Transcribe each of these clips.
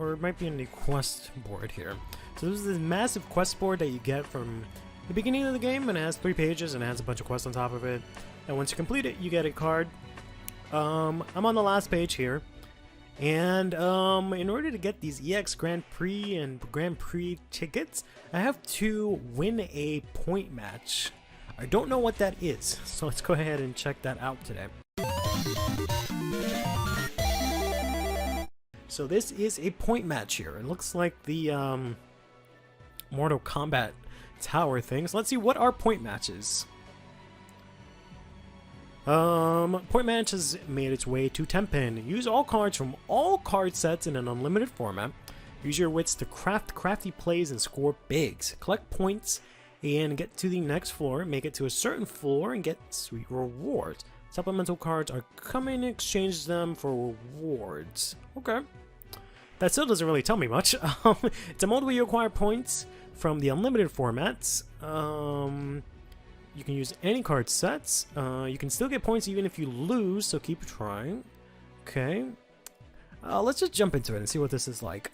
or it might be in the quest board here. So this is this massive quest board that you get from the beginning of the game, and it has 3 pages and it has a bunch of quests on top of it. And once you complete it, you get a card. I'm on the last page here, and in order to get these EX Grand Prix and Grand Prix tickets, I have to win a point match. I don't know what that is, so let's go ahead and check that out today. So this is a point match here. It looks like the Mortal Kombat tower thing. So let's see what are point matches. Point match has made its way to Tenpin. Use all cards from all card sets in an unlimited format. Use your wits to craft crafty plays and score bigs. Collect points and get to the next floor. Make it to a certain floor and get sweet rewards. Supplemental cards are coming, exchange them for rewards. Okay. That still doesn't really tell me much. It's a mode where you acquire points from the unlimited formats. You can use any card sets. You can still get points even if you lose, so keep trying. Okay. Let's just jump into it and see what this is like.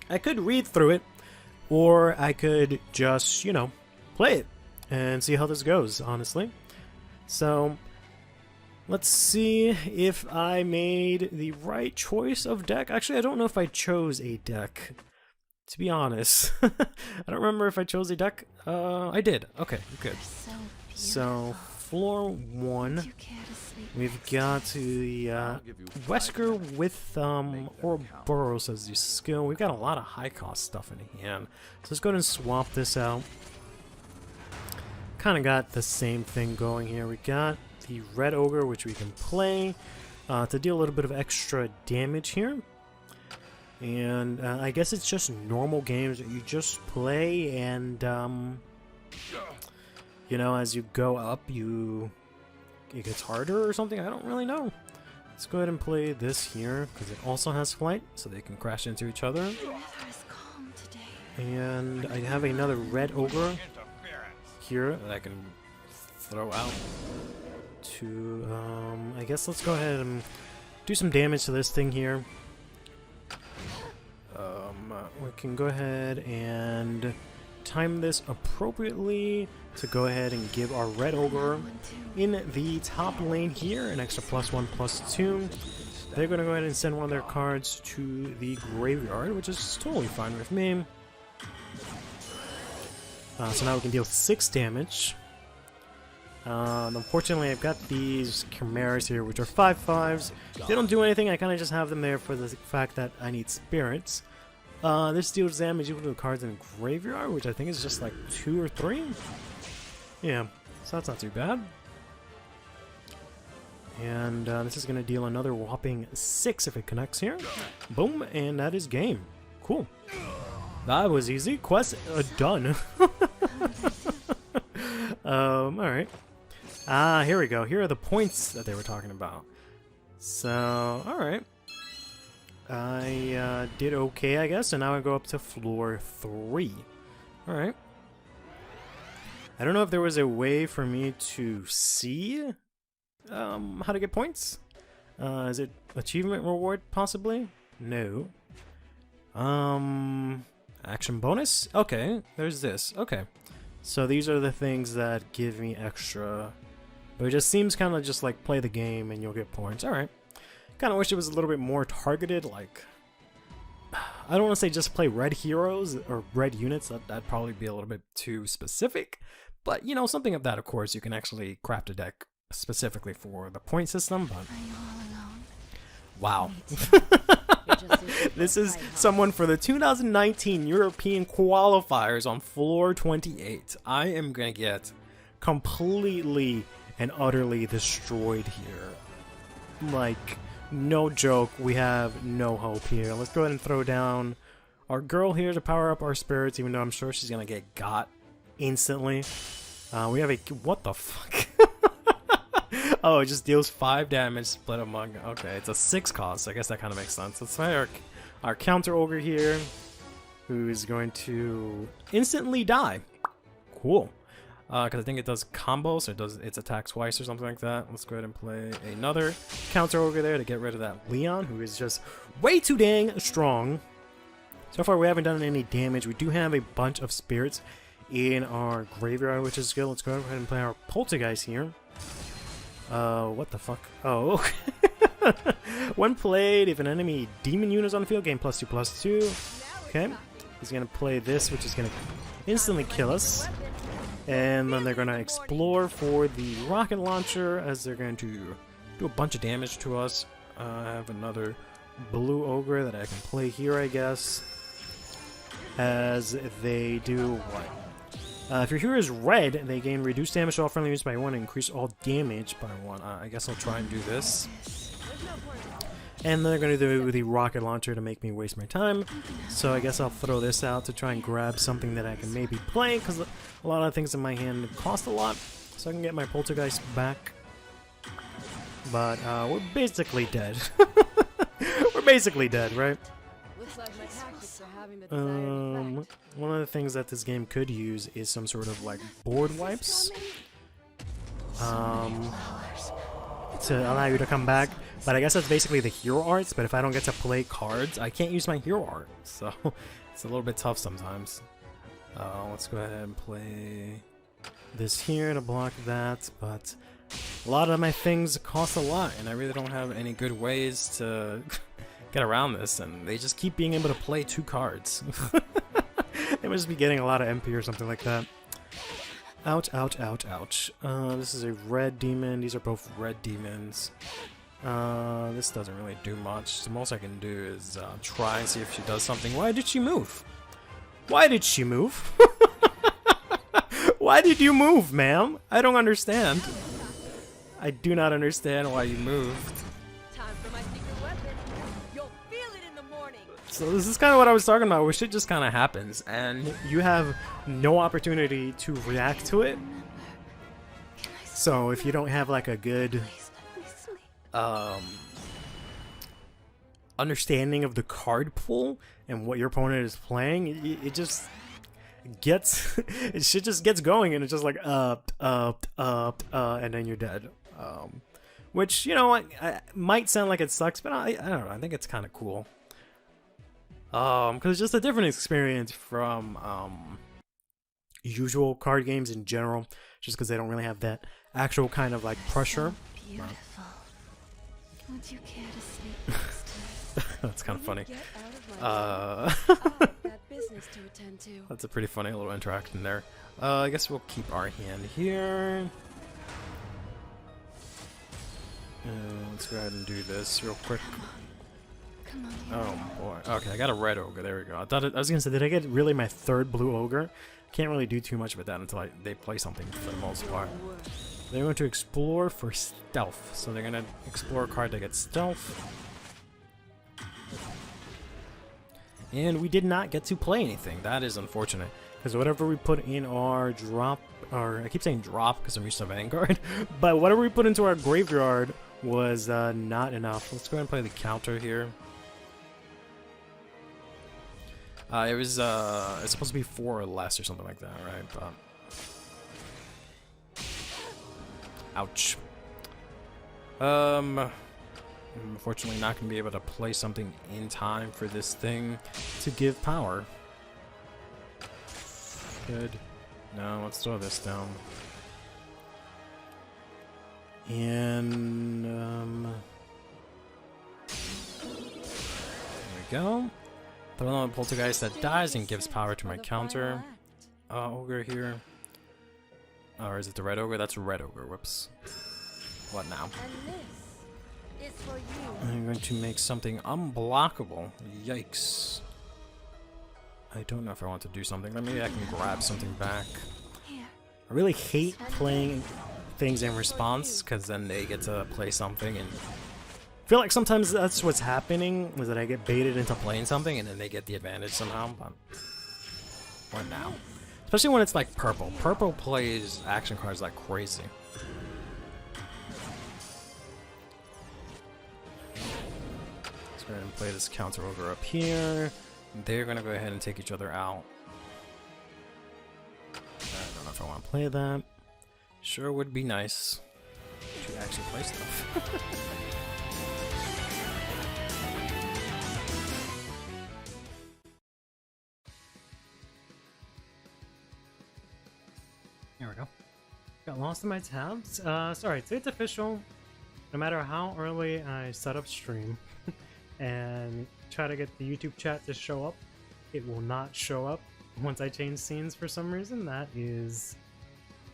I could read through it, or I could just, you know, play it and see how this goes, honestly. So, let's see if I made the right choice of deck. Actually, I don't know if I chose a deck, to be honest. I don't remember if I chose a deck. I did. Okay, good. So, floor 1, we've got the Wesker with Ouroboros as the skill. We've got a lot of high cost stuff in hand. So let's go ahead and swap this out. Kind of got the same thing going here. We got the Red Ogre, which we can play to deal a little bit of extra damage here. And I guess it's just normal games that you just play, and you know, as you go up, it gets harder or something. I don't really know. Let's go ahead and play this here because it also has flight, so they can crash into each other. And I have another Red Ogre here that I can throw out to. I guess let's go ahead and do some damage to this thing here. We can go ahead and time this appropriately to go ahead and give our Red Ogre in the top lane here an extra +1/+2. They're going to go ahead and send one of their cards to the graveyard, which is totally fine with me. So now we can deal 6 damage. Unfortunately, I've got these Chimeras here, which are 5/5s. They don't do anything. I kind of just have them there for the fact that I need spirits. This deals damage equal to the cards in the graveyard, which I think is just like 2 or 3. Yeah, so that's not too bad. And this is going to deal another whopping 6 if it connects here. Boom, and that is game. Cool. That was easy. Quest done. Alright. Here we go. Here are the points that they were talking about. So, alright. I did okay, I guess, and now I go up to floor 3. Alright. I don't know if there was a way for me to see how to get points. Is it achievement reward, possibly? No. Action bonus? Okay, there's this. Okay. So these are the things that give me extra. But it just seems kind of just like play the game and you'll get points. Alright. Kind of wish it was a little bit more targeted, like, I don't want to say just play red heroes or red units, that'd probably be a little bit too specific, but you know, something of that, of course, you can actually craft a deck specifically for the point system, but wow. This is someone for the 2019 European qualifiers on floor 28. I am gonna get completely and utterly destroyed here. Like, no joke, we have no hope here. Let's go ahead and throw down our girl here to power up our spirits, even though I'm sure she's gonna get got instantly. We have a... what the fuck? Oh, it just deals 5 damage split among... okay, it's a 6 cost, so I guess that kind of makes sense. Let's try our counter ogre here, who is going to instantly die. Cool. because I think it does combos, so it does its attack twice or something like that. Let's go ahead and play another counter ogre there to get rid of that Leon, who is just way too dang strong. So far, we haven't done any damage. We do have a bunch of spirits in our graveyard, which is good. Let's go ahead and play our Poltergeist here. What the fuck? Oh, okay. When played, if an enemy demon unit is on the field, gain +2/+2. Okay. He's gonna play this, which is gonna instantly kill us. And then they're gonna explore for the rocket launcher, as they're going to do a bunch of damage to us. I have another blue ogre that I can play here, I guess. As they do what? If your hero is red, they gain reduced damage to all friendly units by 1 and increase all damage by 1. I guess I'll try and do this. And then they're going to do the rocket launcher to make me waste my time. So I guess I'll throw this out to try and grab something that I can maybe play, because a lot of things in my hand cost a lot. So I can get my Poltergeist back. But we're basically dead. We're basically dead, right? One of the things that this game could use is some sort of like board wipes to allow you to come back, but I guess that's basically the hero arts. But if I don't get to play cards, I can't use my hero art, so it's a little bit tough sometimes. Let's go ahead and play this here to block that, but a lot of my things cost a lot, and I really don't have any good ways to get around this, and they just keep being able to play 2 cards. They must be getting a lot of MP or something like that. Ouch, ouch, ouch, ouch. This is a red demon. These are both red demons. This doesn't really do much. The most I can do is try and see if she does something. Why did she move? Why did she move? Why did you move, ma'am? I don't understand. I do not understand why you moved. So this is kind of what I was talking about, where shit just kind of happens, and you have no opportunity to react to it. So if you don't have like a good understanding of the card pool and what your opponent is playing, it just gets shit just gets going, and it's just like and then you're dead. Which, you know, I might sound like it sucks, but I don't know. I think it's kind of cool. Because it's just a different experience from usual card games in general, just because they don't really have that actual kind of like pressure. Beautiful. Would you care to sleep next That's kind of funny. That's a pretty funny little interaction there. I guess we'll keep our hand here. Let's go ahead and do this real quick. Oh boy. Okay, I got a red ogre. There we go. I was gonna say, did I get really my 3rd blue ogre? Can't really do too much with that until they play something for the most part. They're going to explore for stealth. So they're gonna explore a card that gets stealth. And we did not get to play anything. That is unfortunate. Because whatever we put in our drop, or I keep saying drop because I'm used to Vanguard, but whatever we put into our graveyard was not enough. Let's go ahead and play the counter here. It's supposed to be 4 or less or something like that, right? But ouch. Unfortunately, not gonna be able to play something in time for this thing to give power. Good. No, let's throw this down. And there we go. Throw on a Poltergeist that dies and gives power to my counter. Ogre here. Or is it the red ogre? That's a red ogre. Whoops. What now? I'm going to make something unblockable. Yikes. I don't know if I want to do something. Maybe I can grab something back. I really hate playing things in response, because then they get to play something, and I feel like sometimes that's what's happening, is that I get baited into playing something and then they get the advantage somehow. But what now? Especially when it's like purple. Purple plays action cards like crazy. Let's go ahead and play this counter ogre up here. They're gonna go ahead and take each other out. I don't know if if I want to play that. Sure would be nice to actually play stuff. There we go. Got lost in my tabs. Sorry, it's official. No matter how early I set up stream and try to get the YouTube chat to show up, it will not show up once I change scenes for some reason. That is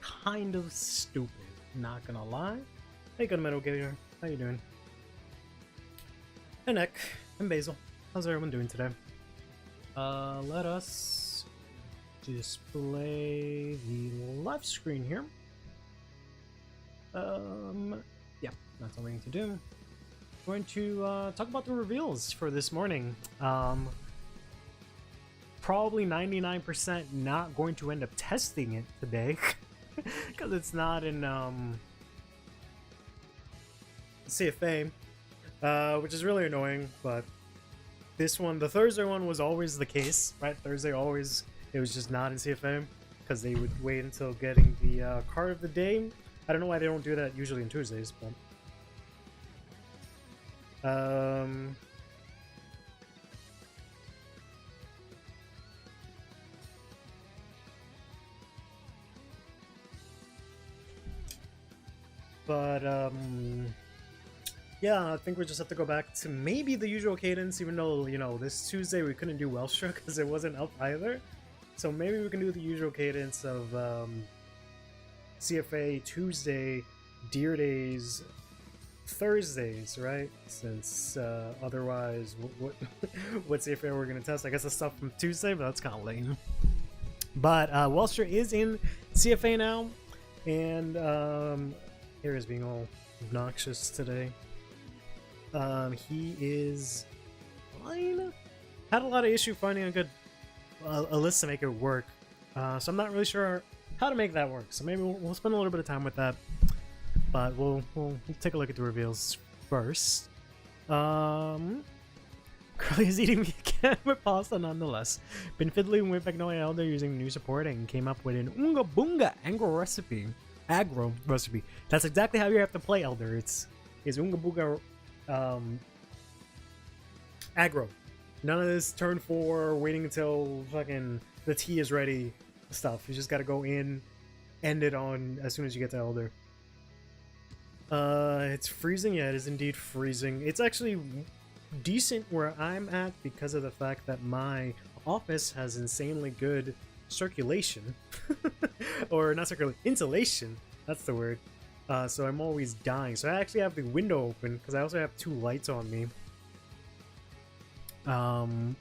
kind of stupid, not gonna lie. Hey, good Metal Gator, how you doing? Hey, Nick and Basil, how's everyone doing today? Let us display the left screen here. Yeah, that's all we need to do. Going to talk about the reveals for this morning. Probably 99% not going to end up testing it today because it's not in CFA, which is really annoying. But this one, the Thursday one, was always the case, right? Thursday always, it was just not in CFA because they would wait until getting the card of the day. I don't know why they don't do that usually on Tuesdays, but yeah, I think we just have to go back to maybe the usual cadence, even though, you know, this Tuesday we couldn't do Welstra because it wasn't up either. So maybe we can do the usual cadence of CFA Tuesday, Deer Days, Thursdays, right? Since otherwise, what CFA we're gonna test? I guess the stuff from Tuesday, but that's kind of lame. But Welstra is in CFA now, and here is being all obnoxious today. He is fine. Had a lot of issue finding a good a list to make it work, so I'm not really sure how to make that work. So maybe we'll spend a little bit of time with that. But we'll take a look at the reveals first. Curly is eating me again with pasta nonetheless. Been fiddling with Magnolia Elder using new support and came up with an Unga Boonga aggro recipe. That's exactly how you have to play Elder. It's Unga Boonga aggro. None of this turn 4, waiting until fucking the tea is ready stuff. You just gotta go in, end it on as soon as you get to Elder. It's freezing. Yeah, it is indeed freezing. It's actually decent where I'm at because of the fact that my office has insanely good circulation. Or not circulation, insulation. That's the word. So I'm always dying. So I actually have the window open because I also have 2 lights on me. And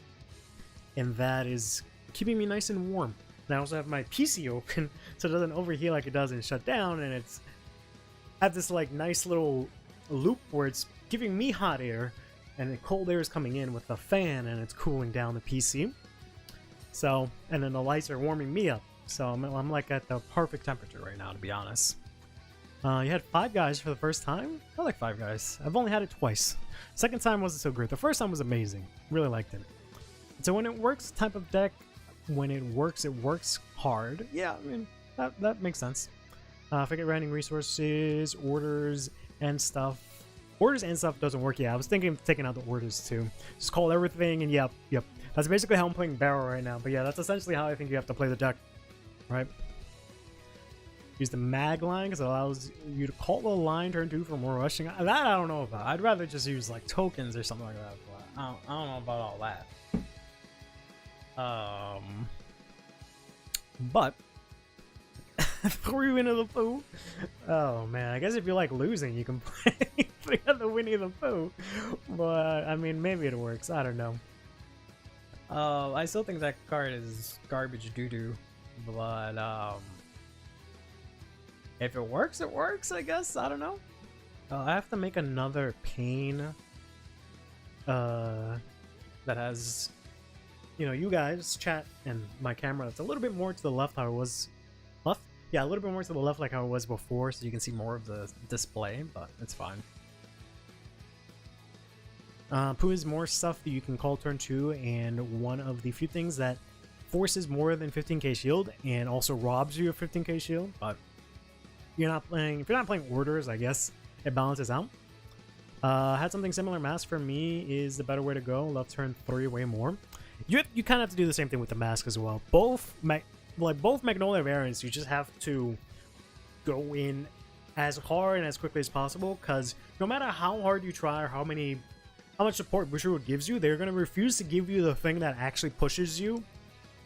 that is keeping me nice and warm. And I also have my PC open so it doesn't overheat like it does and shut down, and it's have this like nice little loop where it's giving me hot air and the cold air is coming in with the fan and it's cooling down the PC. So, and then the lights are warming me up. So I'm like at the perfect temperature right now, to be honest. You had 5 Guys for the first time? I like 5 Guys. I've only had it twice. Second time wasn't so great. The first time was amazing. Really liked it. So when it works, type of deck, when it works hard. Yeah, I mean, that makes sense. Forget random resources, orders, and stuff. Orders and stuff doesn't work. Yeah, I was thinking of taking out the orders too. Just call everything, and yep. That's basically how I'm playing Barrow right now. But yeah, that's essentially how I think you have to play the deck, right? Use the mag line because it allows you to call the line turn 2 for more rushing. That I don't know about. I'd rather just use like tokens or something like that. But I don't know about all that. But 3 Winnie the Pooh. Oh man, I guess if you like losing, you can play the Winnie the Pooh. But I mean, maybe it works. I don't know. I still think that card is garbage doo-doo. But if it works, it works. I guess. I don't know. I have to make another pane. That has, you know, you guys, chat, and my camera. That's a little bit more to the left. How it was left. Yeah, a little bit more to the left like how it was before, so you can see more of the display, but it's fine. Pooh is more stuff that you can call turn 2, and one of the few things that forces more than 15k shield and also robs you of 15k shield, but if you're not playing orders, I guess it balances out. Had something similar. Mask for me is the better way to go. Love turn 3 way more. You kind of have to do the same thing with the mask as well. Both Magnolia variants, you just have to go in as hard and as quickly as possible, because no matter how hard you try or how much support Bushiroad gives you, they're going to refuse to give you the thing that actually pushes you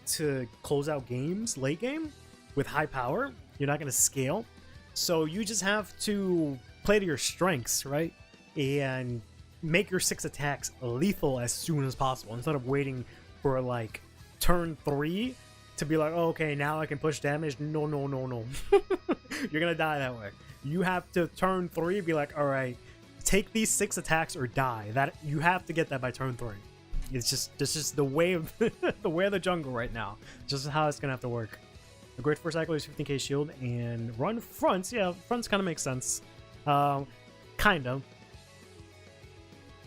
to close out games late game with high power. You're not going to scale, so you just have to play to your strengths, right? And make your 6 attacks lethal as soon as possible, instead of waiting for like turn 3 to be like, oh, okay, now I can push damage. No. You're gonna die that way. You have to turn 3 be like, all right, take these 6 attacks or die. That you have to get that by turn 3. It's just the way of the way of the jungle right now. Just how it's gonna have to work. The Great Force Cycle is 15k shield and run fronts. Yeah, fronts kind of makes sense. Kind of.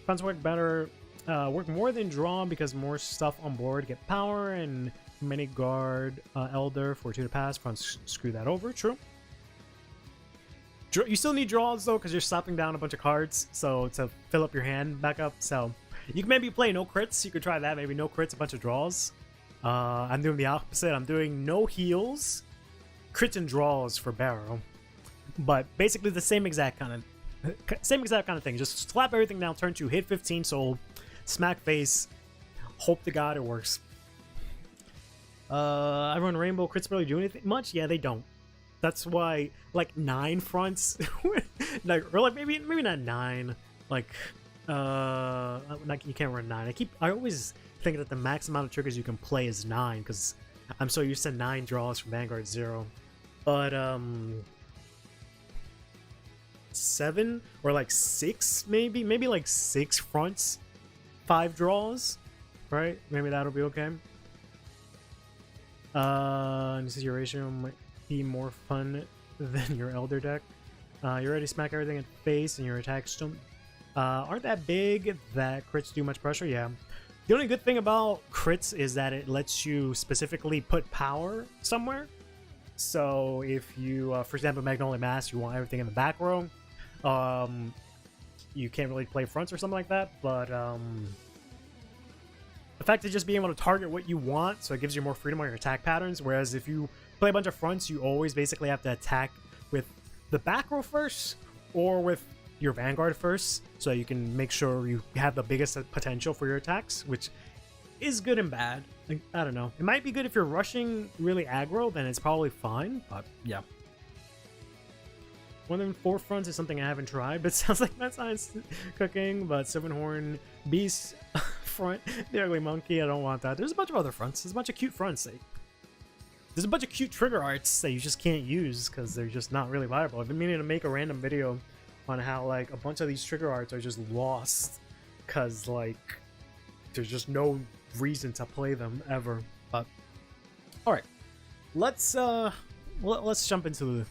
Fronts work better. Work more than draw because more stuff on board. Get power and many guard Elder for 2 to pass. Fronts screw that over. True. You still need draws though, because you're slapping down a bunch of cards, so to fill up your hand back up. So you can maybe play no crits. You could try that. Maybe no crits, a bunch of draws. I'm doing the opposite. I'm doing no heals, crits and draws for Barrow, but basically the same exact kind of thing. Just slap everything down, turn 2, hit 15 soul, smack face, hope to God it works. I run Rainbow. Crits barely do anything much. Yeah, they don't. That's why like 9 fronts, like, or like maybe not 9. Like you can't run 9. I always think that the max amount of triggers you can play is 9 because I'm so used to 9 draws from Vanguard 0. But 7 or like 6 maybe like 6 fronts, 5 draws, right? Maybe that'll be okay. This is your ratio might be more fun than your Elder deck. You already smack everything in face and your attacks aren't that big that crits do much pressure. Yeah. The only good thing about crits is that it lets you specifically put power somewhere. So if you, for example, Magnolia Mask, you want everything in the back row, you can't really play fronts or something like that, but the fact of just being able to target what you want, so it gives you more freedom on your attack patterns, whereas if you play a bunch of fronts, you always basically have to attack with the back row first, or with your Vanguard first, so you can make sure you have the biggest potential for your attacks, which is good and bad. Like, I don't know. It might be good if you're rushing really aggro, then it's probably fine, but yeah. More than 4 fronts is something I haven't tried, but sounds like Mad Science cooking. But 7-horn beast front, the ugly monkey, I don't want that. There's a bunch of other fronts. There's a bunch of cute fronts. There's a bunch of cute trigger arts that you just can't use because they're just not really viable. I've been meaning to make a random video on how like a bunch of these trigger arts are just lost because like there's just no reason to play them ever. But all right, let's jump into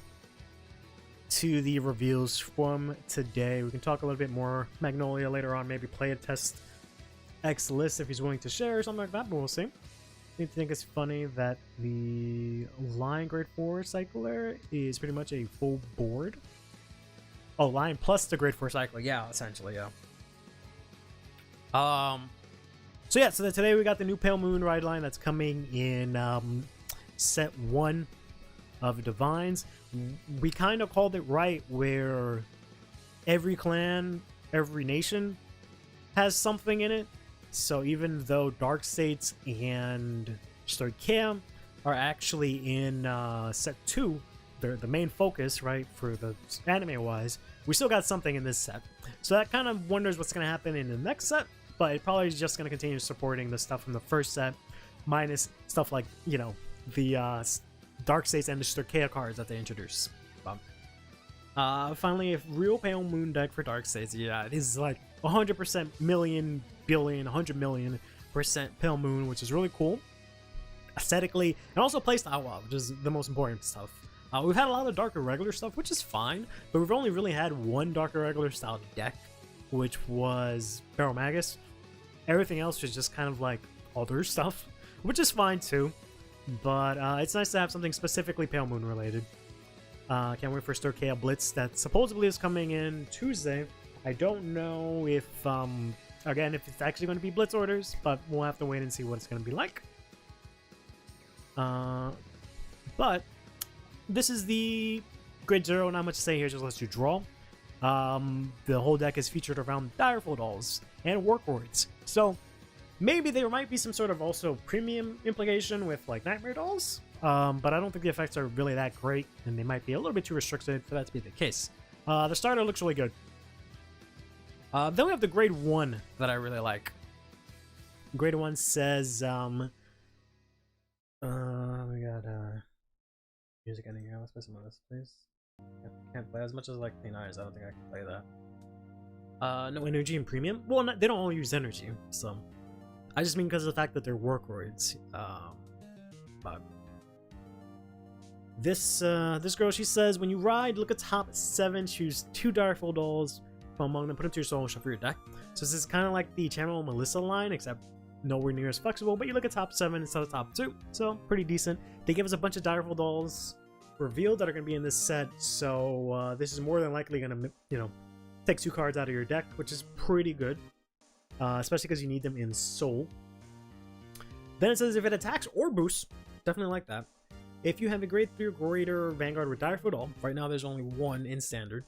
the reveals from today. We can talk a little bit more Magnolia later on, maybe play a test X list if he's willing to share or something like that, but we'll see. I think it's funny that the Lion Grade 4 Cycler is pretty much a full board. Oh, Lion plus the Grade 4 Cycler, yeah, essentially, yeah. So today we got the new Pale Moon ride line that's coming in set 1 of Divines. We kind of called it right, where every clan, every nation has something in it. So even though Dark States and Sturkea are actually in set 2, they're the main focus, right, for the anime-wise, we still got something in this set. So that kind of wonders what's going to happen in the next set, but it probably is just going to continue supporting the stuff from the first set, minus stuff like, you know, the Dark States and the Sturkea cards that they introduced. Finally, a real Pale Moon deck for Dark States. Yeah, it is like 100% million, billion, 100 million% Pale Moon, which is really cool aesthetically, and also playstyle, which is the most important stuff. We've had a lot of Dark Irregular stuff, which is fine, but we've only really had one Dark Irregular style deck, which was Barrow Magus. Everything else was just kind of like other stuff, which is fine too. But it's nice to have something specifically Pale Moon related. Can't wait for Sturkea Blitz that supposedly is coming in Tuesday. I don't know if, again, if it's actually going to be Blitz orders, but we'll have to wait and see what it's going to be like. But this is the Grade 0, not much to say here, just lets you draw. The whole deck is featured around Direful Dolls and Workhordes. So maybe there might be some sort of also premium implication with like Nightmare Dolls. But I don't think the effects are really that great, and they might be a little bit too restricted for that to be the case. The starter looks really good. Then we have the Grade 1 that I really like. Grade 1 says, we got music ending here. Let's play some of this, please. Can't play as much as like Clean Eyes. I don't think I can play that. No energy and premium. Well, they don't all use energy, so I just mean because of the fact that they're Workhordes. But this girl, she says, when you ride, look at top 7, choose 2 Direful Dolls from among them, put them to your soul, and shuffle your deck. So this is kind of like the Channel Melissa line, except nowhere near as flexible, but you look at top 7 instead of top 2, so pretty decent. They give us a bunch of Direful Dolls revealed that are going to be in this set, so this is more than likely going to, you know, take 2 cards out of your deck, which is pretty good, especially because you need them in soul. Then it says if it attacks or boosts, definitely like that. If you have a grade 3 or greater Vanguard with Direful Doll, right now there's only 1 in standard.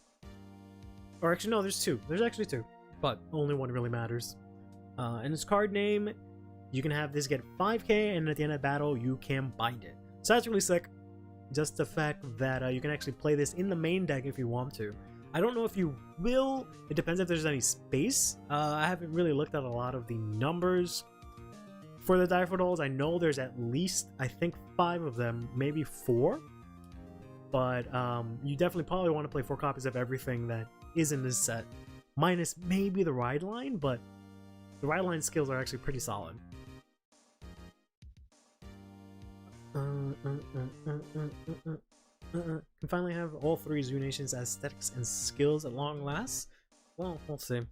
Or actually, no, there's 2. There's actually 2, but only 1 really matters. And its card name, you can have this get 5k, and at the end of battle, you can bind it. So that's really sick. Just the fact that you can actually play this in the main deck if you want to. I don't know if you will. It depends if there's any space. I haven't really looked at a lot of the numbers for the Direful Dolls. I know there's at least, I think, 5 of them, maybe 4. But you definitely probably want to play 4 copies of everything that is in this set. Minus maybe the Ride line, but the Ride line skills are actually pretty solid. Can finally have all 3 Zoo Nations aesthetics and skills at long last? Well, we'll see.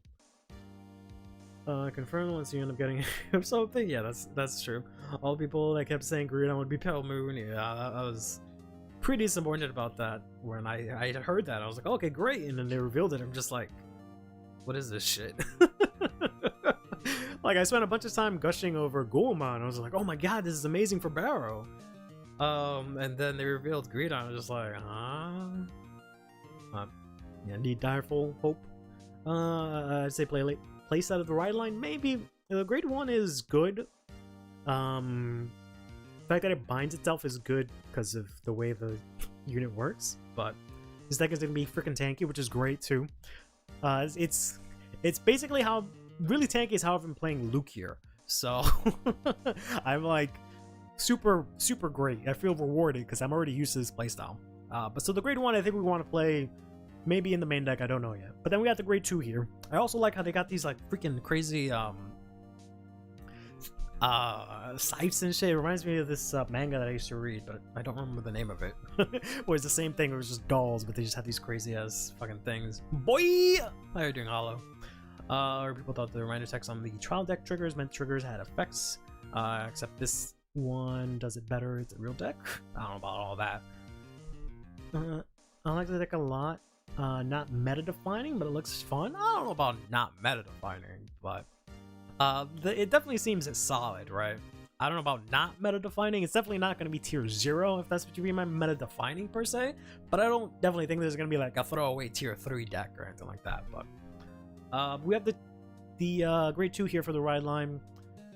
Confirm once you end up getting something. Yeah, that's true. All the people that kept saying Green would be Pale Moon, yeah, I was pretty disappointed about that when I heard that. I was like, okay, great, and then they revealed it. I'm just like, what is this shit? Like, I spent a bunch of time gushing over Gulma, and I was like, oh my god, this is amazing for Barrow. And then they revealed Greedon. I was just like, yeah, need Direful Hope. I'd say place out of the Ride line, maybe. The Grade 1 is good. The fact that it binds itself is good because of the way the unit works, but this deck is going to be freaking tanky, which is great too. It's basically how really tanky is how I've been playing Luke here, so I'm like super great. I feel rewarded because I'm already used to this playstyle. But so the Grade 1, I think we want to play maybe in the main deck, I don't know yet. But then we got the Grade 2 here. I also like how they got these like freaking crazy sights and shit. It reminds me of this manga that I used to read, but I don't remember the name of it. Where it's the same thing, it was just dolls, but they just had these crazy ass fucking things. Boy! How are you doing, Hollow? People thought the reminder text on the trial deck triggers meant triggers had effects. Except this one does it better. It's a real deck. I don't know about all that. I like the deck a lot. Not meta defining, but it looks fun. I don't know about not meta defining, but it definitely seems solid, right? I don't know about not meta defining. It's definitely not going to be tier 0 if that's what you mean by meta defining per se, but I don't definitely think there's going to be like a throwaway tier 3 deck or anything like that. But we have the Grade 2 here for the Ride line.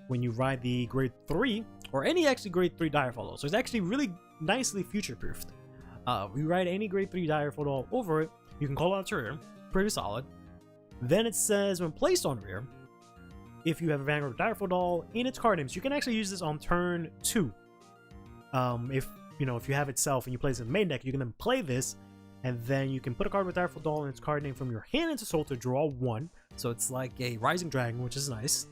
When you ride the Grade 3 or any actually Grade 3 Direful Doll, so it's actually really nicely future proofed. We ride any Grade 3 Direful Doll over it, you can call it out to rear, pretty solid. Then it says when placed on rear, if you have a Vanguard Direful Doll in its card names, you can actually use this on turn 2. If you have itself and you place it in the main deck, you can then play this, and then you can put a card with Direful Doll in its card name from your hand into soul to draw 1. So it's like a Rising Dragon, which is nice.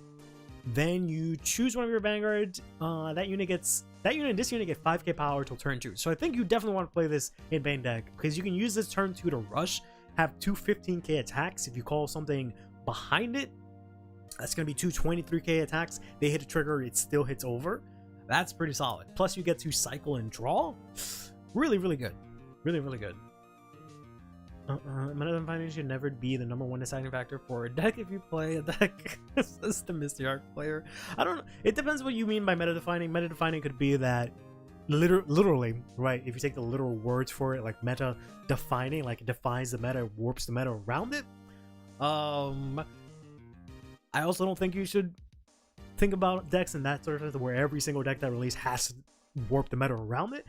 Then you choose one of your Vanguard. This unit get 5k power till turn 2. So I think you definitely want to play this in main deck because you can use this turn 2 to rush, have 2 15k attacks. If you call something behind it, that's going to be 2 23k attacks. They hit a trigger, it still hits over. That's pretty solid. Plus you get to cycle and draw. Really, really good. Really, really good. Meta defining should never be the #1 deciding factor for a deck if you play a deck as the Misty Arc player. I don't know. It depends what you mean by meta defining. Meta defining could be that literally, right? If you take the literal words for it, like meta defining, like it defines the meta, warps the meta around it. I also don't think you should think about decks in that sort of where every single deck that release has to warp the meta around it.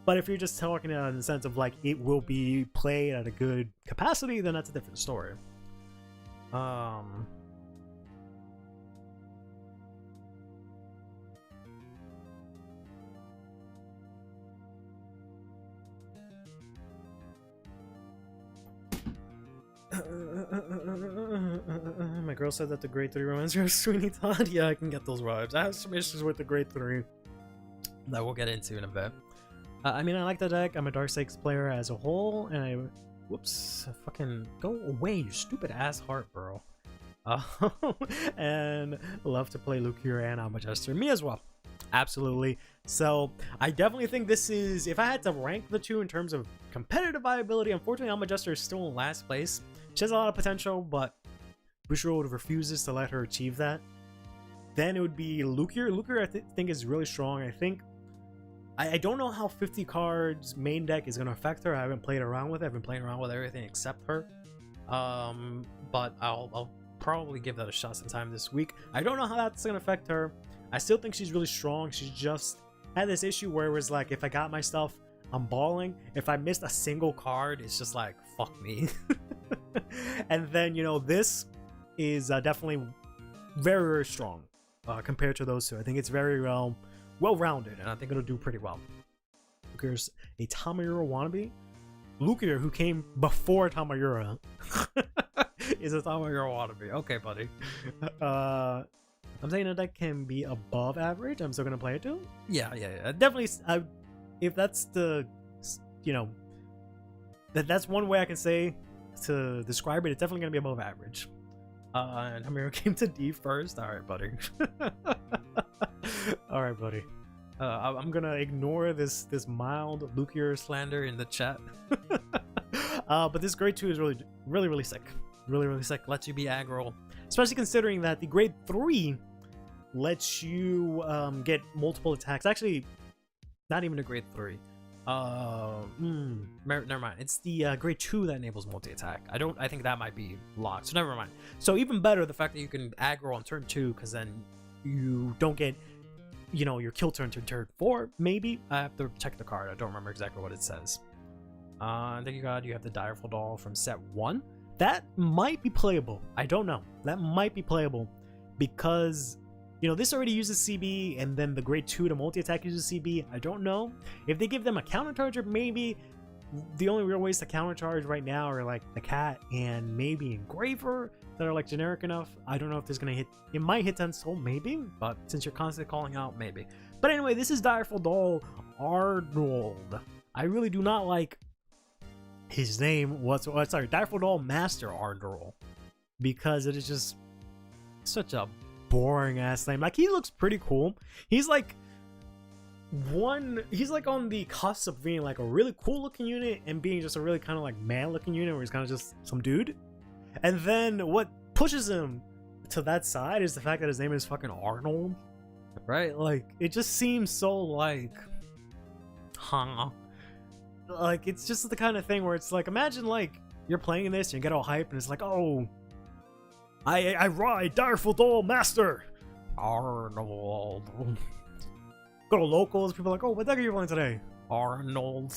But if you're just talking in the sense of like it will be played at a good capacity, then that's a different story. My girl said that the grade 3 reminds her of Sweeney Todd. Yeah, I can get those vibes. I have some issues with the grade 3 that we'll get into in a bit. I mean, I like the deck. I'm a Darkstakes player as a whole, and I... Whoops. Fucking go away, you stupid ass heart, bro. And love to play Lucier and Almajester. Me as well. Absolutely. So, I definitely think this is... If I had to rank the two in terms of competitive viability, unfortunately, Almajester is still in last place. She has a lot of potential, but Bushiroad refuses to let her achieve that. Then it would be Lucier. Lucier, I think, is really strong. I think... I don't know how 50 cards main deck is going to affect her. I haven't played around with it. I've been playing around with everything except her. But I'll probably give that a shot sometime this week. I don't know how that's going to affect her. I still think she's really strong. She's just had this issue where it was like, if I got my stuff, I'm balling. If I missed a single card, it's just like, fuck me. And then, you know, this is definitely very, very strong compared to those two. I think it's very well-rounded, and I think it'll do pretty well. Lucier's a Tamayura wannabe. Lucier, who came before Tamayura, is a Tamayura wannabe. Okay, buddy. I'm saying that deck can be above average. I'm still gonna play it too. Yeah. Definitely. If that's the, you know, that's one way I can say to describe it. It's definitely gonna be above average. And Tamayura came to D first. All right, buddy. All right, buddy. I'm gonna ignore this mild Lucier slander in the chat. But this grade 2 is really sick. Really sick. Lets you be aggro, especially considering that the grade 3 lets you get multiple attacks. Actually, not even a grade 3. Never mind. It's the grade 2 that enables multi-attack. I think that might be locked. So never mind. So even better, the fact that you can aggro on turn 2, because then you don't get, you know, your kill turn to turn 4. Maybe I have to check the card. I don't remember exactly what it says. Thank you, God. You have the Direful Doll from set 1. That might be playable. I don't know. That might be playable because, you know, this already uses CB, and then the grade 2 to multi-attack uses CB. I don't know. If they give them a counter-charger, maybe. The only real ways to counter-charge right now are like the Cat and maybe Engraver that are like generic enough. I don't know if this is gonna hit. It might hit 10 soul, maybe, but since you're constantly calling out, maybe. But anyway, this is Direful Doll Arnold. I really do not like his name whatsoever. Sorry, Direful Doll Master Arnold, because it is just such a boring ass name. Like, he looks pretty cool. He's like on the cusp of being like a really cool looking unit and being just a really kind of like man looking unit where he's kind of just some dude. And then what pushes him to that side is the fact that his name is fucking Arnold, right? Like, it just seems so like, like, it's just the kind of thing where it's like, imagine like you're playing this and you get all hype and it's like, oh, I ride Direful Doll Master Arnold. Go to locals, people are like, oh, what deck are you playing today? Arnold.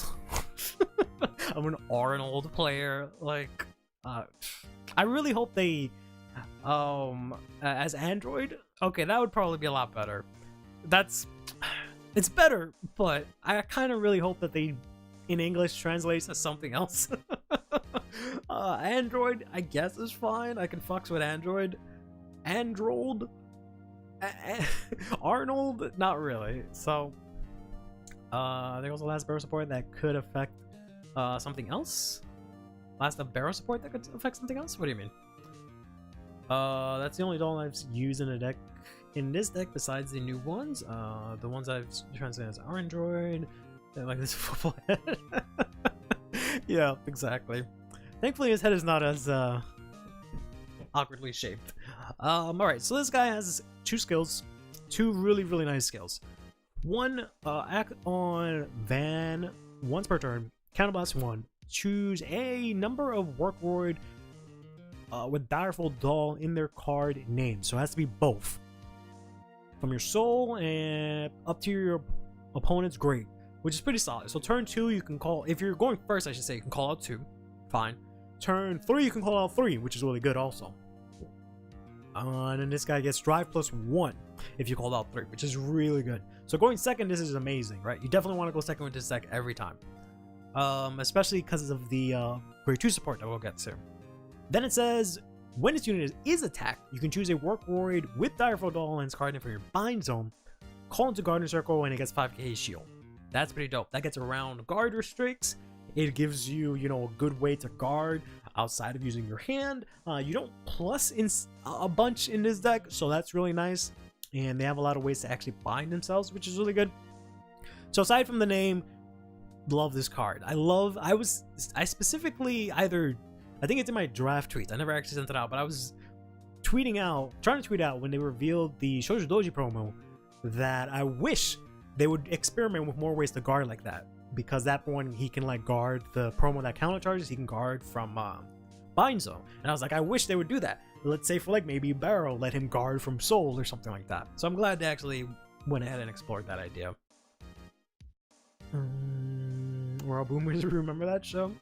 I'm an Arnold player. Like, I really hope they, as Android, okay, that would probably be a lot better. It's better, but I kind of really hope that they, in English, translates as something else. Android, I guess, is fine. I can fucks with Android. Android? Arnold? Not really. So, there was the last barrel support that could affect something else. Last barrel support that could affect something else? What do you mean? That's the only doll I've used in a deck in this deck besides the new ones, the ones I've translated as our Android, like this football head. Yeah, exactly. Thankfully his head is not as awkwardly shaped. Alright, so this guy has 2 skills, 2 really, really nice skills. One, act on Van once per turn, counterblast 1, choose a number of Workroid with Direful Doll in their card name, so it has to be both. From your soul and up to your opponent's grade, which is pretty solid. So turn 2 you can call, if you're going first I should say, you can call out 2, fine. Turn 3 you can call out 3, which is really good also. And then this guy gets drive +1 if you called out 3, which is really good. So going second, this is amazing, right? You definitely want to go second with this deck every time, especially because of the grade 2 support that we'll get to. Then it says, when this unit is attacked, you can choose a Workroid with Direful Doll and its card name from your bind zone, call into Garden Circle, and it gets 5k shield. That's pretty dope. That gets around guard restricts. It gives you, you know, a good way to guard outside of using your hand. You don't plus in a bunch in this deck, so that's really nice. And they have a lot of ways to actually bind themselves, which is really good. So aside from the name, love this card. I specifically I think it's in my draft tweets. I never actually sent it out, but I was trying to tweet out when they revealed the Shoujo Doji promo that I wish they would experiment with more ways to guard like that. Because that one, he can like guard the promo that counter charges, he can guard from bind zone. And I was like, I wish they would do that. Let's say for like maybe Barrow, let him guard from soul or something like that. So I'm glad they actually went ahead and explored that idea. We're all boomers, remember that show?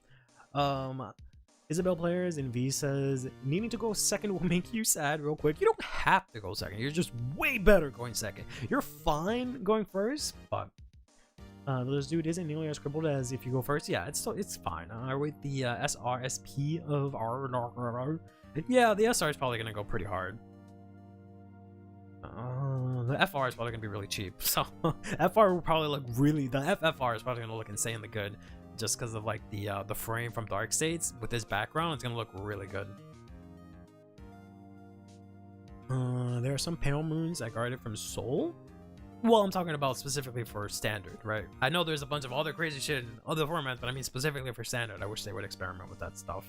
Isabel players in V says, needing to go second will make you sad real quick. You don't have to go second. You're just way better going second. You're fine going first, but this dude isn't nearly as crippled as if you go first. Yeah, it's fine. I rate the SRSP of our... Yeah, the SR is probably going to go pretty hard. The FR is probably going to be really cheap. So FR will probably look really... The FFR is probably going to look insanely good. Just because of like the frame from Dark States with this background, it's gonna look really good. There are some pale moons that guard it from soul. Well, I'm talking about specifically for standard, right? I know there's a bunch of other crazy shit in other formats, but I mean specifically for standard. I wish they would experiment with that stuff.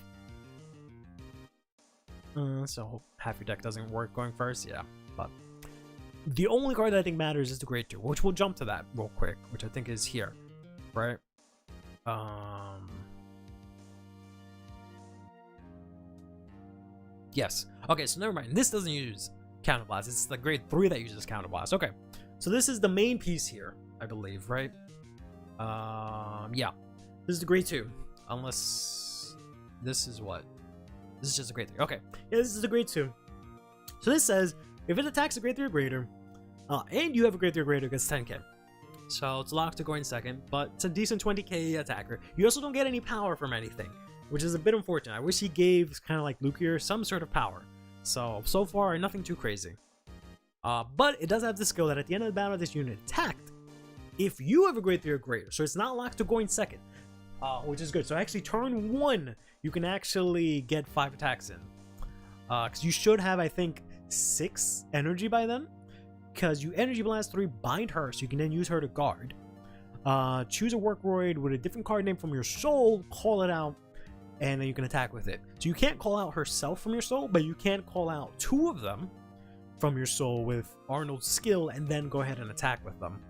So half your deck doesn't work going first, yeah. But the only card that I think matters is the grade 2, which we'll jump to that real quick, which I think is here, right? Yes. Okay, so never mind. This doesn't use Counterblast. It's the grade 3 that uses Counterblast. Okay. So this is the main piece here, I believe, right? Yeah. This is the grade 2. Unless this is what? This is just a grade 3. Okay. Yeah, this is the grade 2. So this says, if it attacks a grade 3 or greater, and you have a grade 3 or greater, it gets 10k. So it's locked to go in second, but it's a decent 20k attacker. You also don't get any power from anything, which is a bit unfortunate. I wish he gave, kind of like Lukier, some sort of power. So far, nothing too crazy. But it does have the skill that at the end of the battle, this unit attacked, if you have a grade 3 or greater, so it's not locked to going second, which is good. So actually, turn 1, you can actually get 5 attacks in. Because you should have, I think, 6 energy by then. Because you energy blast 3, bind her, so you can then use her to guard. Choose a Workroid with a different card name from your soul, call it out, and then you can attack with it. So you can't call out herself from your soul, but you can call out 2 of them from your soul with Arnold's skill, and then go ahead and attack with them.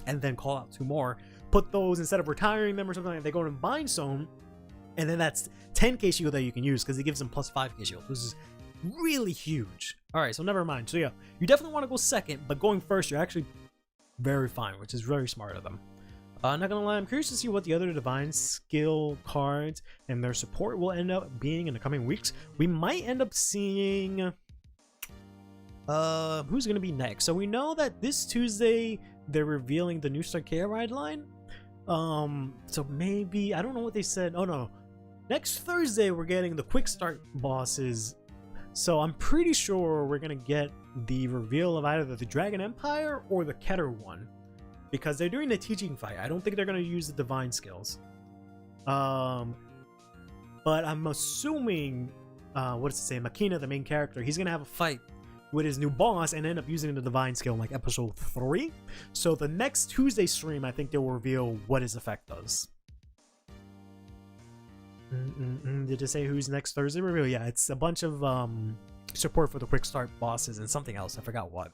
And then call out 2 more. Put those, instead of retiring them or something like that, they go in bind zone, and then that's 10k shield that you can use, because it gives them plus 5k shield. This is really huge. Alright, so never mind. So yeah, you definitely want to go second, but going first, you're actually very fine, which is very smart of them. Not gonna lie, I'm curious to see what the other divine skill cards and their support will end up being in the coming weeks. We might end up seeing who's gonna be next. So we know that this Tuesday they're revealing the new Sarkea ride line. So maybe, I don't know what they said. Oh no, next Thursday we're getting the quick start bosses. So I'm pretty sure we're gonna get the reveal of either the Dragon Empire or the Keter one, because they're doing the teaching fight. I don't think they're gonna use the divine skills. But I'm assuming, what does it say? Makina, the main character, he's gonna have a fight with his new boss and end up using the divine skill in like episode 3. So the next Tuesday stream, I think they'll reveal what his effect does. Did it say who's next Thursday reveal? Yeah, it's a bunch of support for the quick start bosses and something else. I forgot what.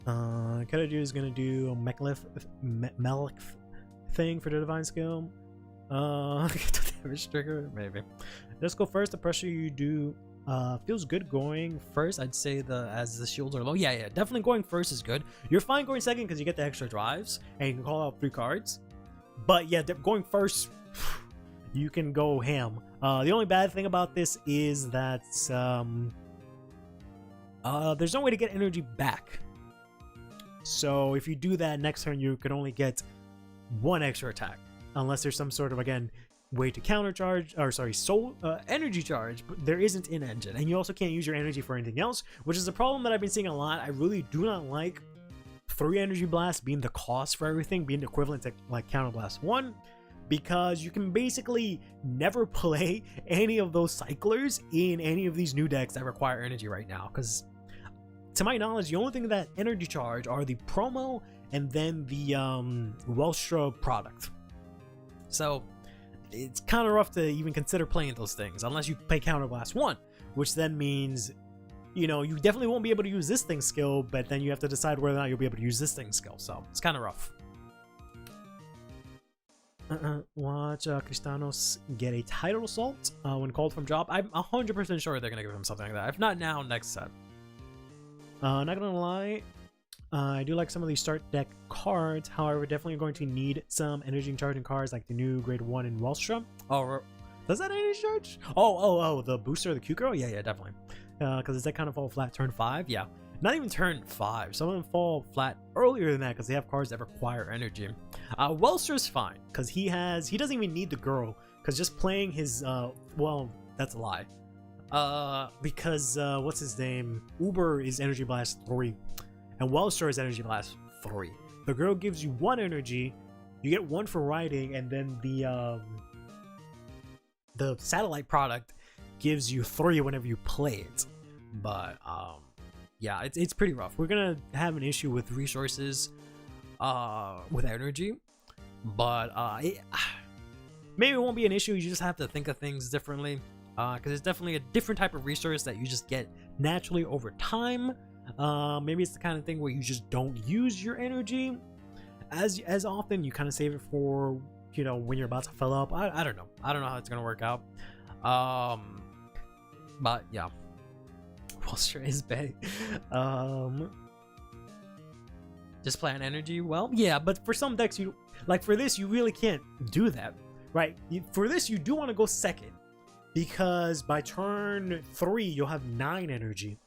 Kadaju is gonna do a Melech thing for the divine skill. Damage trigger, maybe. Let's go first. The pressure you do feels good going first. I'd say as the shields are low. Yeah, definitely going first is good. You're fine going second because you get the extra drives and you can call out 3 cards. But yeah, going first, you can go ham. The only bad thing about this is that there's no way to get energy back. So if you do that next turn, you can only get 1 extra attack, unless there's some sort of, again, way to countercharge, or sorry, energy charge, but there isn't in engine. And you also can't use your energy for anything else, which is a problem that I've been seeing a lot. I really do not like 3 energy blasts being the cost for everything, being equivalent to like counter blast 1, because you can basically never play any of those cyclers in any of these new decks that require energy right now, because to my knowledge, the only thing that energy charge are the promo and then the Welstra product. So it's kind of rough to even consider playing those things unless you play Counterblast 1, which then means, you know, you definitely won't be able to use this thing's skill, but then you have to decide whether or not you'll be able to use this thing's skill. So it's kind of rough. Watch Cristianos get a title assault when called from job. I'm 100% sure they're going to give him something like that. If not now, next set. Not gonna lie, I do like some of these start deck cards. However, definitely going to need some energy charging cards like the new grade 1 in Wellstrom. Oh, does that energy charge? Oh, the booster of the Q-Girl? Yeah, definitely. Because does that kind of fall flat turn 5? Yeah. Not even turn 5. Some of them fall flat earlier than that because they have cards that require energy. Wellster's fine because he doesn't even need the girl, because just playing his well, that's a lie. Because what's his name? Uber is Energy Blast 3, and Wellstar is Energy Blast 3. The girl gives you 1 energy, you get 1 for riding, and then the satellite product gives you 3 whenever you play it. But yeah, it's pretty rough. We're gonna have an issue with resources, with energy, but maybe it won't be an issue. You just have to think of things differently. Because it's definitely a different type of resource that you just get naturally over time. Maybe it's the kind of thing where you just don't use your energy as often. You kind of save it for, you know, when you're about to fill up. I don't know. I don't know how it's gonna work out. But yeah, Wellster is bad. Just plan energy. Well, yeah, but for some decks, you like for this, you really can't do that, right? For this, you do want to go second, because by turn 3 you'll have 9 energy,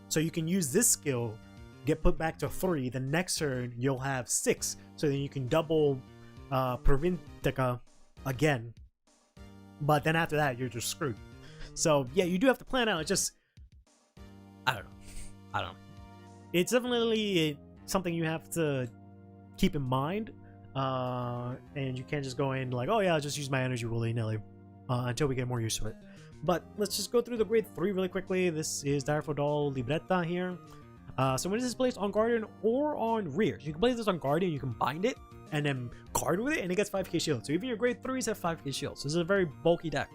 so you can use this skill, get put back to 3. The next turn you'll have 6, so then you can double Provintica again, but then after that you're just screwed. So yeah, you do have to plan out. It's just I don't know. It's definitely something you have to keep in mind, and you can't just go in like, oh yeah, I'll just use my energy willy-nilly. Until we get more used to it. But let's just go through the grade 3 really quickly. This is Direful Doll Libretta here. So when this is placed on Guardian or on Rear, you can place this on Guardian, you can bind it, and then guard with it, and it gets 5k shield. So even your grade 3s have 5k shield. So this is a very bulky deck.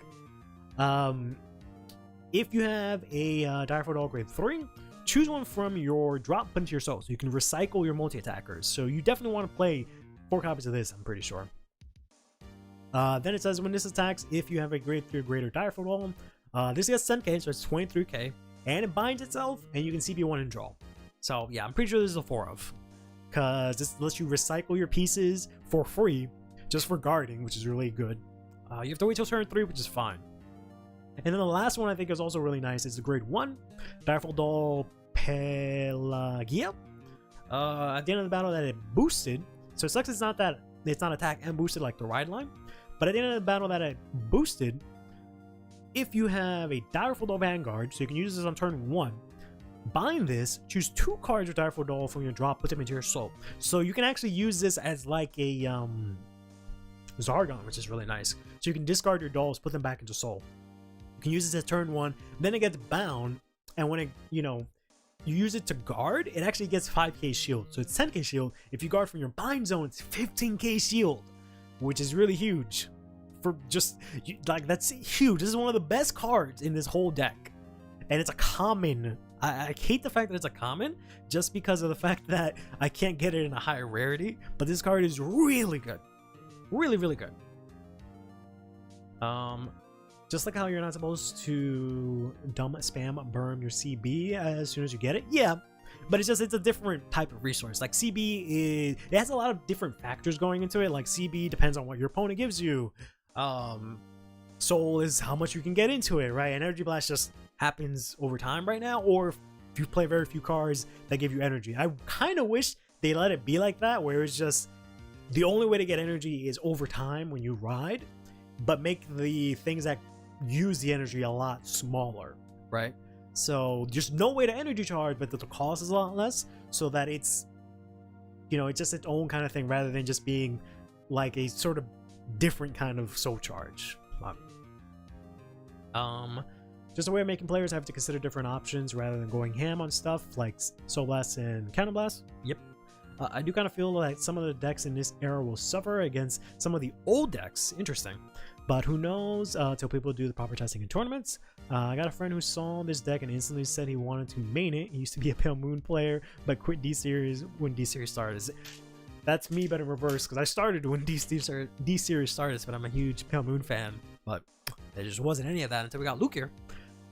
If you have a Direful Doll grade 3, choose one from your drop, put into your soul. So you can recycle your multi-attackers. So you definitely want to play 4 copies of this, I'm pretty sure. Then it says when this attacks, if you have a grade 3 or greater Direful Doll, this gets 10k, so it's 23k, and it binds itself, and you can CP1 and draw. So yeah, I'm pretty sure this is a 4 of, because this lets you recycle your pieces for free, just for guarding, which is really good. You have to wait till turn 3, which is fine. And then the last one I think is also really nice. It's the grade 1 Direful Doll Pelagia. At the end of the battle that it boosted, so it sucks it's not attack and boosted like the ride line. But at the end of the battle that it boosted, if you have a Direful Doll Vanguard, so you can use this on turn 1, bind this, choose 2 cards of Direful Doll from your drop, put them into your soul. So you can actually use this as like a Zargon, which is really nice. So you can discard your dolls, put them back into soul. You can use this as turn 1, then it gets bound, and when it, you use it to guard, it actually gets 5k shield. So it's 10k shield. If you guard from your bind zone, it's 15k shield, which is really huge. For just like, that's huge. This is one of the best cards in this whole deck, and it's a common. I hate the fact that it's a common, just because of the fact that I can't get it in a higher rarity. But this card is really good, really good. Just like how you're not supposed to dumb spam burn your CB as soon as you get it. Yeah, but it's a different type of resource. Like CB it has a lot of different factors going into it. Like CB depends on what your opponent gives you. Soul is how much you can get into it, right? And Energy Blast just happens over time right now, or if you play very few cards that give you energy. I kind of wish they let it be like that, where it's just the only way to get energy is over time when you ride, but make the things that use the energy a lot smaller, right? So there's no way to energy charge, but the cost is a lot less, so that it's, it's just its own kind of thing, rather than just being like a sort of different kind of soul charge. Just a way of making players have to consider different options rather than going ham on stuff like Soul Blast and Cannon Blast. Yep. I do kind of feel like some of the decks in this era will suffer against some of the old decks. Interesting. But who knows, till people do the proper testing in tournaments. I got a friend who saw this deck and instantly said he wanted to main it. He used to be a Pale Moon player, but quit D-Series when D-Series started. That's me, but in reverse, because I started when D-Series started, but I'm a huge Pale Moon fan. But there just wasn't any of that until we got Luke here.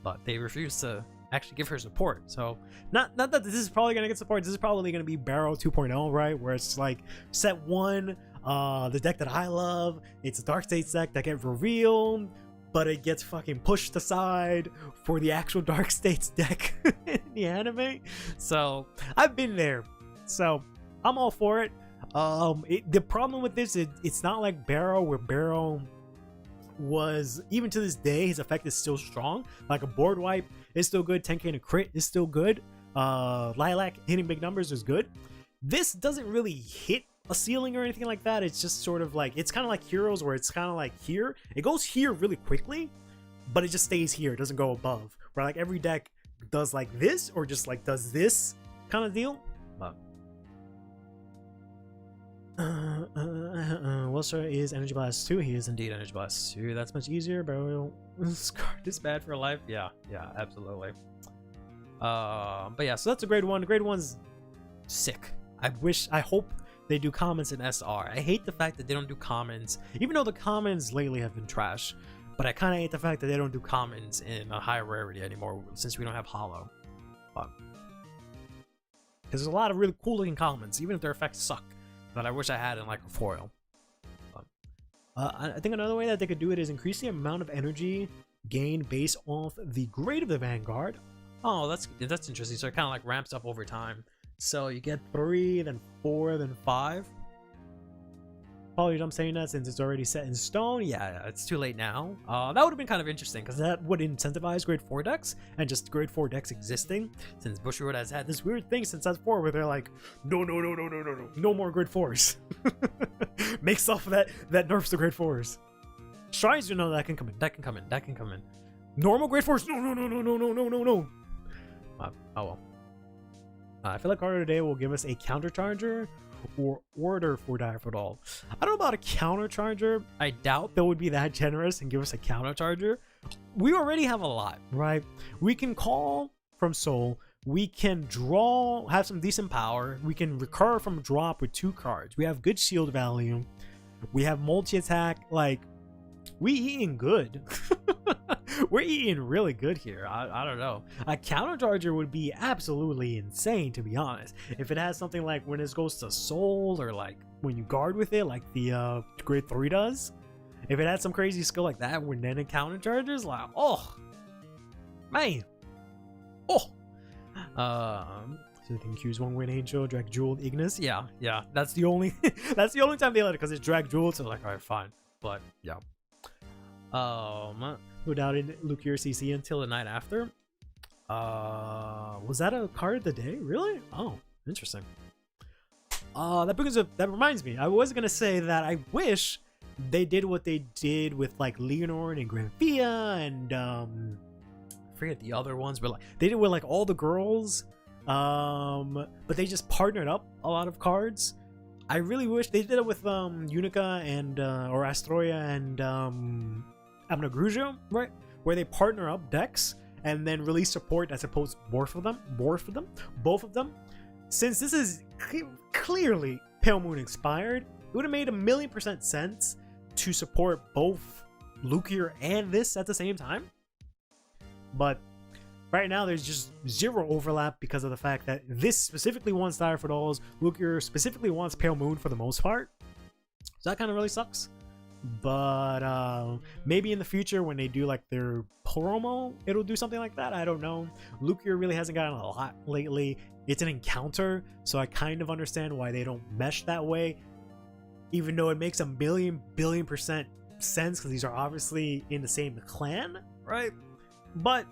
But they refused to actually give her support. So not that this is probably gonna get support. This is probably gonna be Barrow 2.0, right? Where it's like set 1, the deck that I love, it's a Dark States deck that gets revealed, but it gets fucking pushed aside for the actual Dark States deck in the anime. So I've been there, so I'm all for it. The problem with this is it's not like Barrow, where Barrow was, even to this day, his effect is still strong. Like a board wipe is still good, 10k and a crit is still good, Lilac hitting big numbers is good. This doesn't really hit a ceiling or anything like that. It's just sort of like, it's kind of like Heroes, where it's kind of like here, it goes here really quickly, but it just stays here, it doesn't go above, where like every deck does like this, or just like does this kind of deal. Wilster is Energy Blast 2. He is indeed Energy Blast 2. That's much easier, bro. This card is bad for life. Yeah, absolutely. But yeah, so that's a grade 1. Grade 1's sick. I hope they do commons in SR. I hate the fact that they don't do commons, even though the commons lately have been trash. But I kind of hate the fact that they don't do commons in a higher rarity anymore, since we don't have Hollow. Because there's a lot of really cool looking commons, even if their effects suck, that I wish I had in like a foil. I think another way that they could do it is increase the amount of energy gained based off the grade of the Vanguard. Oh, that's interesting. So it kind of like ramps up over time. So you get 3, then 4, then 5. Apologies, I'm saying that since it's already set in stone. Yeah, it's too late now. That would have been kind of interesting, because that would incentivize grade 4 decks, and just grade 4 decks existing, since Bushiroad has had this weird thing since that's 4, where they're like, no more grade 4s. Make stuff that nerfs the grade 4s. Shrines, that can come in. Normal grade 4s, no. Oh well. I feel like card of the day will give us a countercharger or order for Diaphodol. I don't know about a countercharger. I doubt they would be that generous and give us a countercharger. We already have a lot, right? We can call from Soul. We can draw, have some decent power. We can recur from drop with 2 cards. We have good shield value. We have multi-attack. Like, we eating good. We're eating really good here. I don't know. A countercharger would be absolutely insane, to be honest. If it has something like when it goes to Soul, or like when you guard with it, like the grade 3 does. If it had some crazy skill like that, when then it countercharges, like, oh man, oh. So you can choose one win Angel, Drag Jeweled, Ignis. Yeah. That's the only that's the only time they let it, because it's Drag Jeweled. So like, all right, fine. But yeah. Who doubted Lucier CC until the night after? Was that a card of the day? Really? Oh, interesting. That reminds me. I was gonna say that I wish they did what they did with like Leonor and Granthea and forget the other ones, but like they did with like all the girls. But they just partnered up a lot of cards. I really wish they did it with Unica and or Astroya and Amnagrujo, right? Where they partner up decks and then release support that's supposed to both of them. Since this is clearly Pale Moon inspired, it would have made 1,000,000% sense to support both Lukier and this at the same time. But right now there's just zero overlap because of the fact that this specifically wants Dire for Dolls, Lukier specifically wants Pale Moon for the most part. So that kind of really sucks. But maybe in the future when they do like their promo, it'll do something like that. I don't know. Lukier really hasn't gotten a lot lately. It's an encounter, so I kind of understand why they don't mesh that way, even though it makes 1,000,000,000,000% sense because these are obviously in the same clan, right? But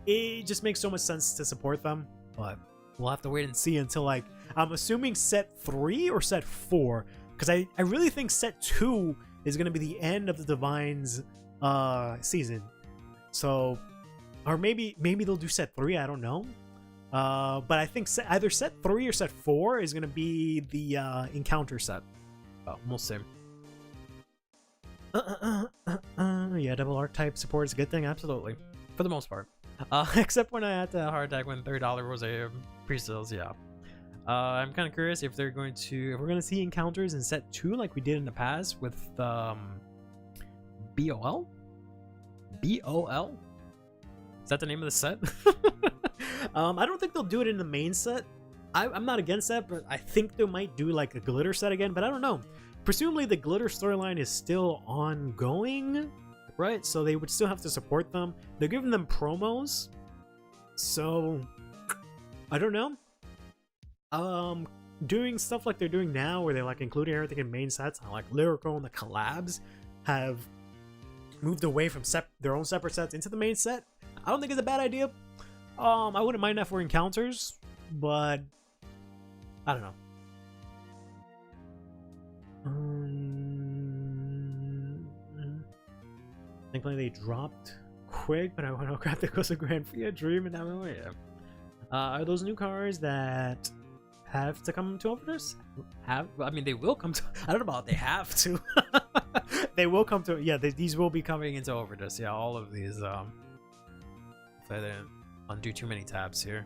it just makes so much sense to support them. But we'll have to wait and see until like, I'm assuming set 3 or set 4, because I really think set 2 is going to be the end of the Divines season. So, or maybe they'll do set 3, I don't know. But I think either set 3 or set 4 is going to be the encounter set. Well, we'll see. Yeah, double archetype support is a good thing, absolutely, for the most part. Except when I had to heart attack when $30 was a pre-sales, yeah. I'm kind of curious if we're going to see encounters in set 2 like we did in the past with BOL? BOL? Is that the name of the set? I don't think they'll do it in the main set. I'm not against that, but I think they might do like a glitter set again, but I don't know. Presumably the glitter storyline is still ongoing, right? So they would still have to support them. They're giving them promos, so I don't know. Doing stuff like they're doing now, where they're like including everything in main sets, like Lyrical and the collabs have moved away from their own separate sets into the main set. I don't think it's a bad idea. I wouldn't mind that for encounters, but I don't know. Thankfully they dropped quick, but I want to grab the Costa Grand Prix Dream and now yeah. Are those new cars that have to come to Overdose? I mean, they will come to. I don't know about they have to. They will come to. Yeah, these will be coming into Overdose. Yeah, all of these. If I didn't undo too many tabs here.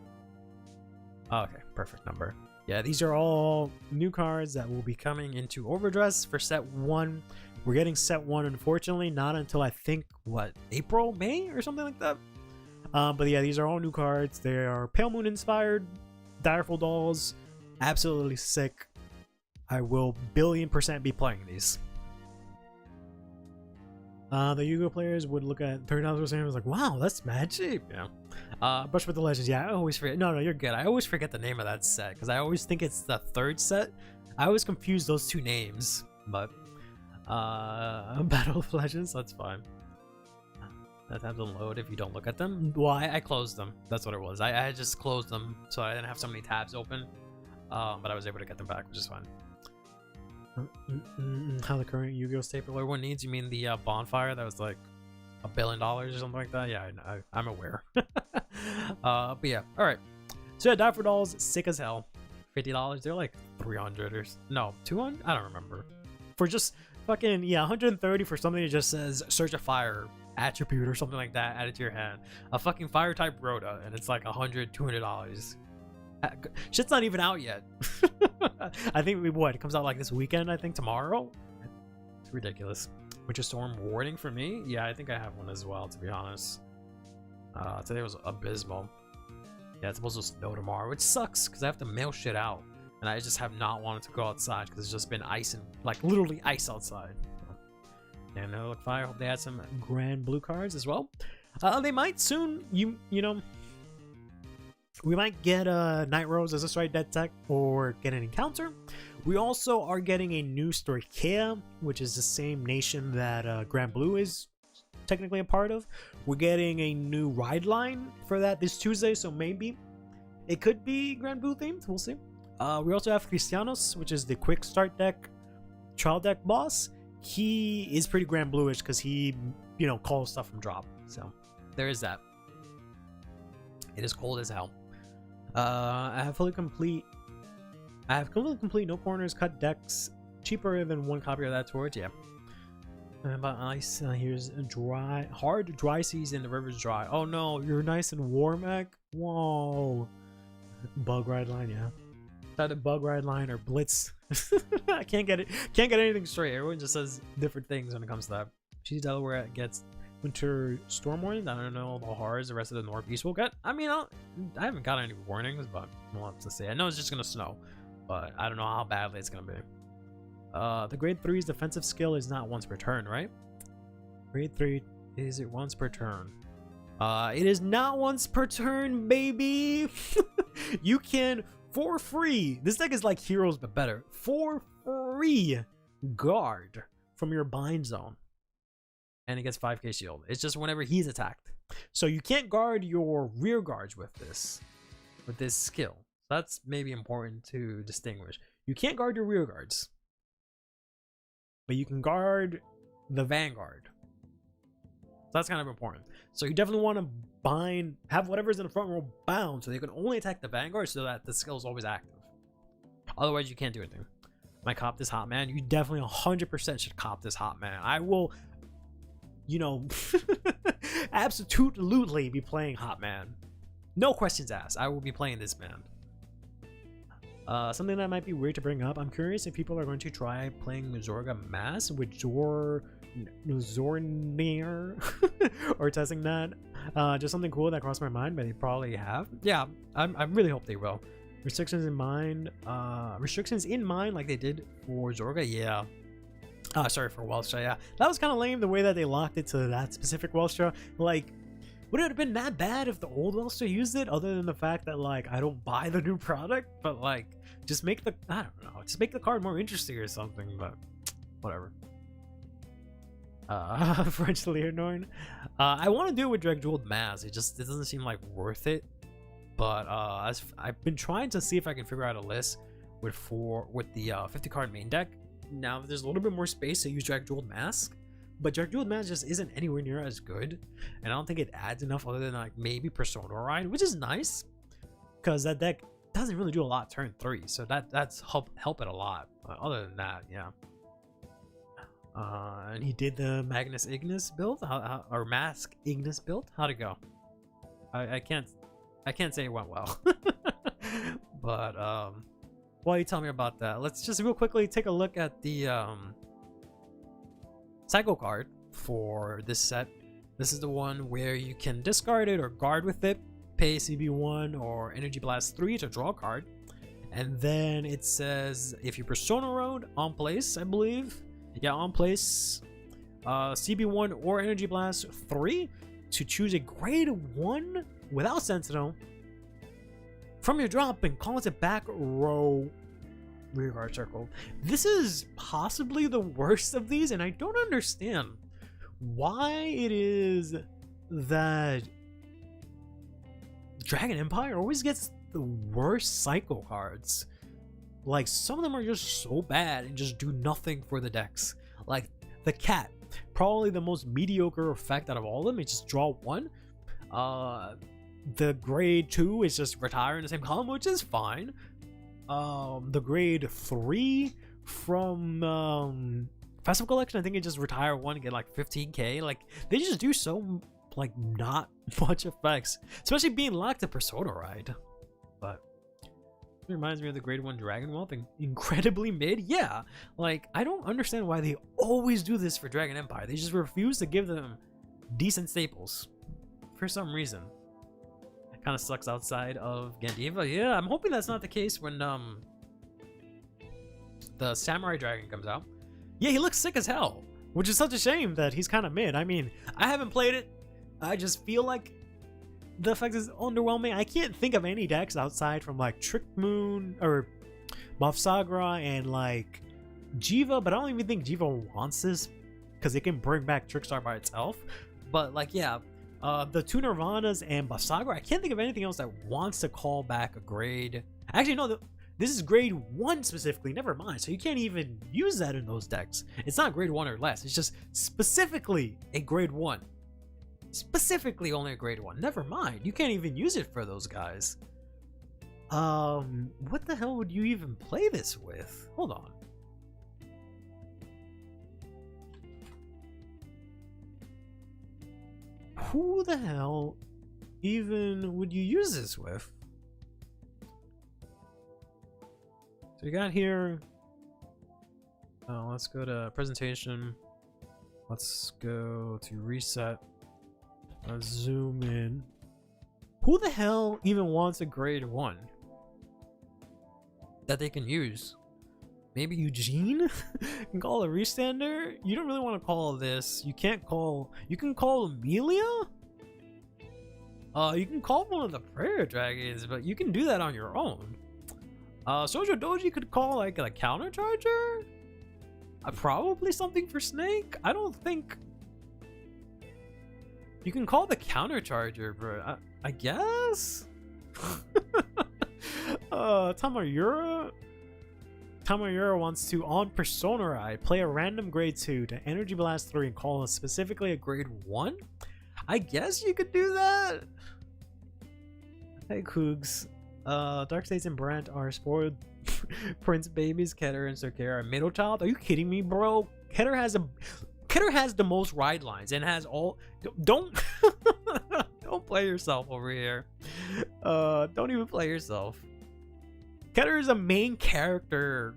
Okay, perfect number. Yeah, these are all new cards that will be coming into Overdress for set 1. We're getting set 1, unfortunately, not until I think, what, April, May, or something like that? But yeah, these are all new cards. They are Pale Moon inspired, Direful Dolls. Absolutely sick. I will 1,000,000,000% be playing these. The Yu-Gi-Oh players would look at $30 and was like, wow, that's mad cheap. Yeah. Brush with the Legends. Yeah, I always forget. No, you're good. I always forget the name of that set because I always think it's the 3rd set. I always confuse those two names. But Battle of Legends, that's fine. That tabs don't load if you don't look at them. Well, I closed them. That's what it was. I just closed them so I didn't have so many tabs open. But I was able to get them back, which is fine. How the current Yu-Gi-Oh stapler one needs? You mean the bonfire that was like $1 billion or something like that? Yeah, I'm aware. But yeah, all right. So yeah, Die for Dolls, sick as hell. $50. They're like 300 or no 200. I don't remember. For just fucking 130 for something that just says Surge of Fire attribute or something like that added to your hand. A fucking fire type Rhoda, and it's like $100-$200. Shit's not even out yet. I think it comes out like this weekend, I think tomorrow. It's ridiculous. Winter Storm Warning for me? Yeah, I think I have one as well, to be honest. Today was abysmal. Yeah, it's supposed to snow tomorrow, which sucks because I have to mail shit out. And I just have not wanted to go outside because it's just been ice and like literally ice outside. And look fire. Hope they had some grand blue cards as well. They might soon. You know, we might get Night Rose as a straight dead tech or get an encounter. We also are getting a new Stoicheia, which is the same nation that Grand Blue is technically a part of. We're getting a new ride line for that this Tuesday, so maybe it could be Grand Blue themed. We'll see. We also have Cristianos, which is the quick start deck, trial deck boss. He is pretty Grand Bluish because he, calls stuff from drop. So there is that. It is cold as hell. I have completely complete, no corners, cut decks, cheaper than one copy of that torch. Yeah. About ice, here's a hard dry season. The river's dry. Oh no, you're nice and warm, Ek. Whoa. Bug ride line, yeah. Either bug ride line or blitz. I can't get anything straight. Everyone just says different things when it comes to that. She's Delaware gets winter storm warnings. I don't know the horrors the rest of the Northeast will get. I mean, I haven't got any warnings, but we'll have to see. I know it's just gonna snow, but I don't know how badly it's gonna be. The grade 3's defensive skill is not once per turn, right? Grade 3, is it once per turn? It is not once per turn, baby. You can, for free, this deck is like Heroes but better, for free, guard from your bind zone. And it gets 5k shield. It's just whenever he's attacked. So you can't guard your rear guards with this skill. That's maybe important to distinguish. You can't guard your rear guards, but you can guard the Vanguard. So that's kind of important. So you definitely want to have whatever's in the front row bound so they can only attack the Vanguard so that the skill is always active. Otherwise, you can't do anything. I cop this hot man. You definitely 100% should cop this hot man. I will, you know, absolutely be playing hot man. No questions asked. I will be playing this man. Something that might be weird to bring up. I'm curious if people are going to try playing Zorga Mass with Zornir or testing that. Just something cool that crossed my mind, but they probably have. Yeah, I really hope they will. Restrictions in mind, like they did for Zorga. Yeah. Sorry, for Welstra. Yeah, that was kind of lame the way that they locked it to that specific Welstra. Like, would it have been that bad if the old Welstra used it, other than the fact that, like, I don't buy the new product, but like, just make the, I don't know, just make the card more interesting or something, but whatever. French Leonorn. I want to do it with Drag Jeweled Mass. It doesn't seem like worth it. But I've been trying to see if I can figure out a list with the 50 card main deck. Now there's a little bit more space to use Drag Jeweled Mask, but Drag Jeweled Mask just isn't anywhere near as good, and I don't think it adds enough other than like maybe Persona Ride, which is nice because that deck doesn't really do a lot turn 3, so that's help it a lot. Other than that, yeah. And he did the Magnus Ignis build, or Mask Ignis build. How'd it go? I can't say it went well. But while you tell me about that, let's just real quickly take a look at the Psycho card for this set. This is the one where you can discard it or guard with it, pay CB1 or Energy Blast 3 to draw a card, and then it says if you Persona Road on place, I believe. Yeah, on place, CB1 or Energy Blast 3 to choose a grade 1 without Sentinel from your drop and calls it back row rear guard circle. This is possibly the worst of these, and I don't understand why it is that Dragon Empire always gets the worst Psycho cards. Like, some of them are just so bad and just do nothing for the decks. Like the cat, probably the most mediocre effect out of all of them. It's just draw 1. The grade 2 is just retire in the same column, which is fine. The grade 3 from Festival Collection, I think it just retire 1 and get like 15k. Like, they just do so like not much effects, especially being locked to Persona Ride. But it reminds me of the grade 1 Dragon Wealth, incredibly mid. Yeah, like, I don't understand why they always do this for Dragon Empire. They just refuse to give them decent staples for some reason. It kind of sucks outside of Gandiva. Yeah, I'm hoping that's not the case when the Samurai Dragon comes out. Yeah, he looks sick as hell, which is such a shame that he's kind of mid. I mean, I haven't played it. I just feel like the effect is underwhelming. I can't think of any decks outside from like Trick Moon or Mafsagra and like Jiva, but I don't even think Jiva wants this because it can bring back Trickstar by itself. But like, yeah, the two Nirvanas and Mafsagra, I can't think of anything else that wants to call back a grade. Actually, no, this is grade 1 specifically, never mind. So you can't even use that in those decks. It's not grade 1 or less. It's just specifically a grade 1. Specifically only a grade 1. Never mind. You can't even use it for those guys. What the hell would you even play this with? Hold on. Who the hell even would you use this with? So we got here. Let's go to presentation. Let's go to reset. Let's zoom in. Who the hell even wants a grade 1 that they can use? Maybe Eugene can call a restander. You don't really want to call this. You can't call. You can call Amelia. You can call one of the prayer dragons, but you can do that on your own. Sojo Doji could call like a countercharger. Probably something for Snake. I don't think you can call the countercharger, bro. I guess. Tamayura wants to on Persona Ride play a random grade 2 to Energy Blast 3 and call us specifically a grade 1. I guess you could do that. Hey Cougs. Darkstates and Brant are spoiled prince babies. Keter and Circara are middle child. Are you kidding me, bro? Keter has the most ride lines and has all. Don't don't play yourself over here. Don't even play yourself. Keter is a main character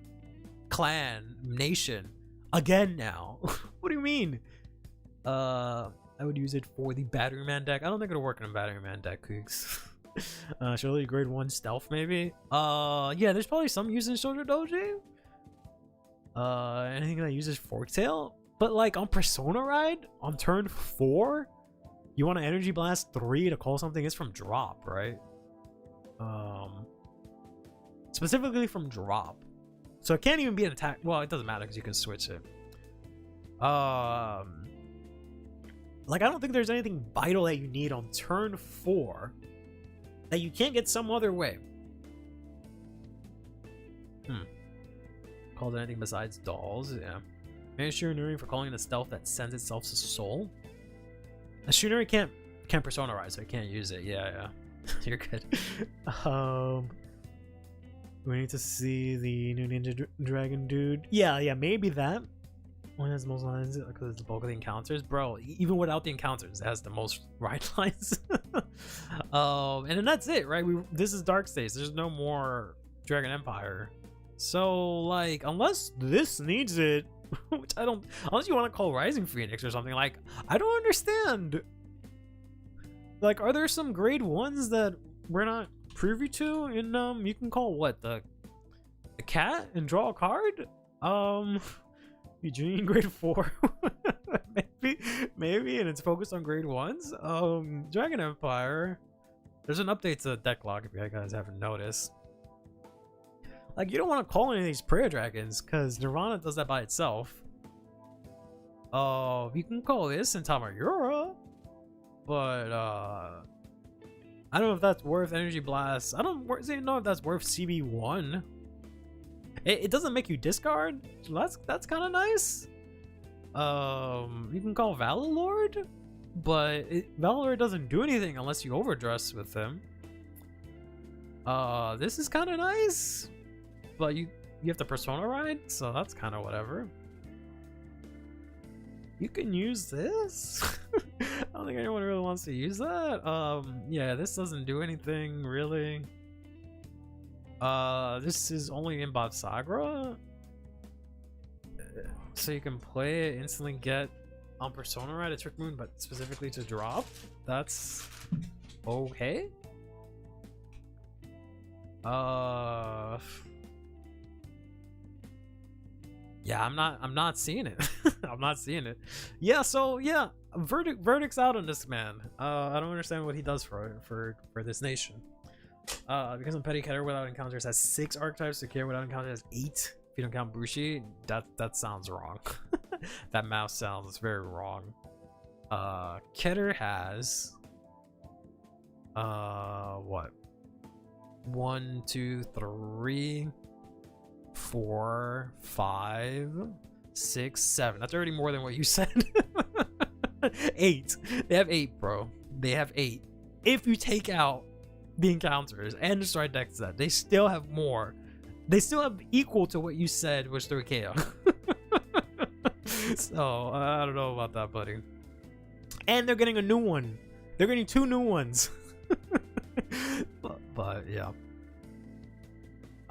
clan nation again now. What do you mean? I would use it for the Battery Man deck. I don't think it'll work in a Battery Man deck, Cougs. Surely grade 1 stealth maybe. Yeah, there's probably some use in Shoujo Doji. Anything that uses Forktail, but like on Persona Ride on turn 4, you want to Energy Blast 3 to call something. It's from drop, right? Specifically from drop, so it can't even be an attack. Well, it doesn't matter because you can switch it. Like I don't think there's anything vital that you need on turn 4 that you can't get some other way. Called anything besides dolls? Yeah. Manage Shunuri for calling it a stealth that sends itself to soul. A Shunuri can't Persona Rise, so I can't use it. Yeah. You're good. We need to see the new Ninja Dragon dude. Yeah, maybe that one has the most lines because it's the bulk of the encounters, bro. Even without the encounters, it has the most ride lines. And then that's it, right? This is Dark States. There's no more Dragon Empire. So like, unless this needs it, which I don't. Unless you want to call Rising Phoenix or something, like I don't understand. Like, are there some grade 1s that we're not privy to? In you can call what the cat and draw a card. Eugene grade 4. maybe, and it's focused on grade 1s. Dragon Empire. There's an update to the deck log if you guys haven't noticed. Like, you don't want to call any of these prayer dragons because Nirvana does that by itself. You can call this in Tamayura, but I don't know if that's worth Energy Blast. I don't know if that's worth CB1. It doesn't make you discard. So that's kind of nice. You can call Valor, but Valor doesn't do anything unless you overdress with him. This is kind of nice, but you have the Persona Ride, so that's kind of whatever. You can use this. I don't think anyone really wants to use that. Yeah, this doesn't do anything really. This is only in Bob Sagra, so you can play it, instantly get on Persona Ride a Trick Moon, but specifically to drop. That's okay. Yeah, I'm not seeing it. I'm not seeing it. Yeah, so yeah, verdict's out on this man. I don't understand what he does for this nation. Because I'm Petty Keter without encounters has 6 archetypes, Secure without encounters has 8. If you don't count Bushi, that sounds wrong. That math sounds very wrong. Keter has what? 1, 2, 3, 4, 5, 6, 7. That's already more than what you said. 8. They have 8, bro. They have 8. If you take out the encounters and the stride deck set, they still have more. They still have equal to what you said was 3 KO. So I don't know about that, buddy. And they're getting a new one. They're getting 2 new ones. but yeah.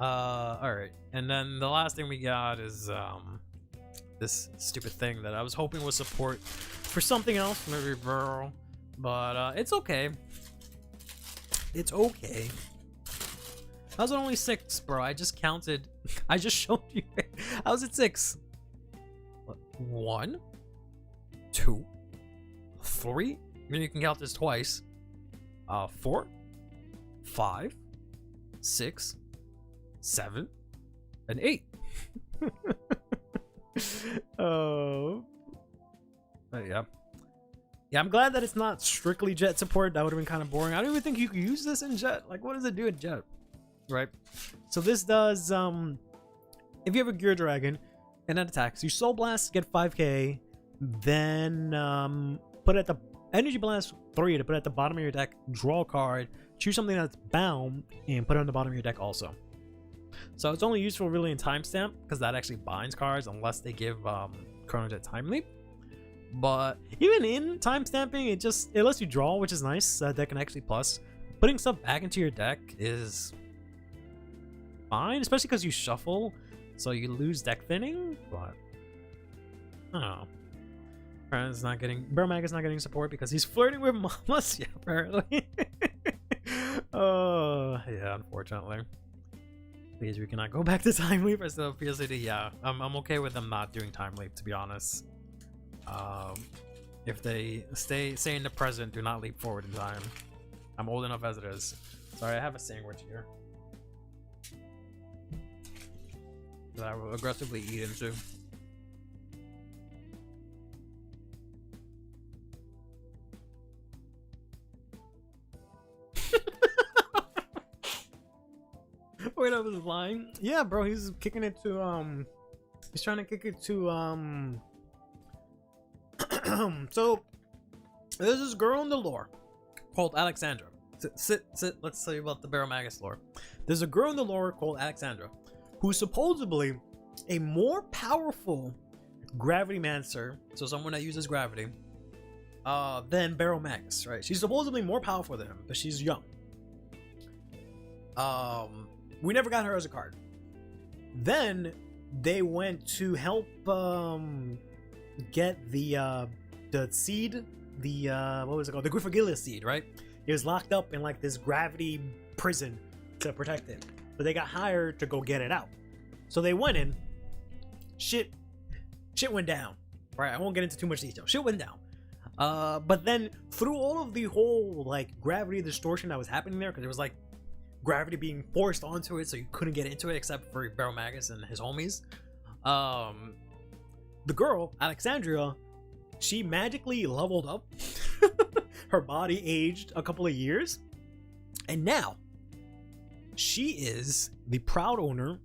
All right. And then the last thing we got is this stupid thing that I was hoping was support for something else, maybe Burrow, but it's okay. It's okay. I was at only 6, bro. I just counted. I just showed you. I was at 6. 1, 2, 3. I mean, you can count this twice. 4, 5, 6, 7, and 8. Oh. But yeah. Yeah, I'm glad that it's not strictly Jet support. That would have been kind of boring. I don't even think you could use this in Jet. Like, what does it do in Jet? Right? So this does, if you have a Gear Dragon and it attacks, you Soul Blast, get 5k, then put it at the Energy Blast 3 to put it at the bottom of your deck, draw a card, choose something that's bound, and put it on the bottom of your deck also. So it's only useful really in Timestamp, because that actually binds cards unless they give Chrono Jet Time Leap. But even in Timestamping, it lets you draw, which is nice. Deck can actually plus. Putting stuff back into your deck is fine, especially because you shuffle, so you lose deck thinning. But I don't know. Burrow Mag is not getting support because he's flirting with Mamas, yeah, apparently. Oh, yeah, unfortunately. Please, we cannot go back to Time Leap. I still have PSAD. Yeah, I'm okay with them not doing Time Leap, to be honest. If they stay in the present, do not leap forward in time. I'm old enough as it is. Sorry, I have a sandwich here that I will aggressively eat into. Wait, I was lying. Yeah, bro, he's kicking it to he's trying to kick it to so there's this girl in the lore called Alexandra. Sit. Let's tell you about the Barrow Magus lore. There's a girl in the lore called Alexandra who's supposedly a more powerful gravity mancer, so someone that uses gravity, than Barrow Magus, right? She's supposedly more powerful than him, but she's young. We never got her as a card. Then they went to help get the seed, what was it called? The Griffagilla seed, right? It was locked up in like this gravity prison to protect it. But they got hired to go get it out. So they went in. Shit went down. Right? I won't get into too much detail. Shit went down. But then through all of the whole like gravity distortion that was happening there, because there was like gravity being forced onto it, so you couldn't get into it except for Barrow Magus and his homies. The girl, Alexandria, she magically leveled up. Her body aged a couple of years. And now, she is the proud owner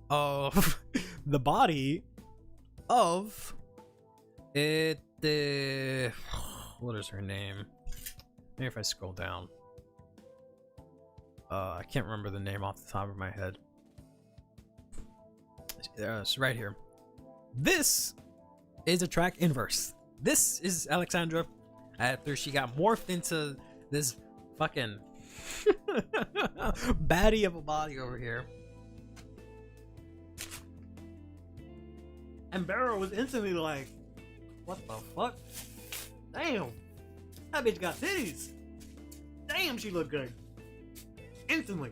of the body of it. What is her name? Maybe if I scroll down. I can't remember the name off the top of my head. It's right here. This is a track inverse. This is Alexandra after she got morphed into this fucking baddie of a body over here. And Barrow was instantly like, what the fuck? Damn, that bitch got titties. Damn, she looked good. Instantly.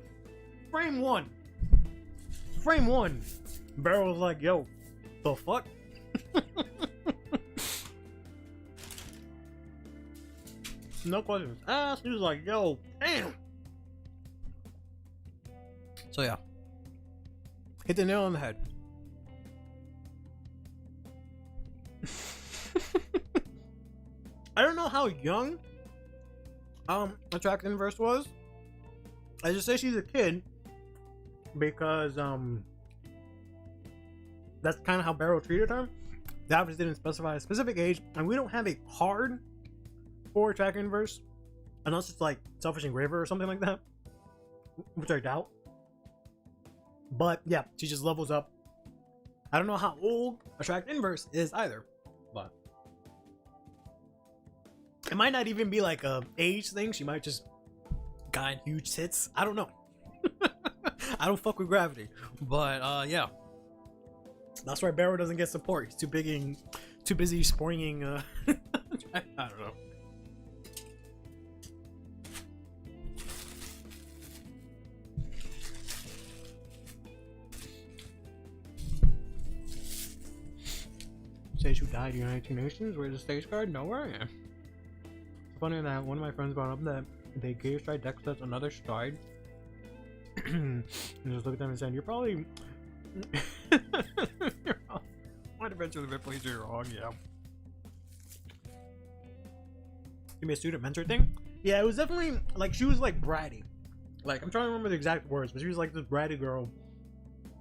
Frame one. Barrow was like, yo, the fuck? No questions asked. He was like, yo, damn. So yeah. Hit the nail on the head. I don't know how young Attract Inverse was. I just say she's a kid because that's kind of how Barrow treated her. They obviously didn't specify a specific age, and we don't have a card for track inverse, unless it's like Selfish Engraver or something like that, which I doubt. But yeah, she just levels up. I don't know how old Attract Inverse is either, but it might not even be like a age thing. She might just got huge tits. I don't know. I don't fuck with gravity, but yeah, that's why Barrow doesn't get support. He's too busy springing. I don't know. Says who died in the United Nations? Where's the stage card? Nowhere. Yeah. It's funny that one of my friends brought up that they gave Stride deck sets another Stride. And just looked at them and said, "You're probably might eventually replace you wrong." Yeah. Give me a student mentor thing. Yeah, it was definitely like she was like bratty. Like I'm trying to remember the exact words, but she was like this bratty girl.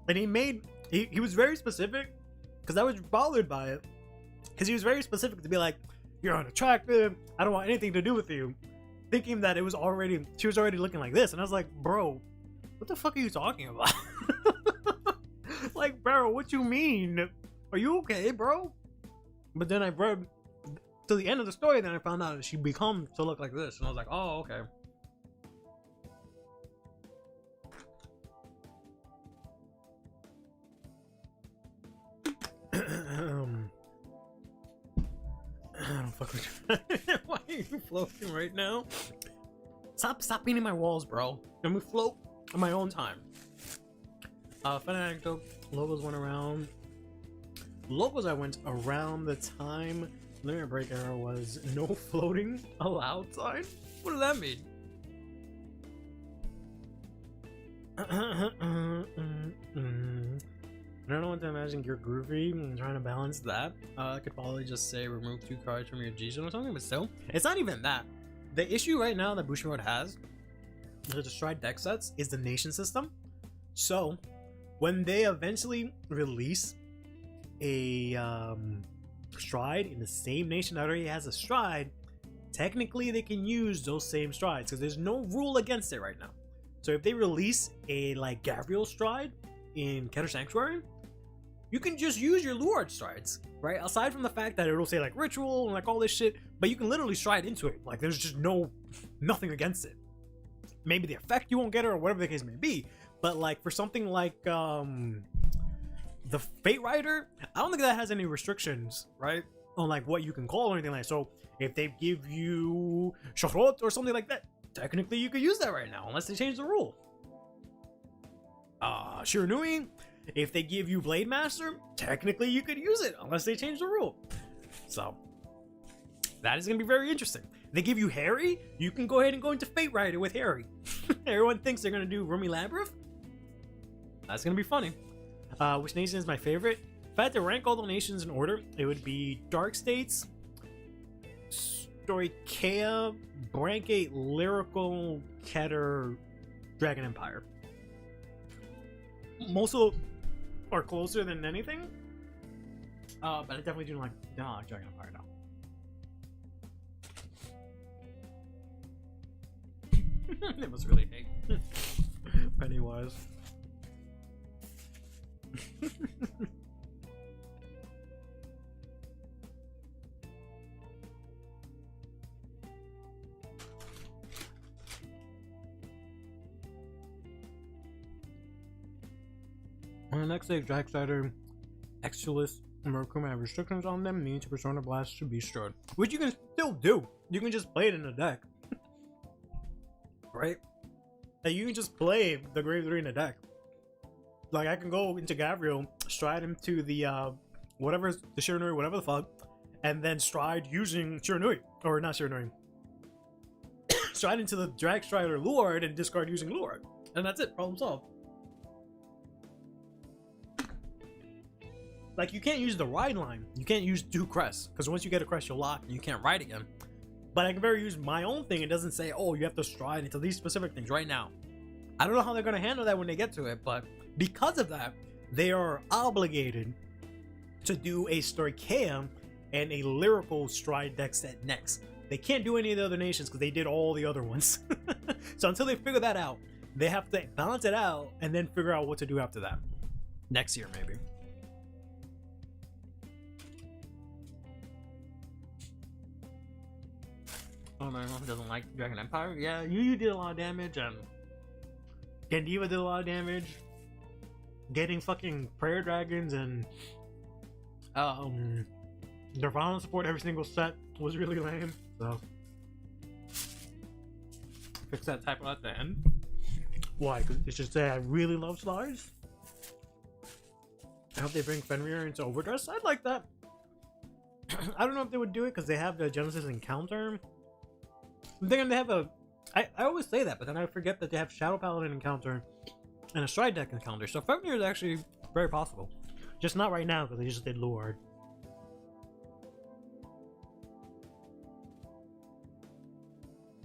And he was very specific because I was bothered by it. Because he was very specific to be like, "You're unattractive. I don't want anything to do with you." Thinking that she was already looking like this, and I was like, "Bro, what the fuck are you talking about?" Like, bro, what you mean? Are you okay, bro? But then I read to the end of the story, then I found out that she becomes to look like this, and I was like, "Oh, okay." I don't fuck with you. Why are you floating right now? Stop beating my walls, bro. Let me float on my own time. Fun anecdote. Logos went around. Logos I went around the time Limit Break era was no floating allowed sign. What does that mean? I don't know what to imagine. You're groovy and trying to balance that. I could probably just say remove 2 cards from your G-Zone or something, but still, it's not even that. The issue right now that Bushiroad has to Stride deck sets is the nation system. So when they eventually release a Stride in the same nation that already has a Stride, technically they can use those same Strides because there's no rule against it right now. So if they release a like Gabriel Stride in Keter Sanctuary, you can just use your Luard Strides, right? Aside from the fact that it'll say like ritual and like all this shit, but you can literally stride into it. Like there's just nothing against it. Maybe the effect you won't get it or whatever the case may be, but like for something like the Fate Rider, I don't think that has any restrictions, right? On like what you can call or anything like that. So if they give you Shorot or something like that, technically you could use that right now unless they change the rule. Shiranui, if they give you Blade Master, technically you could use it unless they change the rule. So that is going to be very interesting. They give you Harry, you can go ahead and go into Fate Rider with Harry. Everyone thinks they're going to do Rumi Labyrinth. That's going to be funny. Which nation is my favorite? If I had to rank all the nations in order, it would be Dark States, Stoicheia, Brancate, Lyrical, Keter, Dragon Empire. Most of them are closer than anything, but I definitely do like Dragon Empire now. It must really hate Pennywise. On the next day, Dragstrider, Exulus, and Murkuma have restrictions on them, meaning to Persona Blast should be destroyed. Which you can still do. You can just play it in the deck. Right? Like, you can just play the Grave 3 in the deck. Like, I can go into Gabriel, stride him to the, whatever, the Shiranui, whatever the fuck, and then stride using Shiranui. Or not Shiranui. Stride into the Dragstrider Luard and discard using Luard. And that's it. Problem solved. Like, you can't use the ride line. You can't use 2 crests, because once you get a crest, you'll lock and you can't ride again. But I can very use my own thing. It doesn't say, oh, you have to stride into these specific things right now. I don't know how they're going to handle that when they get to it, but because of that, they are obligated to do a Stoicheia and a lyrical stride deck set next. They can't do any of the other nations because they did all the other ones. So until they figure that out, they have to balance it out and then figure out what to do after that. Next year, maybe. Oh man, doesn't like Dragon Empire? Yeah, you did a lot of damage, and Gandiva did a lot of damage. Getting fucking Prayer Dragons and Nirvana support every single set was really lame, so fix that typo at the end. Why? Because it's just that I really love Stars. I hope they bring Fenrir into Overdress. I'd like that. I don't know if they would do it because they have the Genesis Encounter. Then they have a... I always say that, but then I forget that they have Shadow Paladin Encounter and a Stride Deck Encounter. So Fenrir is actually very possible. Just not right now because they just did Lord.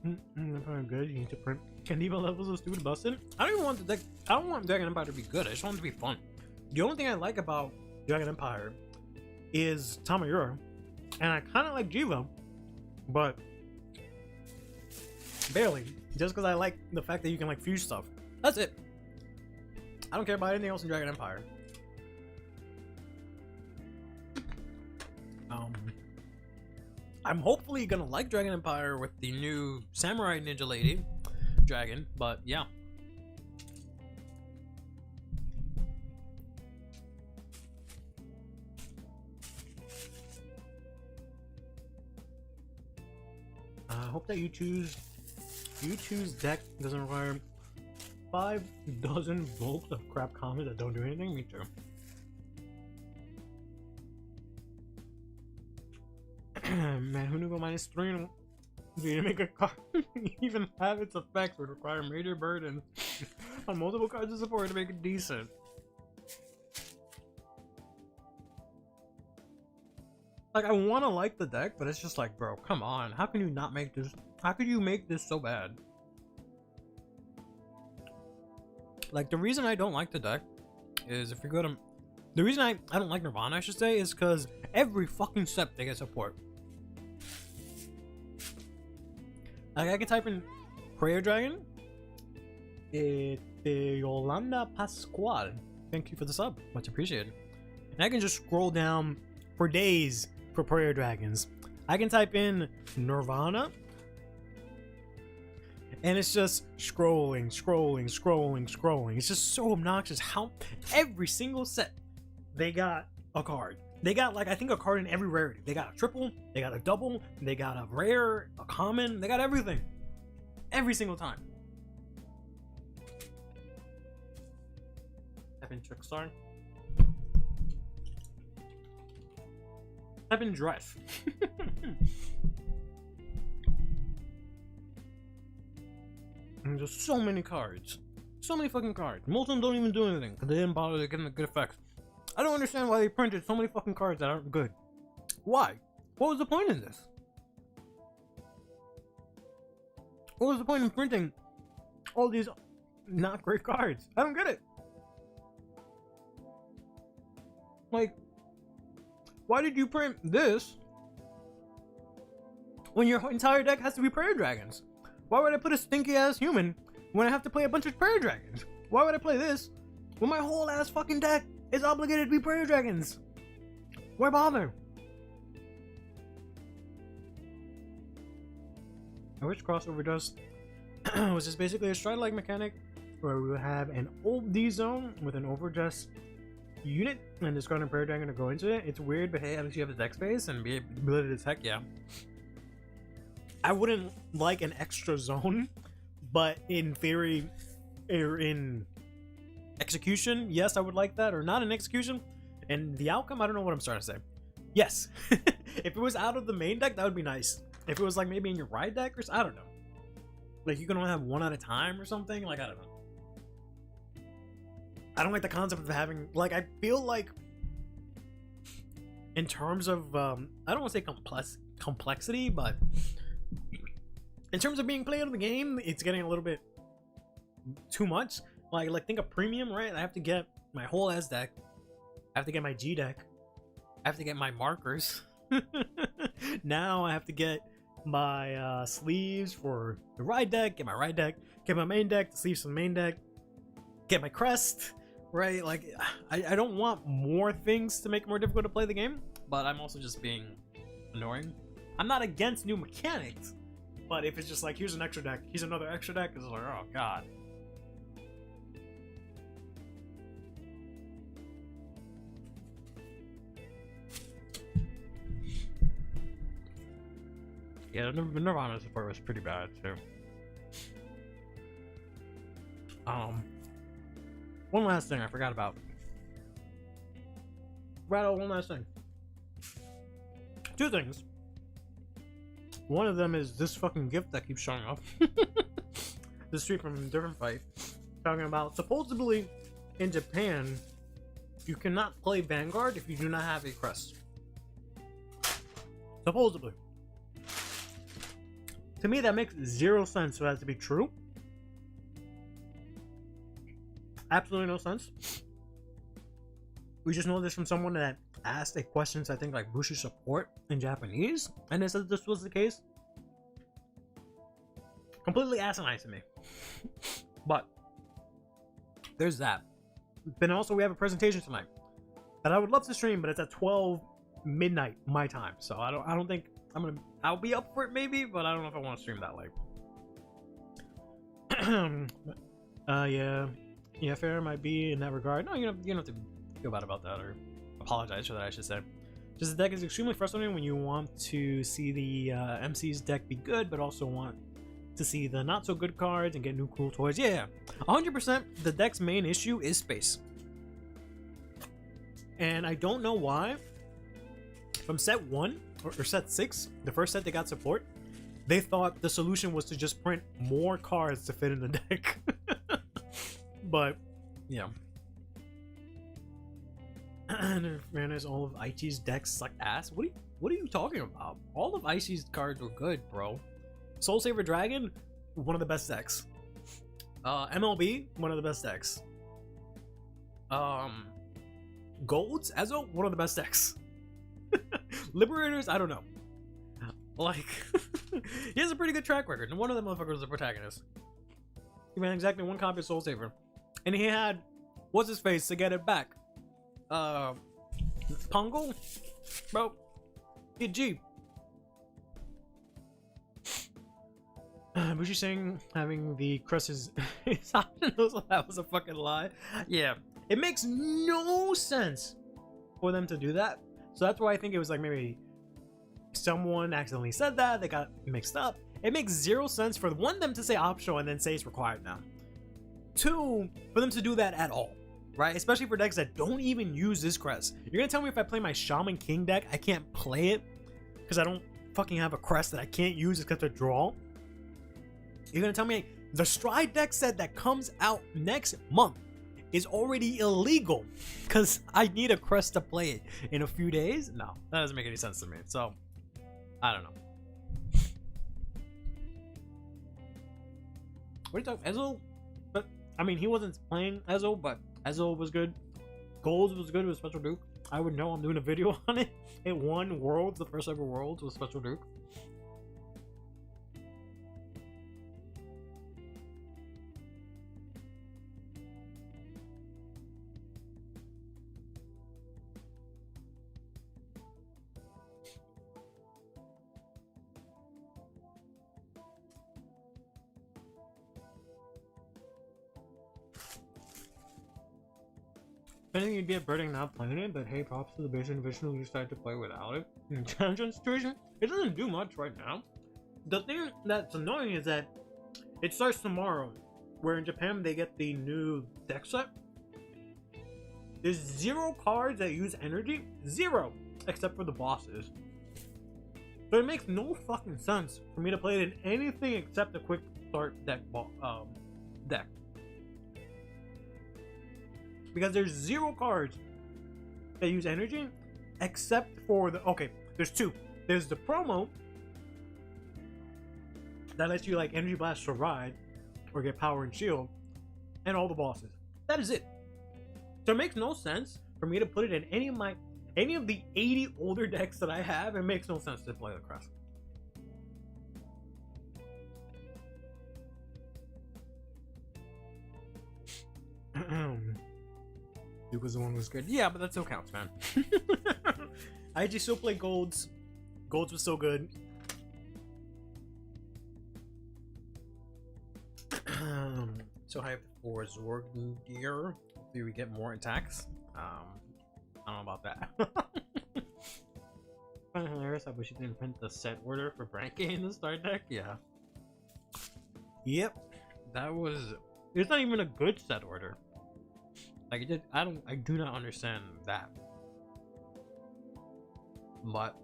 Probably good. You need to print Candiba levels of stupid busted. I don't even want the deck. I don't want Dragon Empire to be good. I just want it to be fun. The only thing I like about Dragon Empire is Tamayura, and I kind of like Jiva, but barely. Just because I like the fact that you can like fuse stuff. That's it. I don't care about anything else in Dragon Empire. I'm hopefully gonna like Dragon Empire with the new Samurai Ninja Lady Dragon, but yeah. I hope that you choose deck doesn't require 5 dozen bulks of crap comments that don't do anything. Me too. Man, who knew about -3 and to make a card even have its effects would require major burden on multiple cards of support to make it decent. Like, I want to like the deck, but it's just like, bro, come on. How can you not make this? How could you make this so bad? Like, the reason I don't like the deck is if you go to... The reason I don't like Nirvana, I should say, is because every fucking set they get support. Like, I can type in Prayer Dragon. Yolanda Pascual. Thank you for the sub. Much appreciated. And I can just scroll down for days for Prayer Dragons. I can type in Nirvana. And it's just scrolling. It's just so obnoxious how every single set they got a card. They got, like, I think a card in every rarity. They got a triple, they got a double, they got a rare, a common, they got everything. Every single time. Type in Trickstar. Type in Dress. And there's so many cards. So many fucking cards. Most of them don't even do anything because they didn't bother getting the good effects. I don't understand why they printed so many fucking cards that aren't good. Why? What was the point in this? What was the point in printing all these not great cards? I don't get it. Like, why did you print this when your entire deck has to be Prayer Dragons? Why would I put a stinky ass human when I have to play a bunch of Prayer Dragons? Why would I play this when my whole ass fucking deck is obligated to be Prayer Dragons? Why bother? I wish crossover does was just basically a stride-like mechanic where we would have an old D zone with an overdress unit and discard a Prayer Dragon to go into it. It's weird, but hey, at least you have the deck space and be ability to attack. Yeah. I wouldn't like an extra zone, but in theory, or in execution, yes, I would like that, or not in execution. And the outcome, I don't know what I'm starting to say. Yes, if it was out of the main deck, that would be nice. If it was like maybe in your ride deck or I don't know. Like you can only have one at a time or something. Like I don't know. I don't like the concept of having like I feel like in terms of I don't want to say complexity, but in terms of being played in the game, it's getting a little bit too much. Like think of premium, right? I have to get my whole S deck. I have to get my G deck. I have to get my markers. Now I have to get my sleeves for the ride deck, get my ride deck, get my main deck, the sleeves for the main deck, get my crest, right? Like, I don't want more things to make it more difficult to play the game, but I'm also just being annoying. I'm not against new mechanics, but if it's just like, here's an extra deck, here's another extra deck, it's like, oh god. Yeah, the Nirvana support was pretty bad too. One last thing I forgot about. Rattle, one last thing. Two things. One of them is this fucking gift that keeps showing up. This street from a different fight. Talking about supposedly in Japan, you cannot play Vanguard if you do not have a crest. Supposedly. To me, that makes zero sense for that to be true. Absolutely no sense. We just know this from someone that asked a question, I think, like Bushi support in Japanese, and they said this was the case. Completely asinine to me. But there's that. Then also we have a presentation tonight that I would love to stream, but it's at 12 midnight my time, so I don't think I'll be up for it maybe, but I don't know if I want to stream that late. Yeah, fair might be in that regard. No, you don't have to feel bad about that, or apologize for that, I should say. Just the deck is extremely frustrating when you want to see the MC's deck be good, but also want to see the not so good cards and get new cool toys. Yeah, 100%. The deck's main issue is space, and I don't know why. From set 1 or set 6, the first set they got support, they thought the solution was to just print more cards to fit in the deck. But yeah. And in fairness, all of Aichi's decks suck ass. What are you talking about? All of Aichi's cards were good, bro. Soul Saver Dragon, one of the best decks. MLB, one of the best decks. Golds, Ezo, one of the best decks. Liberators, I don't know. Like, he has a pretty good track record, and one of the motherfuckers was the protagonist. He ran exactly one copy of Soul Saver, and he had what's his face to get it back. Pongo, bro, G. Bushi saying having the crest is optional, so that was a fucking lie. Yeah, it makes no sense for them to do that. So that's why I think it was like maybe someone accidentally said that, they got mixed up. It makes zero sense for them to say optional and then say it's required now. 2, for them to do that at all, right? Especially for decks that don't even use this crest. You're gonna tell me if I play my Shaman King deck, I can't play it because I don't fucking have a crest that I can't use except to draw? You're gonna tell me the Stride deck set that comes out next month is already illegal because I need a crest to play it in a few days? No, that doesn't make any sense to me. So, I don't know. What are you talking? Ezo? But I mean, he wasn't playing Ezo, but Ezo was good. Golds was good with Special Duke. I would know. I'm doing a video on it. It won Worlds, the first ever Worlds with Special Duke. I think you'd be a burden not playing it, but hey, props to the Vision who decided to play without it. In Dungeon situation, it doesn't do much right now. The thing that's annoying is that it starts tomorrow, where in Japan they get the new deck set. There's 0 cards that use energy, 0, except for the bosses. So it makes no fucking sense for me to play it in anything except the quick start deck. Because there's 0 cards that use energy, except for the... Okay, there's 2. There's the promo that lets you like energy blast to ride or get power and shield, and all the bosses. That is it. So it makes no sense for me to put it in any of my any of the 80 older decks that I have, it makes no sense to play the Crest. It was the one who was good. Yeah, but that still counts, man. I just still play Golds. Golds was so good. So I have 4 Zorgdir. Hopefully we get more attacks. I don't know about that. Kind of hilarious. I wish you didn't print the set order for Branke in the start deck. Yeah. Yep. That was. It's not even a good set order. Like it did. I do not understand that. But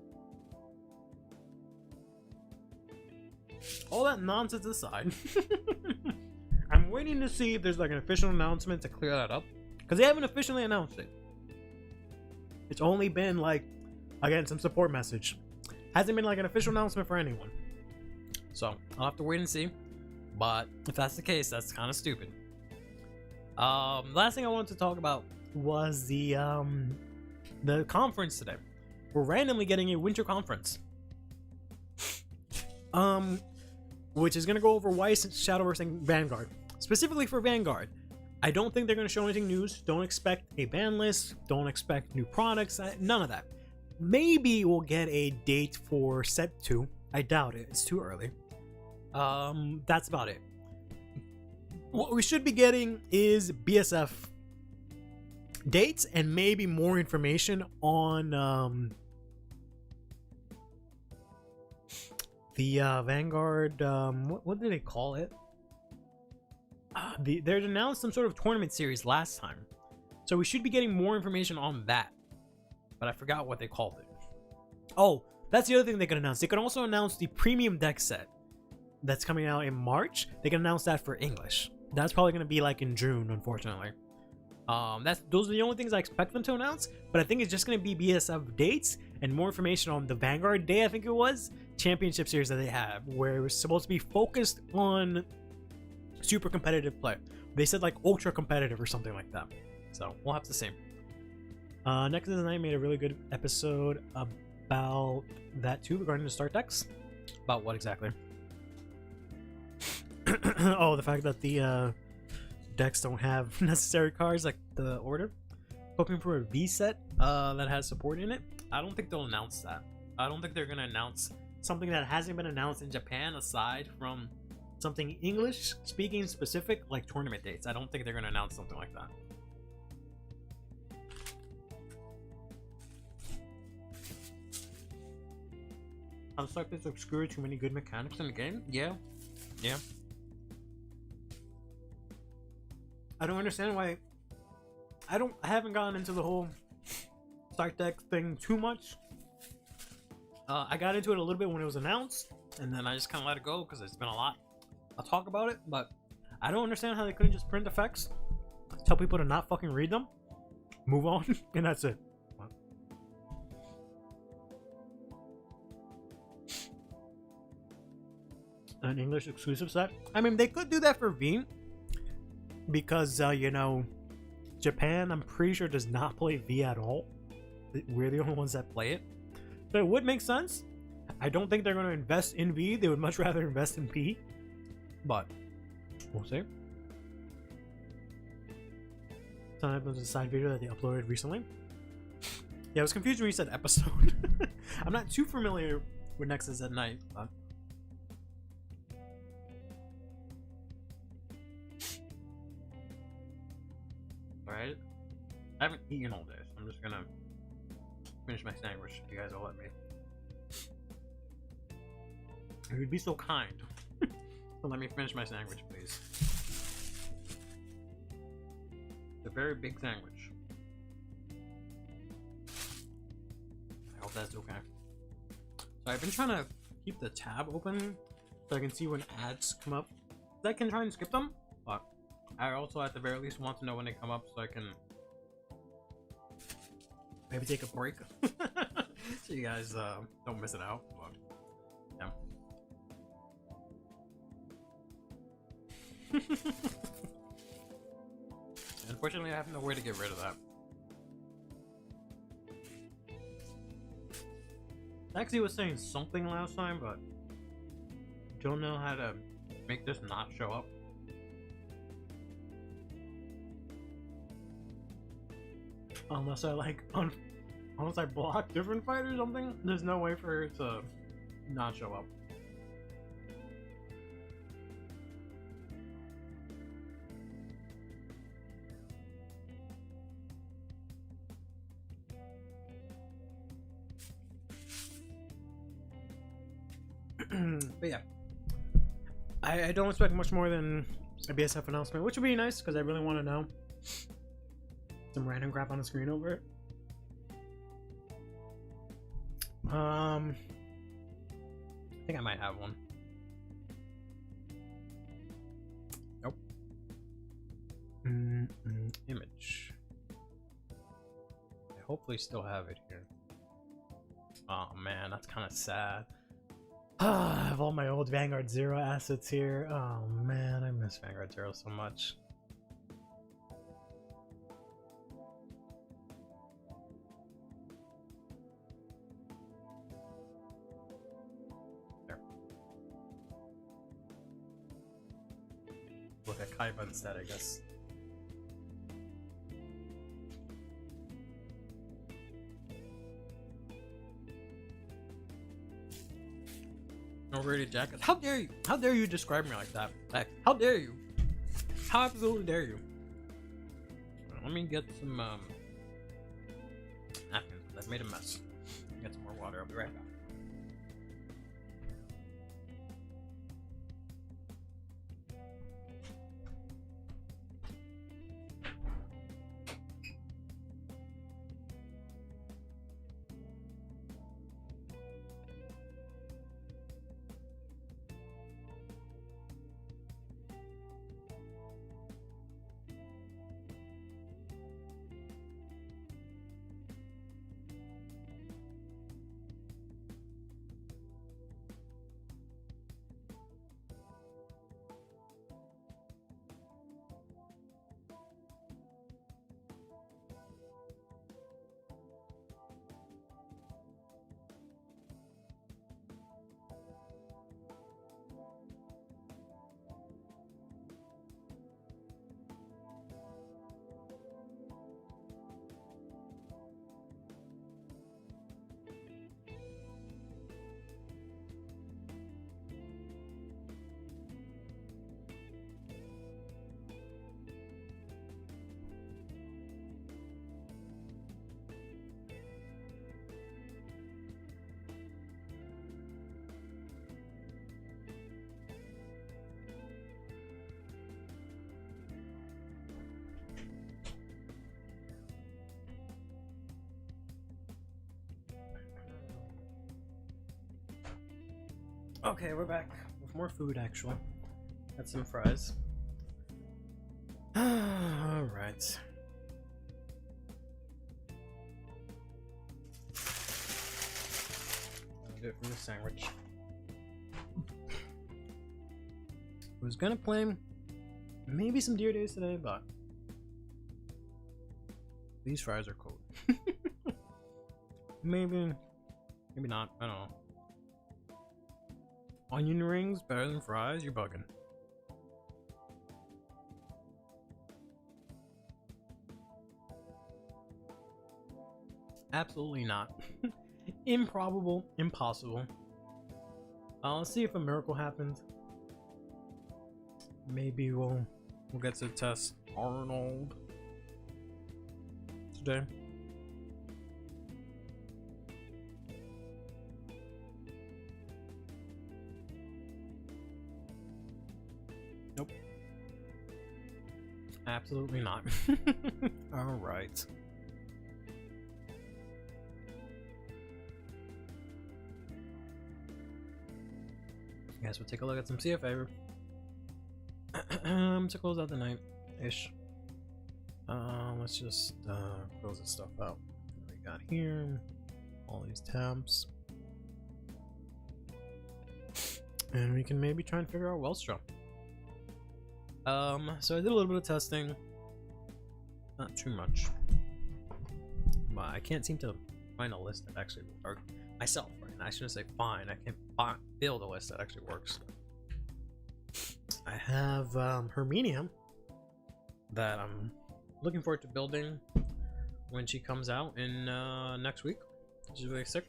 all that nonsense aside, I'm waiting to see if there's like an official announcement to clear that up, because they haven't officially announced it. It's only been like, again, some support message. Hasn't been like an official announcement for anyone. So I'll have to wait and see. But if that's the case, that's kind of stupid. Last thing I wanted to talk about was the conference today. We're randomly getting a winter conference. Which is gonna go over Weiss, Shadowverse, and Vanguard. Specifically for Vanguard, I don't think they're gonna show anything new. Don't expect a ban list. Don't expect new products. None of that. Maybe we'll get a date for Set 2. I doubt it. It's too early. That's about it. What we should be getting is BSF dates and maybe more information on the Vanguard. What did they call it? They announced some sort of tournament series last time, so we should be getting more information on that. But I forgot what they called it. Oh, that's the other thing they could announce. They could also announce the premium deck set that's coming out in March. They can announce that for English. That's probably going to be like in June, unfortunately. Those are the only things I expect them to announce, but I think it's just going to be BSF dates and more information on the Vanguard Day, I think it was, championship series that they have, where it was supposed to be focused on super competitive play. They said like ultra competitive or something like that. So we'll have to see. Next is I made a really good episode about that too, regarding the start decks. About what exactly? Oh, the fact that the decks don't have necessary cards like the order. Hoping for a V set that has support in it. I don't think they'll announce that. I don't think they're gonna announce something that hasn't been announced in Japan, aside from something English speaking specific like tournament dates. I don't think they're gonna announce something like that. How suck this obscure too many good mechanics in the game? Yeah. I don't understand why. I haven't gotten into the whole start deck thing too much. I got into it a little bit when it was announced, and then I just kind of let it go because there's been a lot. I'll talk about it, but I don't understand how they couldn't just print effects, tell people to not fucking read them, move on, and that's it. An English exclusive set. I mean, they could do that for V, because you know, Japan, I'm pretty sure, does not play V at all. We're the only ones that play it, so it would make sense. I don't think they're going to invest in V. They would much rather invest in P, but we'll see. Time was a side video that they uploaded recently. Yeah, I was confused when you said episode. I'm not too familiar with Nexus at Night, but alright. I haven't eaten all day, so I'm just gonna finish my sandwich if you guys will let me. If you'd be so kind to let me finish my sandwich, please. It's a very big sandwich. I hope that's okay. So I've been trying to keep the tab open so I can see when ads come up. I can try and skip them, but I also at the very least want to know when they come up so I can maybe take a break so you guys don't miss it out. But, yeah. Unfortunately, I have nowhere to get rid of that. Lexi was saying something last time, but don't know how to make this not show up. Unless I like unless I block different fight or something, there's no way for it to not show up. But yeah, I don't expect much more than a BSF announcement, which would be nice because I really want to know. Some random crap on the screen over it. I think I might have one. Nope. Image. I hopefully still have it here. Oh man, that's kind of sad. I have all my old Vanguard Zero assets here. Oh man, I miss Vanguard Zero so much. There. Look at Kaiba instead, I guess. Overrated jacket. How dare you? How dare you describe me like that? Like, how dare you? How absolutely dare you? Let me get some napkins. I've made a mess. Get some more water. I'll be right back. Okay, we're back with more food actually. Got some fries. Alright. I'll do it from the sandwich. I was gonna play maybe some Deer Days today, but these fries are cold. Maybe not. I don't know. Onion rings better than fries? You're bugging. Absolutely not. Improbable. Impossible. Let's see if a miracle happens. Maybe we'll get to test Arnold today. Nope. Absolutely not. Alright. Guess we'll take a look at some CFA. To close out the night ish. Let's just close this stuff out. What we got here, all these tabs, and we can maybe try and figure out Wellstrom. So I did a little bit of testing, not too much, but I can't seem to find a list that actually myself, right? I shouldn't say find. I can build a list that actually works. I have Herminia that I'm looking forward to building when she comes out in next week, which is really sick.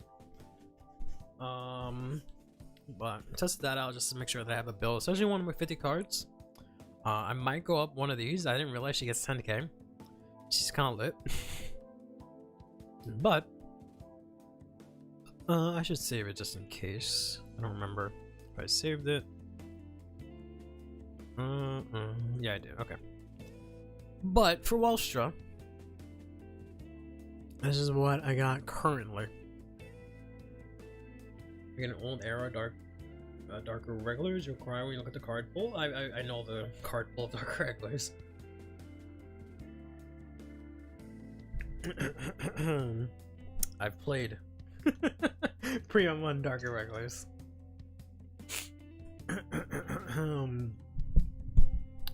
But tested that out just to make sure that I have a build, especially one with 50 cards. I might go up one of these. I didn't realize she gets 10k. She's kind of lit. But I should save it just in case. I don't remember if I saved it. Yeah, I did. Okay. But for Welstra, this is what I got currently. I get an old era darker regulars. You'll cry when you look at the card pool. I know the card pool of darker regulars. I've played Premium 1 darker regulars.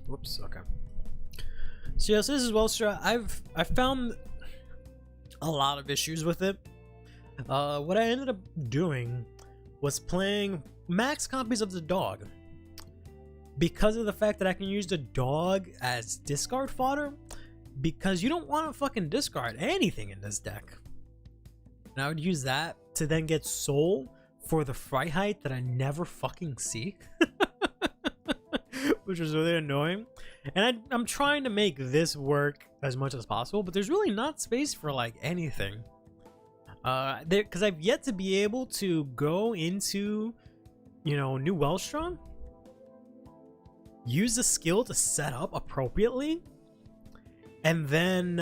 Whoops. Okay. So yes, this is Welstra. I found a lot of issues with it. What I ended up doing was playing max copies of the dog because of the fact that I can use the dog as discard fodder, because you don't want to fucking discard anything in this deck. And I would use that to then get soul for the Freiheit that I never fucking see. Which was really annoying. And I'm trying to make this work as much as possible, but there's really not space for like anything. Because I've yet to be able to go into, you know, New Welstra, use the skill to set up appropriately, and then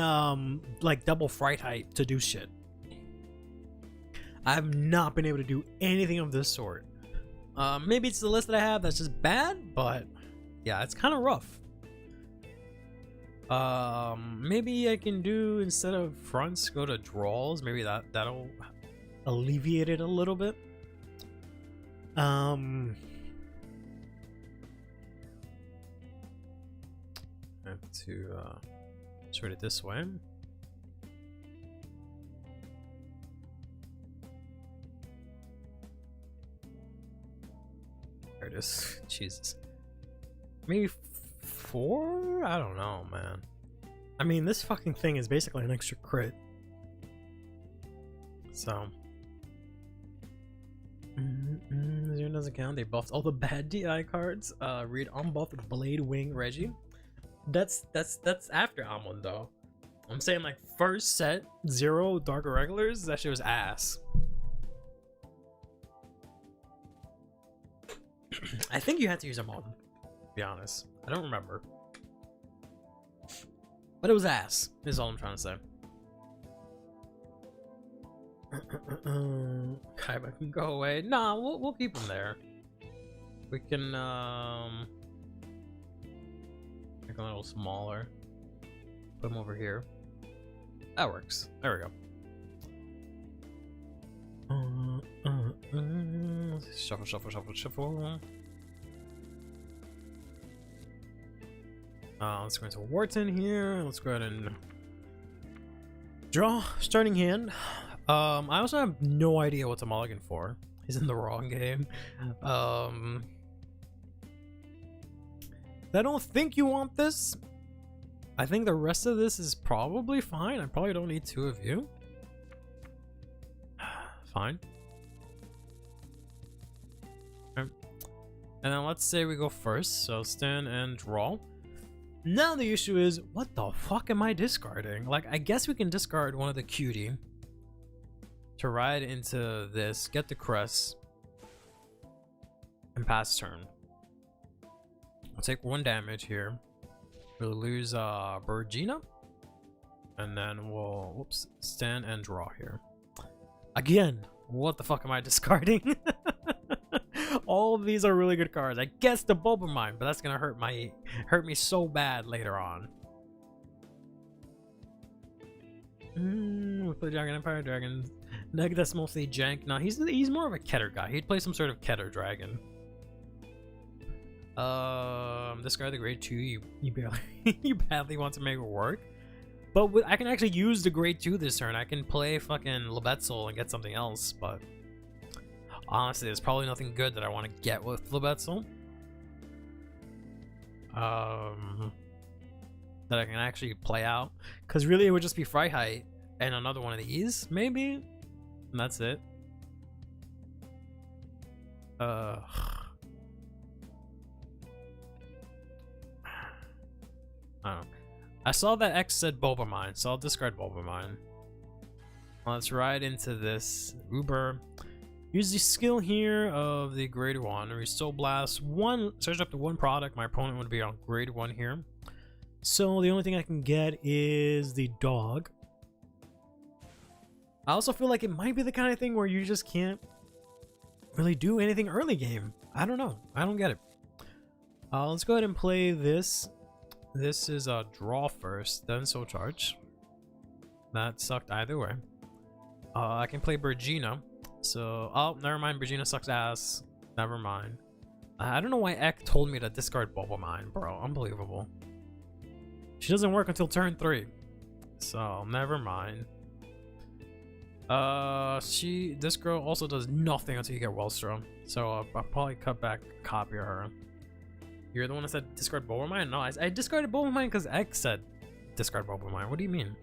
like double Freiheit to do shit. I've not been able to do anything of this sort. Maybe it's the list that I have that's just bad, but yeah, it's kind of rough. Maybe I can do, instead of fronts, go to draws. Maybe that'll alleviate it a little bit. Have to sort it this way. There it is. Jesus. Maybe 4? I don't know, man. I mean, this fucking thing is basically an extra crit. So. Zero doesn't count. They buffed all the bad DI cards. Read unbuffed Blade Wing Reggie. That's after Amon though. I'm saying like first set 0 darker regulars. That shit was ass. I think you had to use them all, to be honest. I don't remember. But it was ass, is all I'm trying to say. Kaiba can go away. Nah, we'll keep him there. We can make him a little smaller. Put him over here. That works. There we go. Shuffle, shuffle, shuffle, shuffle. Let's go into Wharton here. Let's go ahead and draw. Starting hand. I also have no idea what to mulligan for. He's in the wrong game. I don't think you want this. I think the rest of this is probably fine. I probably don't need 2 of you. Fine. Okay. And then let's say we go first. So stand and draw. Now the issue is, what the fuck am I discarding? Like, I guess we can discard one of the cutie to ride into this, get the crest, and pass turn. We'll take 1 damage here. We'll lose Bergina, and then we'll whoops, stand and draw here. Again, what the fuck am I discarding? All of these are really good cards. I guess the Bulb of mine, but that's gonna hurt me so bad later on. We play Dragon Empire Dragon. Neg, that's mostly jank. No, he's more of a Keter guy. He'd play some sort of Keter dragon. Discard the grade 2. You barely you badly want to make it work. But I can actually use the grade 2 this turn. I can play fucking Lebetzel and get something else, but Honestly, there's probably nothing good that I want to get with Lebetzel. That I can actually play out. Because really, it would just be Freiheit and another one of these, maybe? And that's it. Oh. I saw that X said Bulbamine, so I'll discard Bulbamine. Let's ride into this Uber. Use the skill here of the grade 1. Restore Blast 1. Search up to 1 product. My opponent would be on grade 1 here. So the only thing I can get is the dog. I also feel like it might be the kind of thing where you just can't really do anything early game. I don't know. I don't get it. Let's go ahead and play this. This is a draw first, then Soul Charge. That sucked either way. I can play Bergina. So, oh, never mind. Bergina sucks ass. Never mind. I don't know why Ek told me to discard Bulbamine, bro. Unbelievable. She doesn't work until turn 3. So, never mind. This girl also does nothing until you get Wellstrom. So, I'll probably cut back, copy her. You're the one that said discard Bulbamine? No, I discarded Bulbamine because X said discard Bulbamine. What do you mean?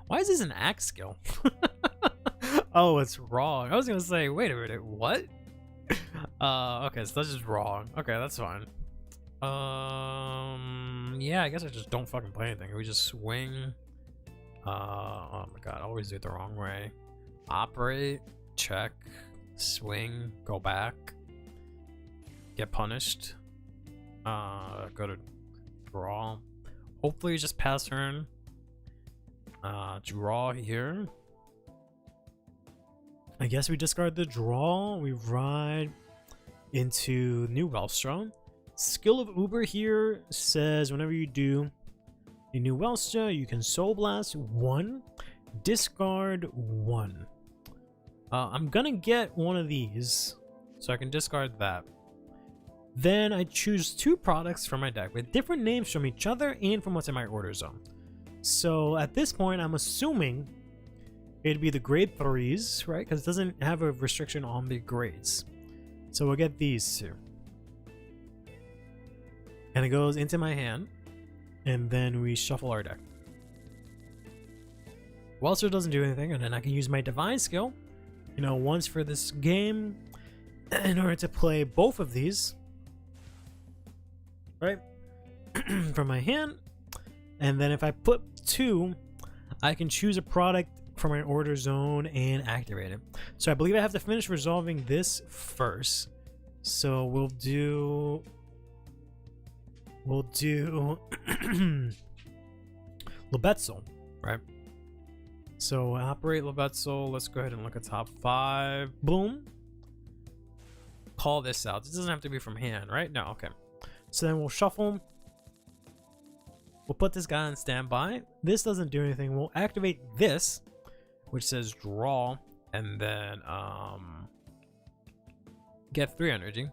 Why is this an axe skill? Oh, it's wrong. I was gonna say, wait a minute, what? Okay, so that's just wrong. Okay, that's fine. Yeah, I guess I just don't fucking play anything. We just swing. Oh my god, I always do it the wrong way. Operate, check, swing, go back, get punished, go to draw, hopefully just pass turn, draw here. I guess we discard the draw, we ride into new Wellstrom. Skill of Uber here says whenever you do a new Wellstra, you can Soul Blast 1, discard 1. I'm gonna get one of these, so I can discard that. Then I choose 2 products from my deck with different names from each other and from what's in my order zone. So at this point, I'm assuming it'd be the grade 3s, right? Because it doesn't have a restriction on the grades. So we'll get these 2. And it goes into my hand, and then we shuffle our deck. Wellster doesn't do anything, and then I can use my Divine skill, you know, once for this game, in order to play both of these, right, from my hand. And then if I put 2, I can choose a product from my order zone and activate it. So I believe I have to finish resolving this first. So we'll do Lebetzel, right? So operate Lebetzel. Let's go ahead and look at top 5. Boom. Call this out. This doesn't have to be from hand, right? No, okay. So then we'll shuffle. We'll put this guy on standby. This doesn't do anything. We'll activate this, which says draw, and then get 3 energy.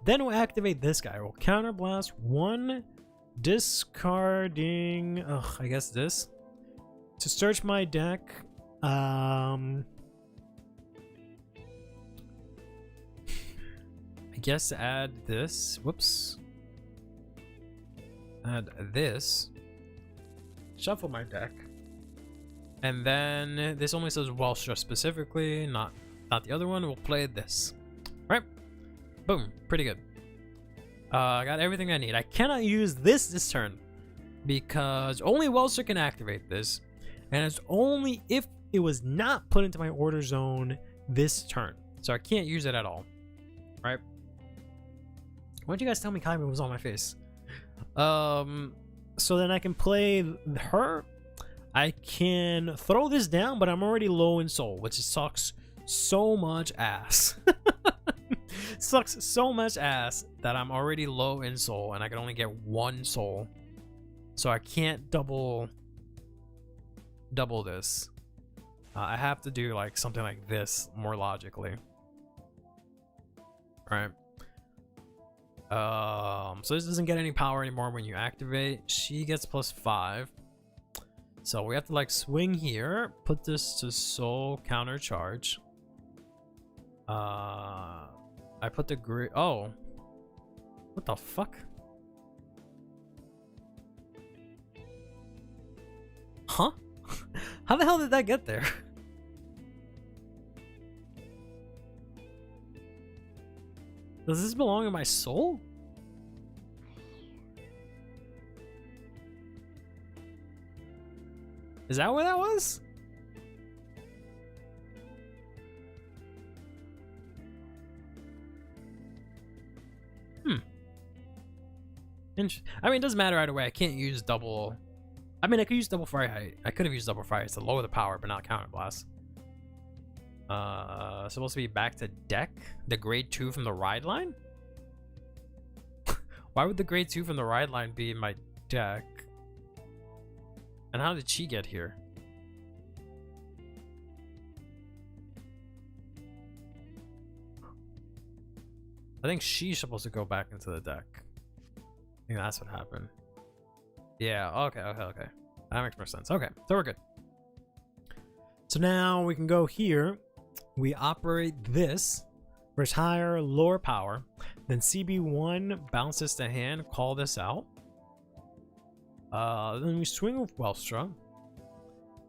Then we'll activate this guy. We'll counterblast 1, discarding, I guess this. To search my deck, I guess add this. Whoops. Add this. Shuffle my deck. And then this only says Wellstra specifically, not the other one. We'll play this. Right? Boom. Pretty good. I got everything I need. I cannot use this turn because only Wellstra can activate this. And it's only if it was not put into my order zone this turn. So I can't use it at all. Right? Why don't you guys tell me Kaiba was on my face? So then I can play her. I can throw this down, but I'm already low in soul, which sucks so much ass. Sucks so much ass that I'm already low in soul and I can only get 1 soul. So I can't double this. I have to do like something like this more logically. Right. So this doesn't get any power anymore when you activate. She gets +5. So we have to like swing here, put this to soul counter charge. I put the grid. Oh, what the fuck? Huh? How the hell did that get there? Does this belong in my soul? Is that where that was? I mean, it doesn't matter either way. I can't use double. I mean, I could use double fire height. I could have used double fire height to lower the power, but not counter blast. Supposed to be back to deck. The grade 2 from the ride line? Why would the grade 2 from the ride line be in my deck? And how did she get here? I think she's supposed to go back into the deck. I think that's what happened. Yeah, okay. That makes more sense. Okay, so we're good. So now we can go here. We operate this. Retire, lower power. Then CB1 bounces to hand, call this out. Then we swing with Wellstra.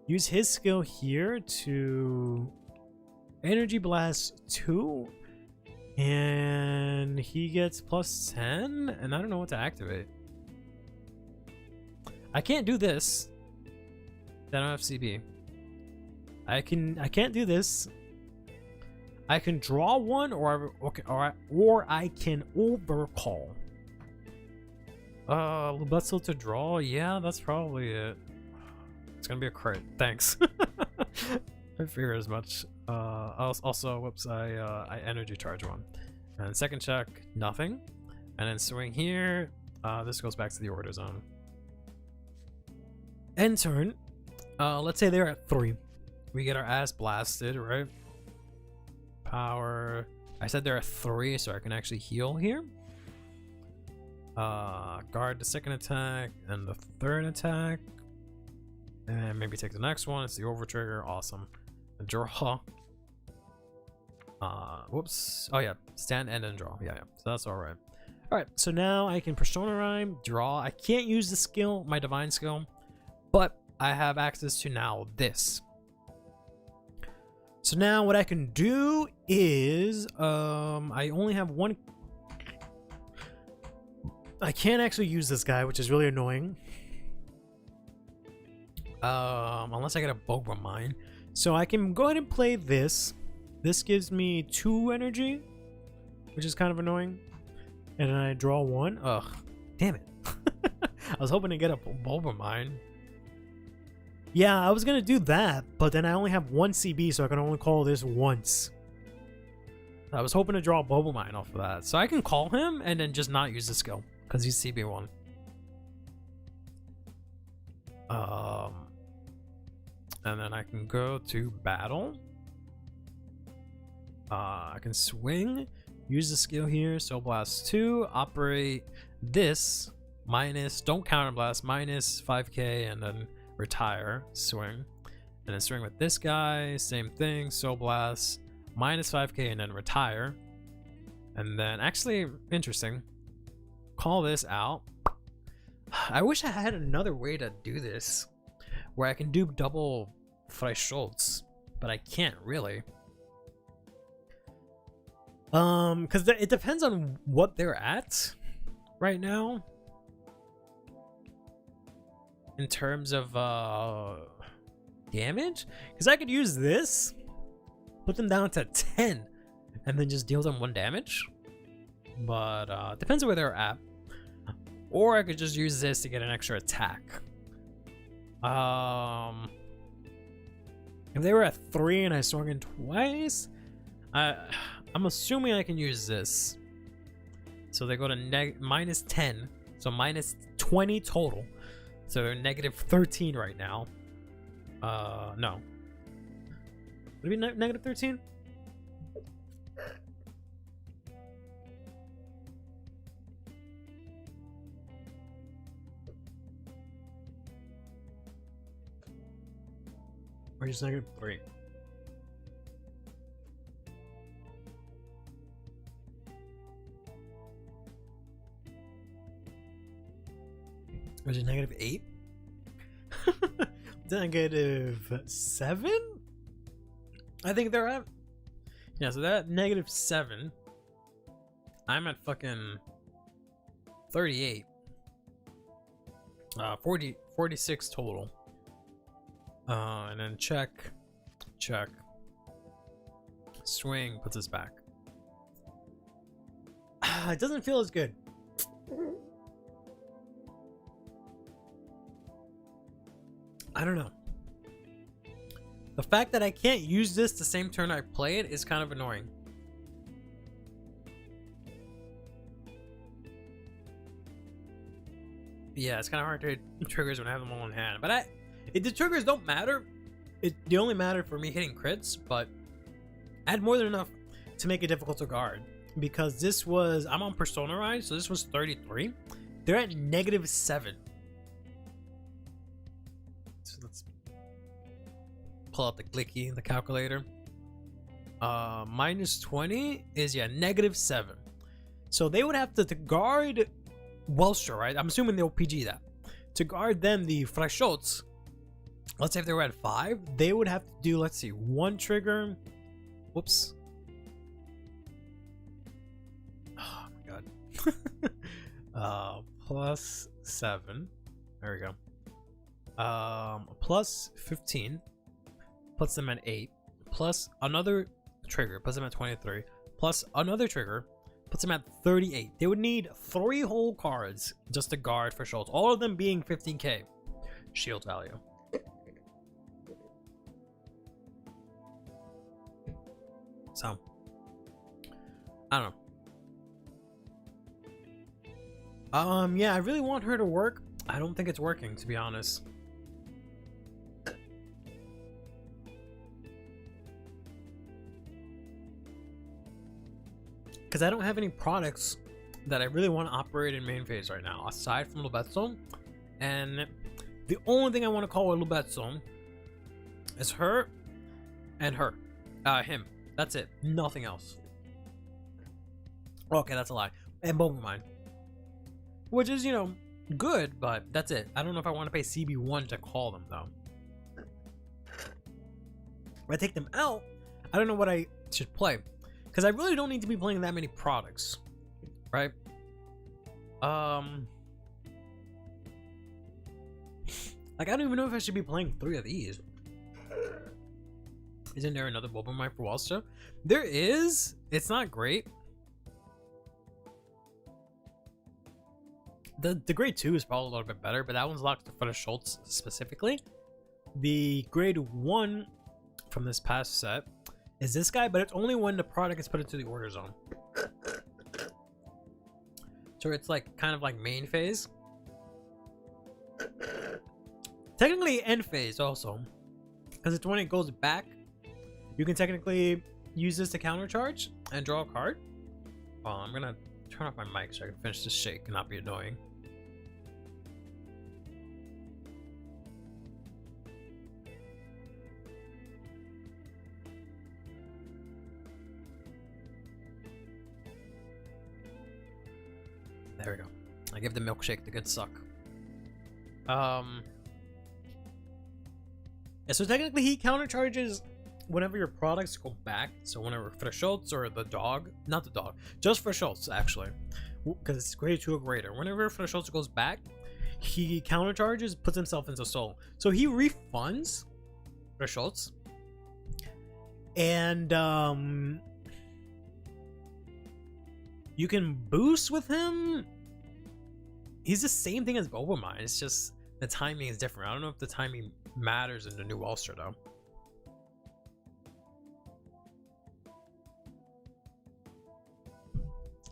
Use his skill here to Energy Blast 2. And he gets plus 10, and I don't know what to activate. I can't do this. I don't have CB. I can't do this. I can draw one, or I can overcall. Lubetzel to draw. Yeah, that's probably it. It's gonna be a crit. Thanks. I figure as much. Also, whoops, I energy charge one. And second check, nothing. And then swing here. This goes back to the order zone. End turn. Let's say they're at 3. We get our ass blasted, right? Power. I said they're at 3, so I can actually heal here. Guard the second attack and the third attack. And maybe take the next one. It's the over trigger. Awesome. Draw. Whoops. Oh yeah, stand and then draw. Yeah. So that's all right. All right. So now I can persona rhyme, draw. I can't use the skill, my divine skill, but I have access to now this. So now what I can do is, I only have one. I can't actually use this guy, which is really annoying. Unless I get a Boba Mine. So I can go ahead and play this. This gives me 2 energy, which is kind of annoying. And then I draw 1. Ugh, damn it. I was hoping to get a Boba Mine. Yeah, I was gonna do that, but then I only have 1 CB, so I can only call this once. I was hoping to draw a Boba Mine off of that. So I can call him and then just not use the skill, because he's CB1. And then I can go to battle. I can swing, use the skill here, Soul Blast 2, operate this, minus, don't counterblast, minus 5k, and then retire, swing. And then swing with this guy, same thing, Soul Blast, minus 5k, and then retire. And then, actually, interesting, call this out. I wish I had another way to do this, where I can do double Freischutz, but I can't really. Because it depends on what they're at right now in terms of damage. Because I could use this, put them down to 10, and then just deal them 1 damage. But depends on where they're at. Or I could just use this to get an extra attack. If they were at 3 and I swung in twice, I'm assuming I can use this. So they go to minus 10, so minus 20 total. So they're negative 13 right now. No. Would it be negative 13? Or just -3? Or is it -8? -7? I think they're at. Yeah, so they're at -7. I'm at fucking 38. 46 total. And then check. Swing puts us back. It doesn't feel as good. I don't know. The fact that I can't use this the same turn I play it is kind of annoying. Yeah, it's kind of hard to hit triggers when I have them all in hand. But the triggers don't matter. They only matter for me hitting crits, but I had more than enough to make it difficult to guard. Because this was, I'm on Persona Ride, so this was 33. They're at -7. So let's pull out the clicky, the calculator. -20 is, yeah, -7. So they would have to guard Welstra, right? I'm assuming they'll PG that. To guard them, the Frashots, let's say if they were at 5, they would have to do, let's see, 1 trigger. Whoops. Oh my god. +7. There we go. Plus 15 puts them at 8. Plus another trigger puts them at 23. Plus another trigger puts them at 38. They would need 3 whole cards just to guard for Schultz. All of them being 15k shield value. So, I don't know. Yeah, I really want her to work. I don't think it's working, to be honest. Because I don't have any products that I really want to operate in main phase right now, aside from Lubetso. And the only thing I want to call a Lubetso is her and him. That's it. Nothing else. Okay, that's a lie. And Bobomine. Which is, you know, good, but that's it. I don't know if I want to pay CB1 to call them, though. If I take them out, I don't know what I should play. Because I really don't need to be playing that many products. Right? Like, I don't even know if I should be playing 3 of these. Isn't there another Bobomine for Welstra? There is. It's not great. The grade 2 is probably a little bit better, but that one's locked for the Schultz specifically. The grade 1 from this past set is this guy, but it's only when the product is put into the order zone. So it's like kind of like main phase. Technically end phase also, because it's when it goes back. You can technically use this to countercharge and draw a card. Well, I'm gonna turn off my mic so I can finish this shake and not be annoying. There we go. I give the milkshake the good suck. Yeah, so technically he countercharges whenever your products go back. So whenever for Schultz or the dog, not the dog, just for Schultz actually, because it's grade 2 or greater. Whenever for Schultz goes back, he countercharges, puts himself into soul. So he refunds for Schultz, and you can boost with him. He's the same thing as Bobomine. It's just the timing is different. I don't know if the timing matters in the new Welstra though.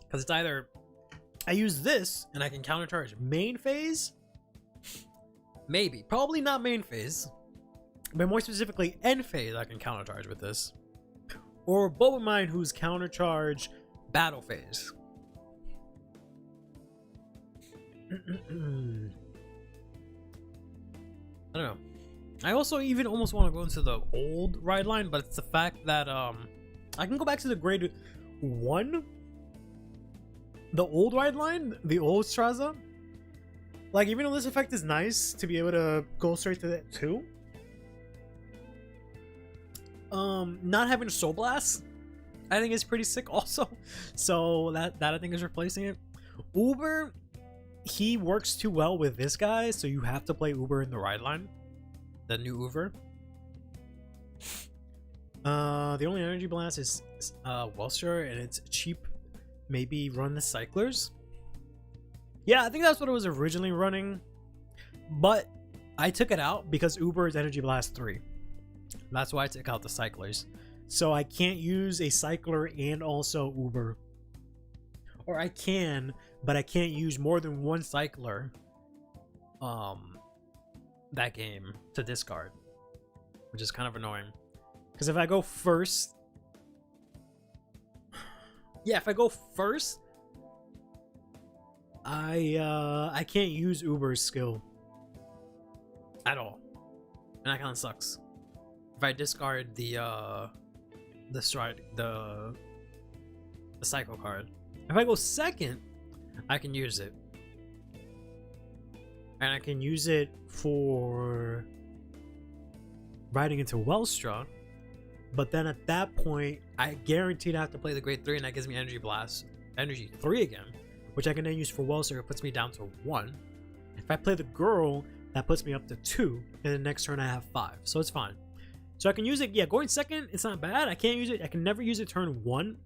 Because it's either I use this and I can countercharge main phase, maybe, probably not main phase, but more specifically end phase I can countercharge with this, or Bobomine who's countercharge battle phase. I don't know. I also even almost want to go into the old ride line, but it's the fact that I can go back to the grade 1, the old ride line, the old Straza. Like, even though this effect is nice to be able to go straight to that too, not having a Soul Blast I think is pretty sick also. So that I think is replacing it. Uber, he works too well with this guy, so you have to play Uber in the ride line, the new Uber. The only energy blast is Welsher, and it's cheap. Maybe run the cyclers. Yeah, I think that's what it was originally running, but I took it out because Uber is Energy Blast 3. That's why I took out the cyclers. So I can't use a cycler and also Uber. Or I can, but I can't use more than one cycler that game to discard, which is kind of annoying. Because if I go first, if I go first, I can't use Uber's skill at all, and that kind of sucks. If I discard the cycle card, if I go second, I can use it, and I can use it for riding into Welstra. But then at that point, I guaranteed I have to play the grade 3, and that gives me Energy Blast, Energy 3 again, which I can then use for Welstra. It puts me down to 1. If I play the girl, that puts me up to 2, and the next turn I have 5, so it's fine. So I can use it. Yeah, going second, it's not bad. I can't use it. I can never use it turn 1.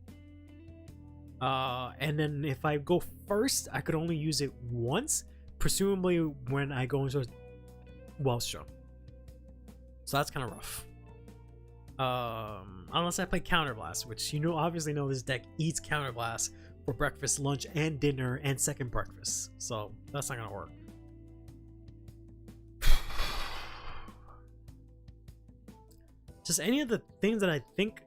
And then if I go first, I could only use it once, presumably when I go into Welstra. So that's kind of rough. Unless I play Counterblast, which obviously know this deck eats Counterblast for breakfast, lunch, and dinner, and second breakfast. So that's not gonna work. Just any of the things that I think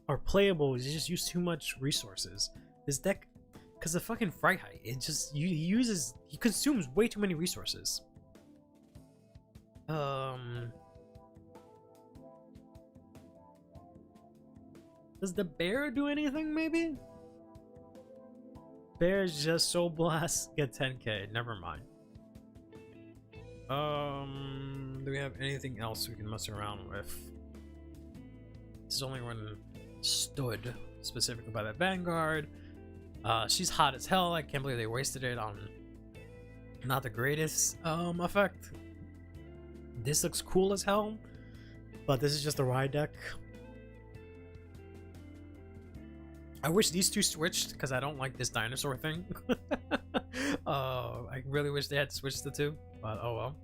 are playable, you just use too much resources. This deck, because the fucking Freiheit, it just he consumes way too many resources. Does the bear do anything, maybe? Bear's just Soul Blast, get 10k. Never mind. Do we have anything else we can mess around with? This is only one stood specifically by that Vanguard. She's hot as hell. I can't believe they wasted it on not the greatest effect. This looks cool as hell, but this is just a ride deck. I wish these two switched because I don't like this dinosaur thing. I really wish they had switched the two, but oh well.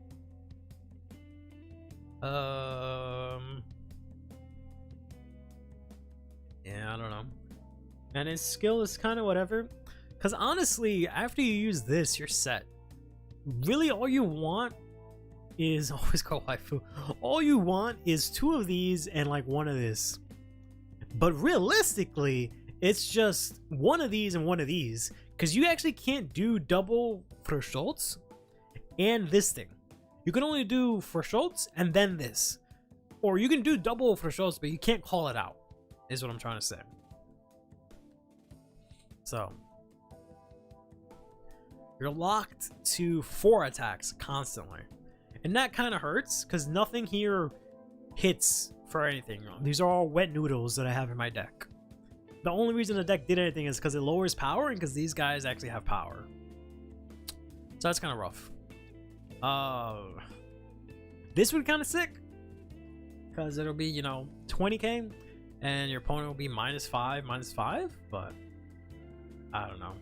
Yeah, I don't know. And his skill is kind of whatever. Because honestly, after you use this, you're set. Really, all you want is always call waifu. All you want is 2 of these and like 1 of this. But realistically, it's just 1 of these and 1 of these, because you actually can't do double for Schultz and this thing. You can only do for Schultz and then this. Or you can do double for Schultz, but you can't call it out, is what I'm trying to say. So, you're locked to 4 attacks constantly. And that kind of hurts, because nothing here hits for anything. These are all wet noodles that I have in my deck. The only reason the deck did anything is because it lowers power and because these guys actually have power. So that's kind of rough. This would be kind of sick, because it'll be, 20k and your opponent will be -5, but I don't know.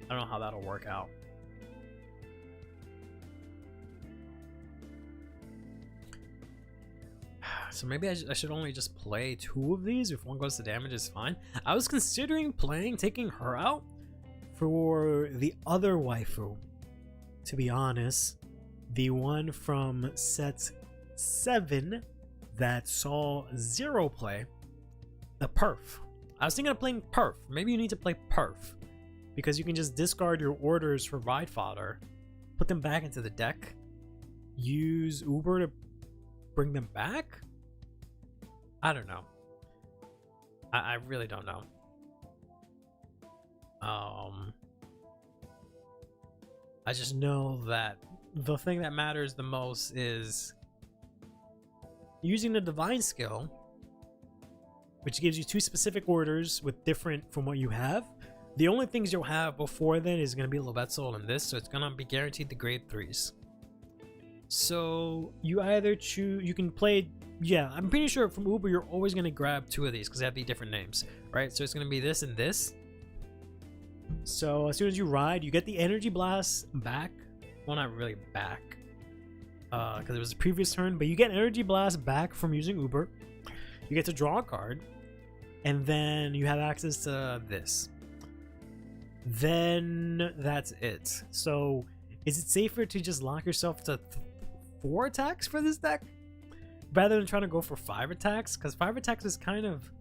I don't know how that'll work out. So maybe I should only just play 2 of these. If 1 goes to damage, it's fine. I was considering taking her out for the other waifu, to be honest. The one from set 7 that saw 0 play, the Perf. I was thinking of playing Perf. Maybe you need to play Perf, because you can just discard your orders for ride fodder, put them back into the deck, use Uber to bring them back? I don't know. I really don't know. I just know that the thing that matters the most is using the divine skill, which gives you 2 specific orders with different from what you have. The only things you'll have before then is going to be Lobetzel and this, so it's going to be guaranteed the grade 3s. So you either choose, you can play, yeah, I'm pretty sure from Uber you're always going to grab 2 of these because they have the different names, right? So it's going to be this and this. So as soon as you ride, you get the energy blast back. Well, not really back, because it was the previous turn, but you get energy blast back from using Uber. You get to draw a card, and then you have access to this. Then that's it. So is it safer to just lock yourself to 4 attacks for this deck rather than trying to go for 5 attacks? Because 5 attacks is kind of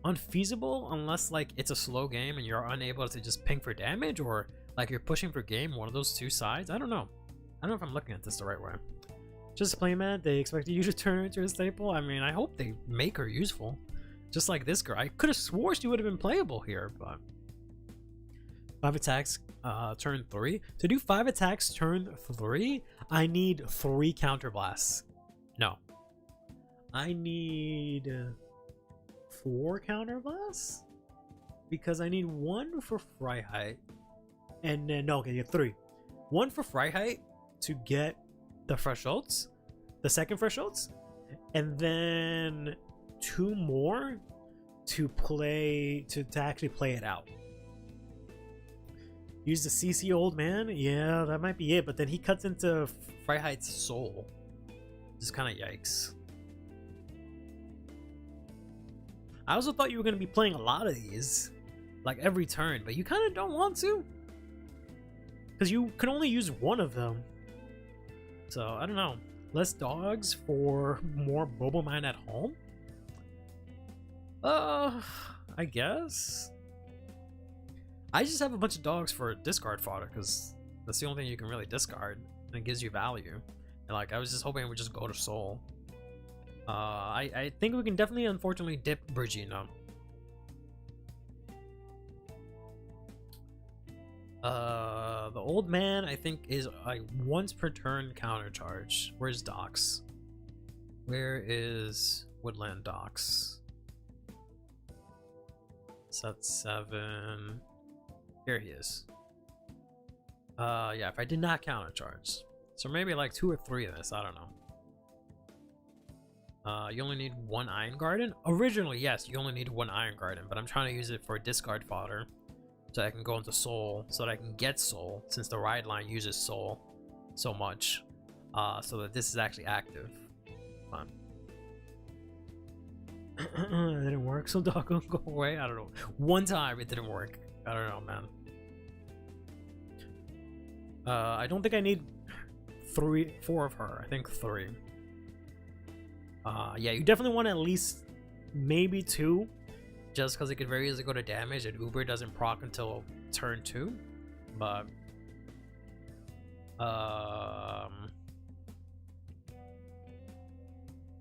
unfeasible unless like it's a slow game and you're unable to just ping for damage, or like you're pushing for game, one of those 2 sides. I don't know if I'm looking at this the right way. Just playmat, they expected you to turn her into a staple. I mean, I hope they make her useful, just like this girl. I could have swore she would have been playable here, but 5 attacks turn 3. To do 5 attacks turn 3, I need 3 counterblasts. No, I need 4 counterblasts because I need 1 for Freiheit, and then no, okay, you have 3. 1 for Freiheit to get the Freischutz, the second Freischutz, and then 2 more to play to actually play it out. Use the CC old man, yeah, that might be it. But then he cuts into Freiheit's soul. Just kind of yikes. I also thought you were going to be playing a lot of these, like every turn, but you kind of don't want to, because you can only use 1 of them. So I don't know. Less dogs for more Bobo Mine at home? I guess. I just have a bunch of dogs for discard fodder because that's the only thing you can really discard, and it gives you value. And like I was just hoping it would just go to soul. I think we can definitely, unfortunately, dip Brigino. The old man, I think, is like once per turn counter charge. Where's Docks? Where is Woodland Docks? Set 7. Here he is. Yeah, if I did not counter charge. So maybe like 2 or 3 of this, I don't know. You only need 1 Iron Garden? Originally, yes, you only need 1 Iron Garden, but I'm trying to use it for discard fodder so I can go into soul, so that I can get soul, since the ride line uses soul so much, so that this is actually active. Fun. It didn't work, so dog will go away. I don't know. One time it didn't work. I don't know, man. I don't think I need 4 of her. I think 3. Yeah, you definitely want at least maybe 2, just because it could very easily go to damage, and Uber doesn't proc until turn 2. But I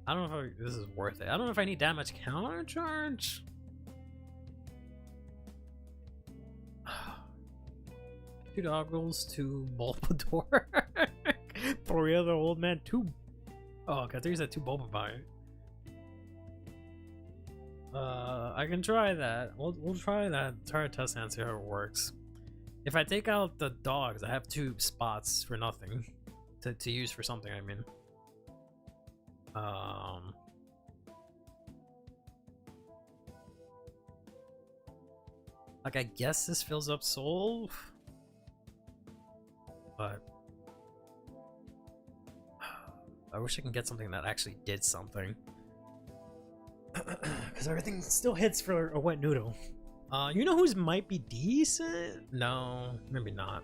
don't know if this is worth it. I don't know if I need damage counter charge. 2 doggles, 2 Bulbasaur, 3 other old man, 2. Oh, okay, I thought you said 2 Bulbasaur. I can try that. We'll try that. Try a test and see how it works. If I take out the dogs, I have 2 spots for nothing to use for something. I mean, like I guess this fills up soul, but I wish I can get something that actually did something. Because everything still hits for a wet noodle. You know whose might be decent? No, maybe not.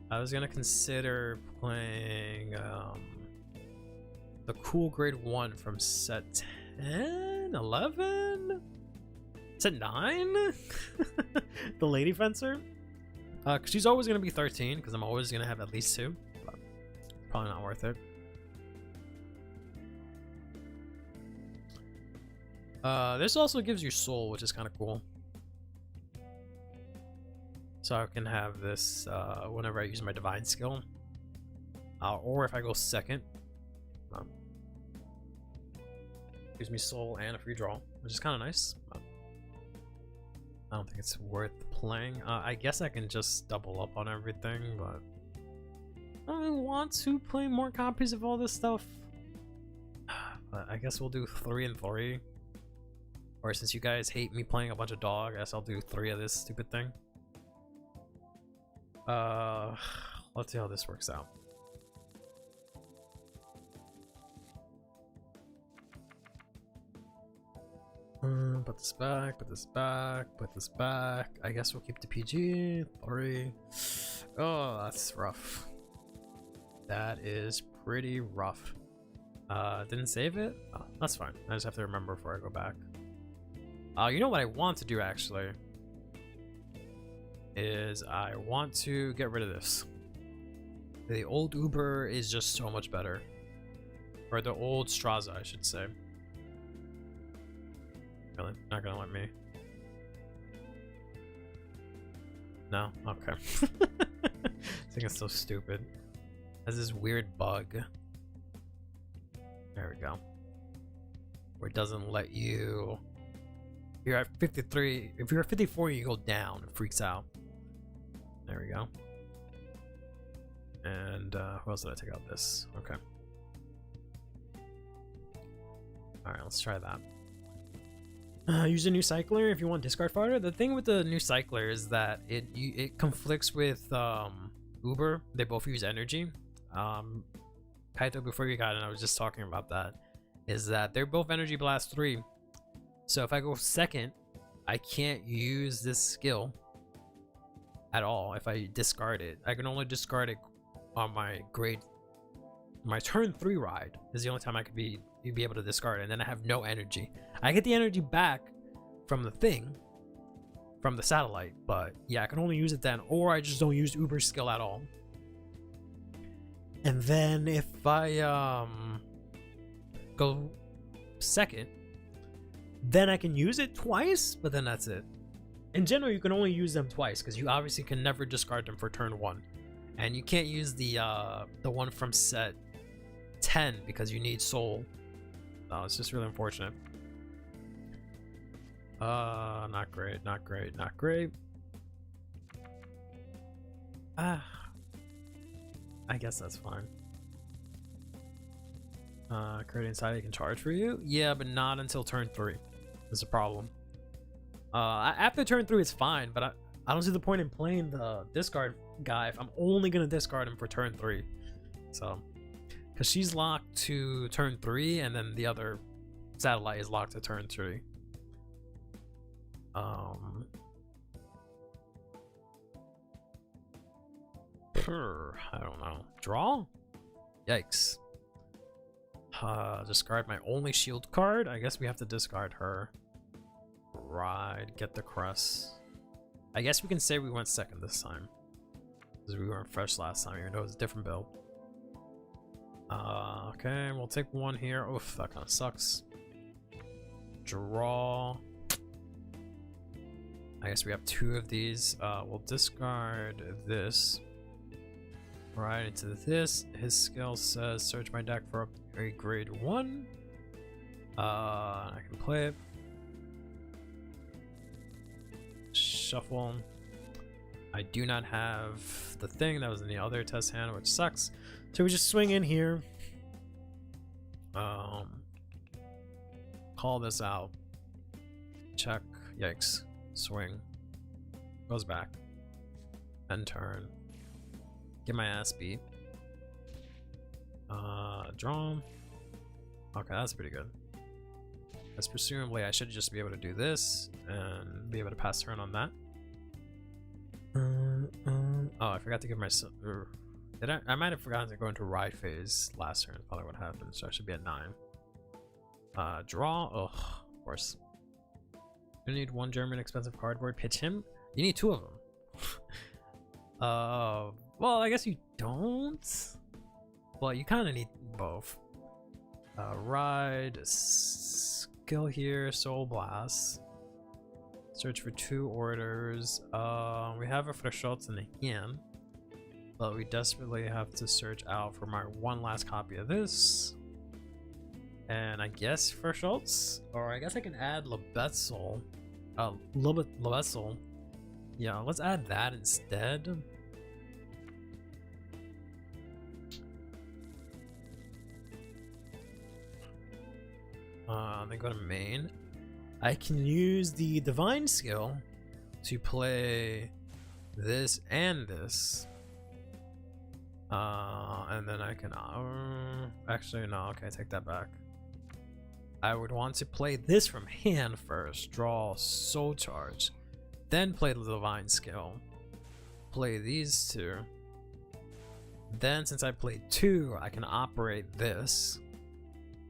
I was gonna consider playing the cool grade 1 from set 10, 11, set 9. The lady fencer. Cause she's always gonna be 13, because I'm always gonna have at least 2. But Probably not worth it. This also gives you soul, which is kind of cool. So I can have this whenever I use my divine skill. Or if I go second. Gives me soul and a free draw, which is kind of nice. I don't think it's worth playing. I guess I can just double up on everything, but I want to play more copies of all this stuff. But I guess we'll do 3 and 3. Or since you guys hate me playing a bunch of dog, I guess I'll do 3 of this stupid thing. Let's see how this works out. Put this back, put this back, put this back. I guess we'll keep the PG. 3. Oh, that's rough. That is pretty rough. Didn't save it? Oh, that's fine. I just have to remember before I go back. You know what I want to do actually? Is I want to get rid of this. The old Uber is just so much better. Or the old Straza, I should say. Really? Not gonna let me. No? Okay. I think it's so stupid. Has this weird bug. There we go. Where it doesn't let you. If you're at 53, if you're at 54, you go down. It freaks out. There we go. And who else did I take out this? Okay. Alright, let's try that. Use a new cycler if you want discard fodder. The thing with the new cycler is that it conflicts with Uber. They both use energy. Kaito, before you got in, I was just talking about that. Is that they're both energy blast 3. So if I go second, I can't use this skill at all if I discard it. I can only discard it on my turn 3 ride is the only time I could be able to discard it, and then I have no energy. I get the energy back from the thing, from the satellite, but yeah, I can only use it then, or I just don't use Uber's skill at all. And then if I go second, then I can use it twice, but then that's it. In general, you can only use them twice because you obviously can never discard them for turn 1, and you can't use the one from set 10 because you need soul. No, it's just really unfortunate. Not great, not great, not great. I guess that's fine. Creating side I can charge for you? Yeah, but not until turn 3. That's a problem. After turn 3 it's fine, but I don't see the point in playing the discard guy if I'm only gonna discard him for turn 3. So, because she's locked to turn 3, and then the other satellite is locked to turn 3. I don't know. Draw? Yikes. Discard my only shield card. I guess we have to discard her. Ride, get the crest. I guess we can say we went second this time, because we weren't fresh last time, even though it was a different build. Okay, we'll take 1 here. Oof, that kind of sucks. Draw. I guess we have 2 of these. We'll discard this. Right into this. His skill says search my deck for a grade 1. I can play it. Shuffle. I do not have the thing that was in the other test hand, which sucks. So we just swing in here. Call this out. Check. Yikes. Swing. Goes back. End turn. Get my ass beat. Draw. Okay, that's pretty good. Because presumably I should just be able to do this and be able to pass turn on that. Oh, I forgot to give myself. Did I might have forgotten to go into ride phase last turn. Probably what happened. So I should be at 9. Draw. Ugh, of course. You need 1 German expensive cardboard. Pitch him. You need 2 of them. Well, I guess you don't. Well, you kind of need both. Ride, skill here, Soul Blast. Search for 2 orders. We have a for shots in the hand, but we desperately have to search out for my one last copy of this. And I guess for shots, or I guess I can add Lebetzel. Lebetzel. Yeah, let's add that instead. Then go to main. I can use the divine skill to play this and this. And then I can actually no, okay, take that back. I would want to play this from hand first, draw soul charge, then play the divine skill, play these 2. Then since I played 2, I can operate this.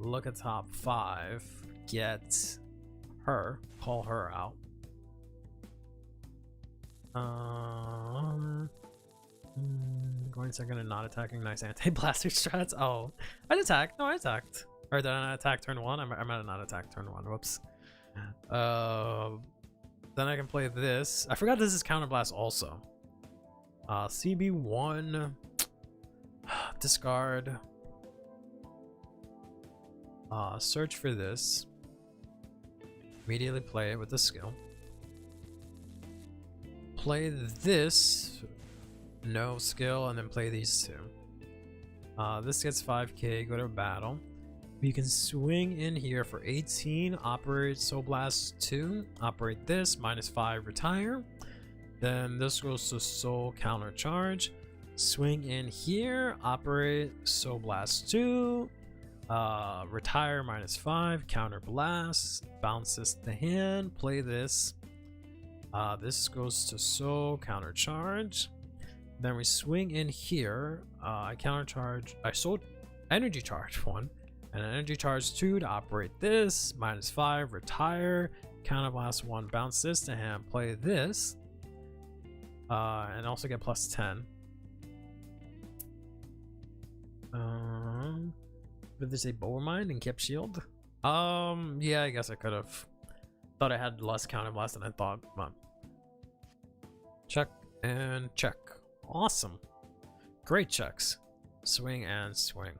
Look at top 5, get her, call her out. Going second and not attacking, nice anti-blaster strats. Oh, I attacked. No, I attacked. Or did I not attack turn 1? I might have not attacked turn 1. Whoops. Then I can play this. I forgot this is counterblast also. CB1, discard. Search for this. Immediately play it with the skill. Play this, no skill, and then play these 2. This gets 5k, go to battle. You can swing in here for 18, operate Soul Blast 2, operate this, -5, retire. Then this goes to Soul Counter Charge. Swing in here, operate Soul Blast 2, retire -5, counter blast, bounce this to hand, play this. This goes to Soul Counter Charge. Then we swing in here. I counter charge. I sold energy charge 1 and an energy charge 2 to operate this. -5, retire, counter blast 1, bounce this to hand, play this, and also get +10. Did they say Bowermind and kept shield? Yeah, I guess I could have. Thought I had less counter blast than I thought, but check and check. Awesome. Great checks. Swing and swing.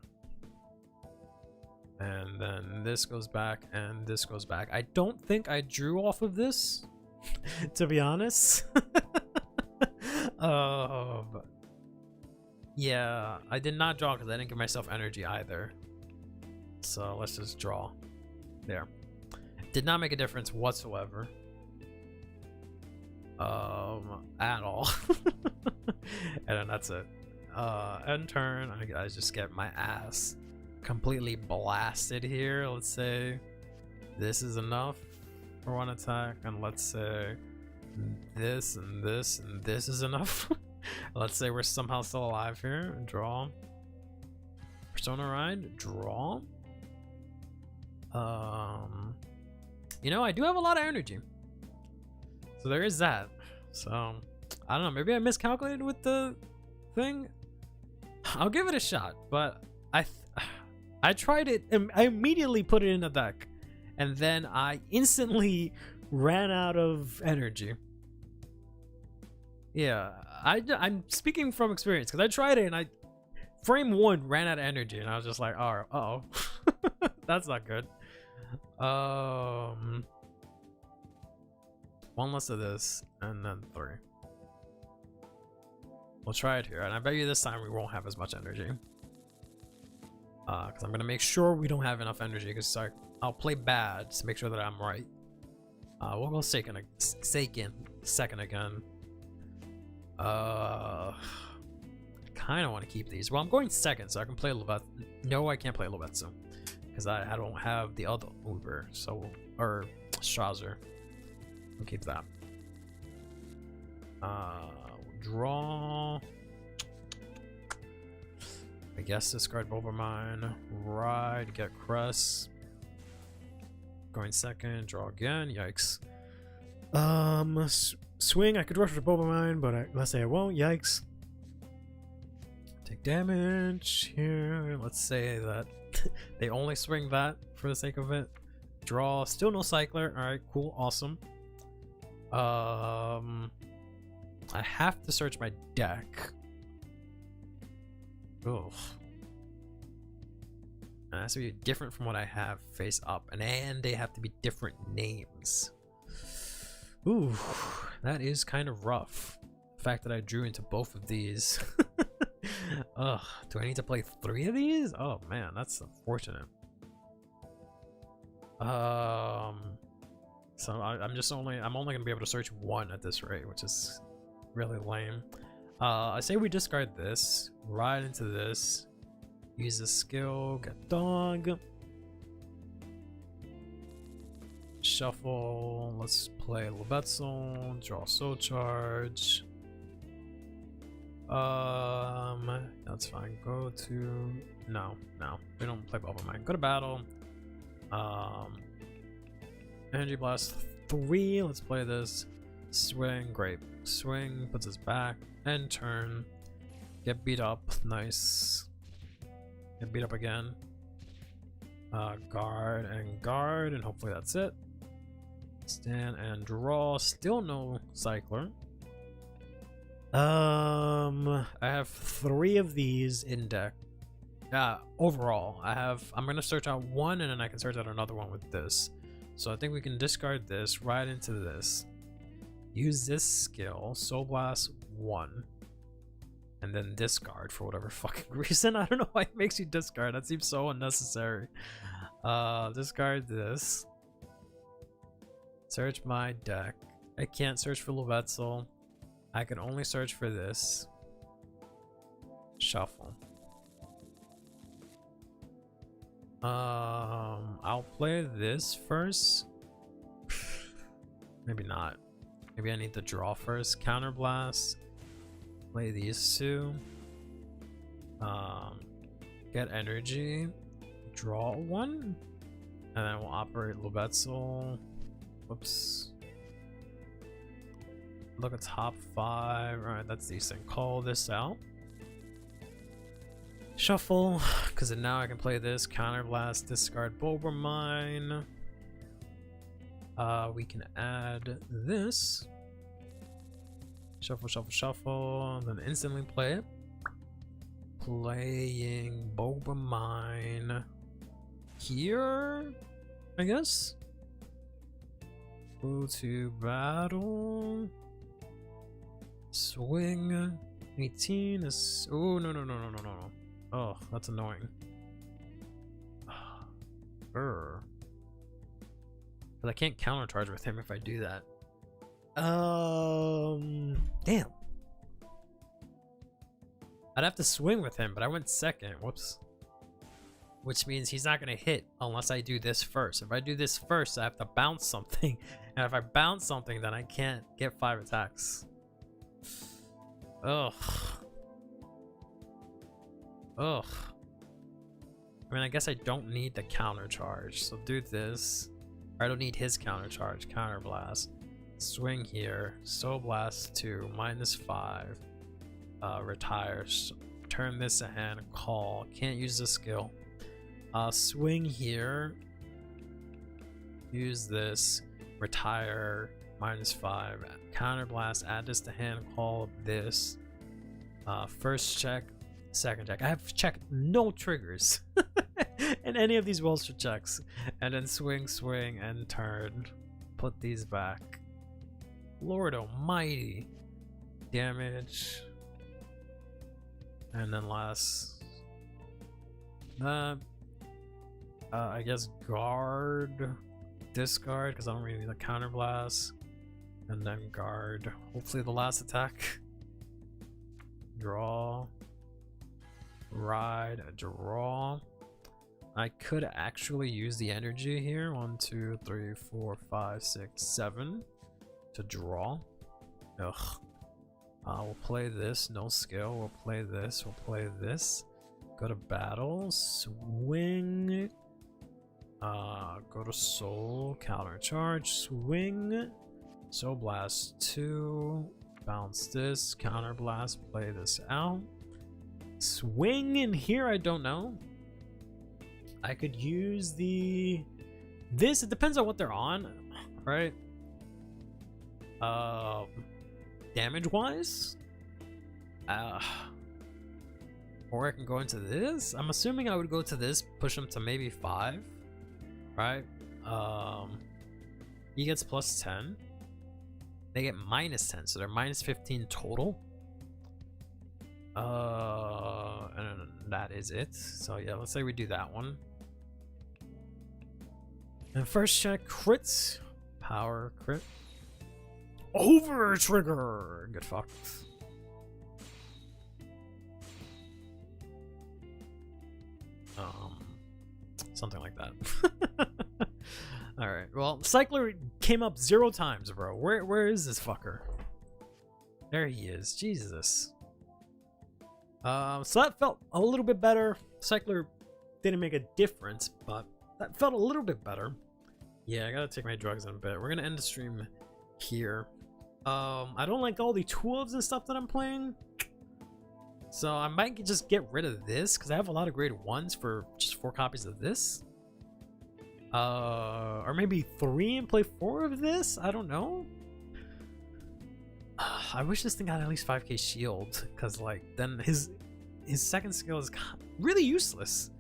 And then this goes back and this goes back. I don't think I drew off of this, to be honest. Yeah, I did not draw because I didn't give myself energy either. So let's just draw. There. Did not make a difference whatsoever. At all. And then that's it. End turn. I just get my ass completely blasted here. Let's say this is enough for 1 attack, and let's say this and this and this is enough. Let's say we're somehow still alive here. Draw. Persona Ride. Draw. You know, I do have a lot of energy, so there is that. So I don't know, maybe I miscalculated with the thing. I'll give it a shot, but I tried it and I immediately put it in the deck, and then I instantly ran out of energy. Yeah, I'm speaking from experience because I tried it and I frame 1 ran out of energy, and I was just like, oh, uh-oh. That's not good. 1 less of this, and then 3. We'll try it here, and I bet you this time we won't have as much energy. Because I'm gonna make sure we don't have enough energy. Because I'll play bad to make sure that I'm right. We'll go second again. Kind of want to keep these. Well, I'm going second, so I can play Levet. No, I can't play Levetsu because I don't have the other Uber. So, or Strasser. We'll keep that. Draw. I guess discard Bobermine. Ride. Get Crest. Going second. Draw again. Yikes. Swing. I could rush for Bobermine, but let's say I won't. Yikes. Take take damage here. Let's say that they only swing that for the sake of it. Draw, still no cycler. Alright, cool, awesome. I have to search my deck. Ugh. It has to be different from what I have face up, and they have to be different names. Ooh, that is kind of rough. The fact that I drew into both of these. Ugh, do I need to play 3 of these? Oh man, that's unfortunate. So I'm only gonna be able to search 1 at this rate, which is really lame. I say we discard this, ride into this, use the skill, get dog, shuffle. Let's play Lubetzel, draw soul charge. That's fine. Go to no, we don't play Bubble Mine. Go to battle. Energy Blast 3. Let's play this. Swing, great. Swing puts us back. End turn. Get beat up. Nice. Get beat up again. Guard, and hopefully that's it. Stand and draw. Still no cycler. I have 3 of these in deck. Overall, I'm gonna search out 1, and then I can search out another one with this. So I think we can discard this, right into this. Use this skill, Soul Blast 1, and then discard for whatever fucking reason. I don't know why it makes you discard. That seems so unnecessary. Discard this. Search my deck. I can't search for Lubetzel. I can only search for this. Shuffle. I'll play this first. Maybe not. Maybe I need to draw first. Counterblast. Play these 2. Get energy. Draw 1. And then we'll operate Lubetzel. Whoops. Look at top 5. Alright, that's decent. Call this out. Shuffle, because now I can play this. Counterblast, discard Bulber Mine. We can add this. Shuffle, shuffle, shuffle, and then instantly play it. Playing Bulber Mine here, I guess. Go to battle. Swing. 18 is. Oh, no. Oh, that's annoying. But I can't countercharge with him if I do that. Damn. I'd have to swing with him, but I went second. Whoops. Which means he's not gonna hit unless I do this first. If I do this first, I have to bounce something. And if I bounce something, then I can't get 5 attacks. Ugh. I mean, I guess I don't need the counter charge, so do this. Or I don't need his counter charge. Counter blast. Swing here. Soul Blast 2. -5. Retire. Turn this a hand. Call. Can't use the skill. Swing here. Use this. Retire. -5. Counter blast. Add this to hand. Call this. First check. Second check. I have checked no triggers in any of these rolls for checks. And then swing, and turn. Put these back. Lord almighty. Damage. And then last. I guess guard. Discard, because I don't really need a counter blast. And then guard. Hopefully the last attack. Draw. Ride, draw. I could actually use the energy here. 1, 2, 3, 4, 5, 6, 7 to draw. Ugh. We'll play this. No skill. We'll play this. We'll play this. Go to battle. Swing. Go to soul. Counter charge. Swing. Soul blast 2. Bounce this. Counter blast. Play this out. Swing in here, I don't know. I could use this. It depends on what they're on, right? Damage wise, or I can go into this. I'm assuming I would go to this, push him to maybe 5, right? He gets plus 10. They get minus 10, so they're minus 15 total. And that is it. So yeah, let's say we do that one. And first check crits, power crit, over trigger. Get fucked. Something like that. All right. Well, Cycler came up 0 times, bro. Where is this fucker? There he is. Jesus. So that felt a little bit better. Cycler didn't make a difference, but that felt a little bit better. Yeah, I gotta take my drugs in a bit. We're gonna end the stream here. I don't like all the tools and stuff that I'm playing, so I might just get rid of this because I have a lot of grade 1s for just 4 copies of this. Or maybe 3 and play 4 of this. I don't know. I wish this thing had at least 5k shield, because like then his second skill is really useless.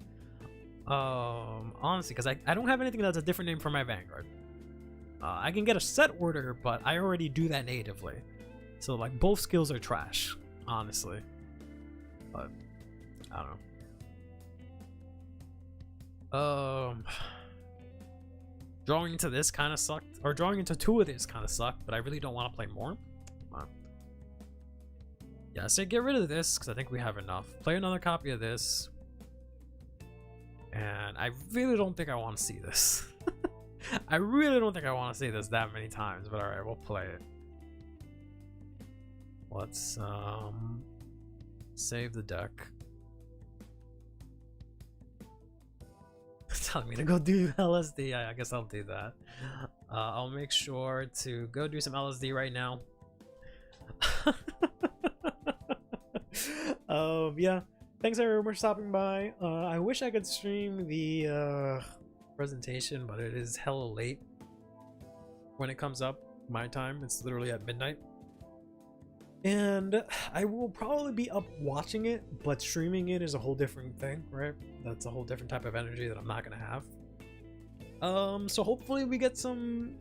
Honestly, because I don't have anything that's a different name for my Vanguard. I can get a set order, but I already do that natively. So like both skills are trash, honestly. But I don't know. Drawing into this kind of sucked, or drawing into 2 of this kind of sucked, but I really don't want to play more. Yeah, so get rid of this because I think we have enough. Play another copy of this. And I really don't think I want to see this. I really don't think I want to see this that many times, but alright, we'll play it. Let's save the deck. Telling me to go do LSD. I guess I'll do that. I'll make sure to go do some LSD right now. Yeah, thanks everyone for stopping by. I wish I could stream the presentation, but it is hella late when it comes up my time. It's literally at midnight, and I will probably be up watching it, but streaming it is a whole different thing, right? That's a whole different type of energy that I'm not gonna have. So hopefully we get some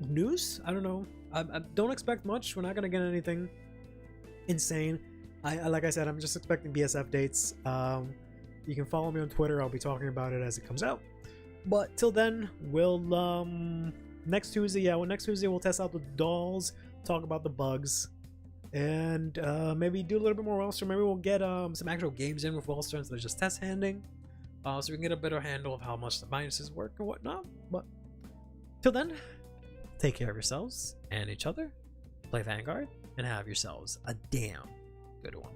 news. I don't know. I don't expect much. We're not gonna get anything insane. Like I said, I'm just expecting BS updates. You can follow me on Twitter. I'll be talking about it as it comes out. But till then, we'll next Tuesday, next Tuesday we'll test out the dolls, talk about the bugs, and maybe do a little bit more Wellster. Maybe we'll get some actual games in with Wellster instead of just test handing, so we can get a better handle of how much the minuses work and whatnot. But till then, take care of yourselves and each other, play Vanguard, and have yourselves a damn good one.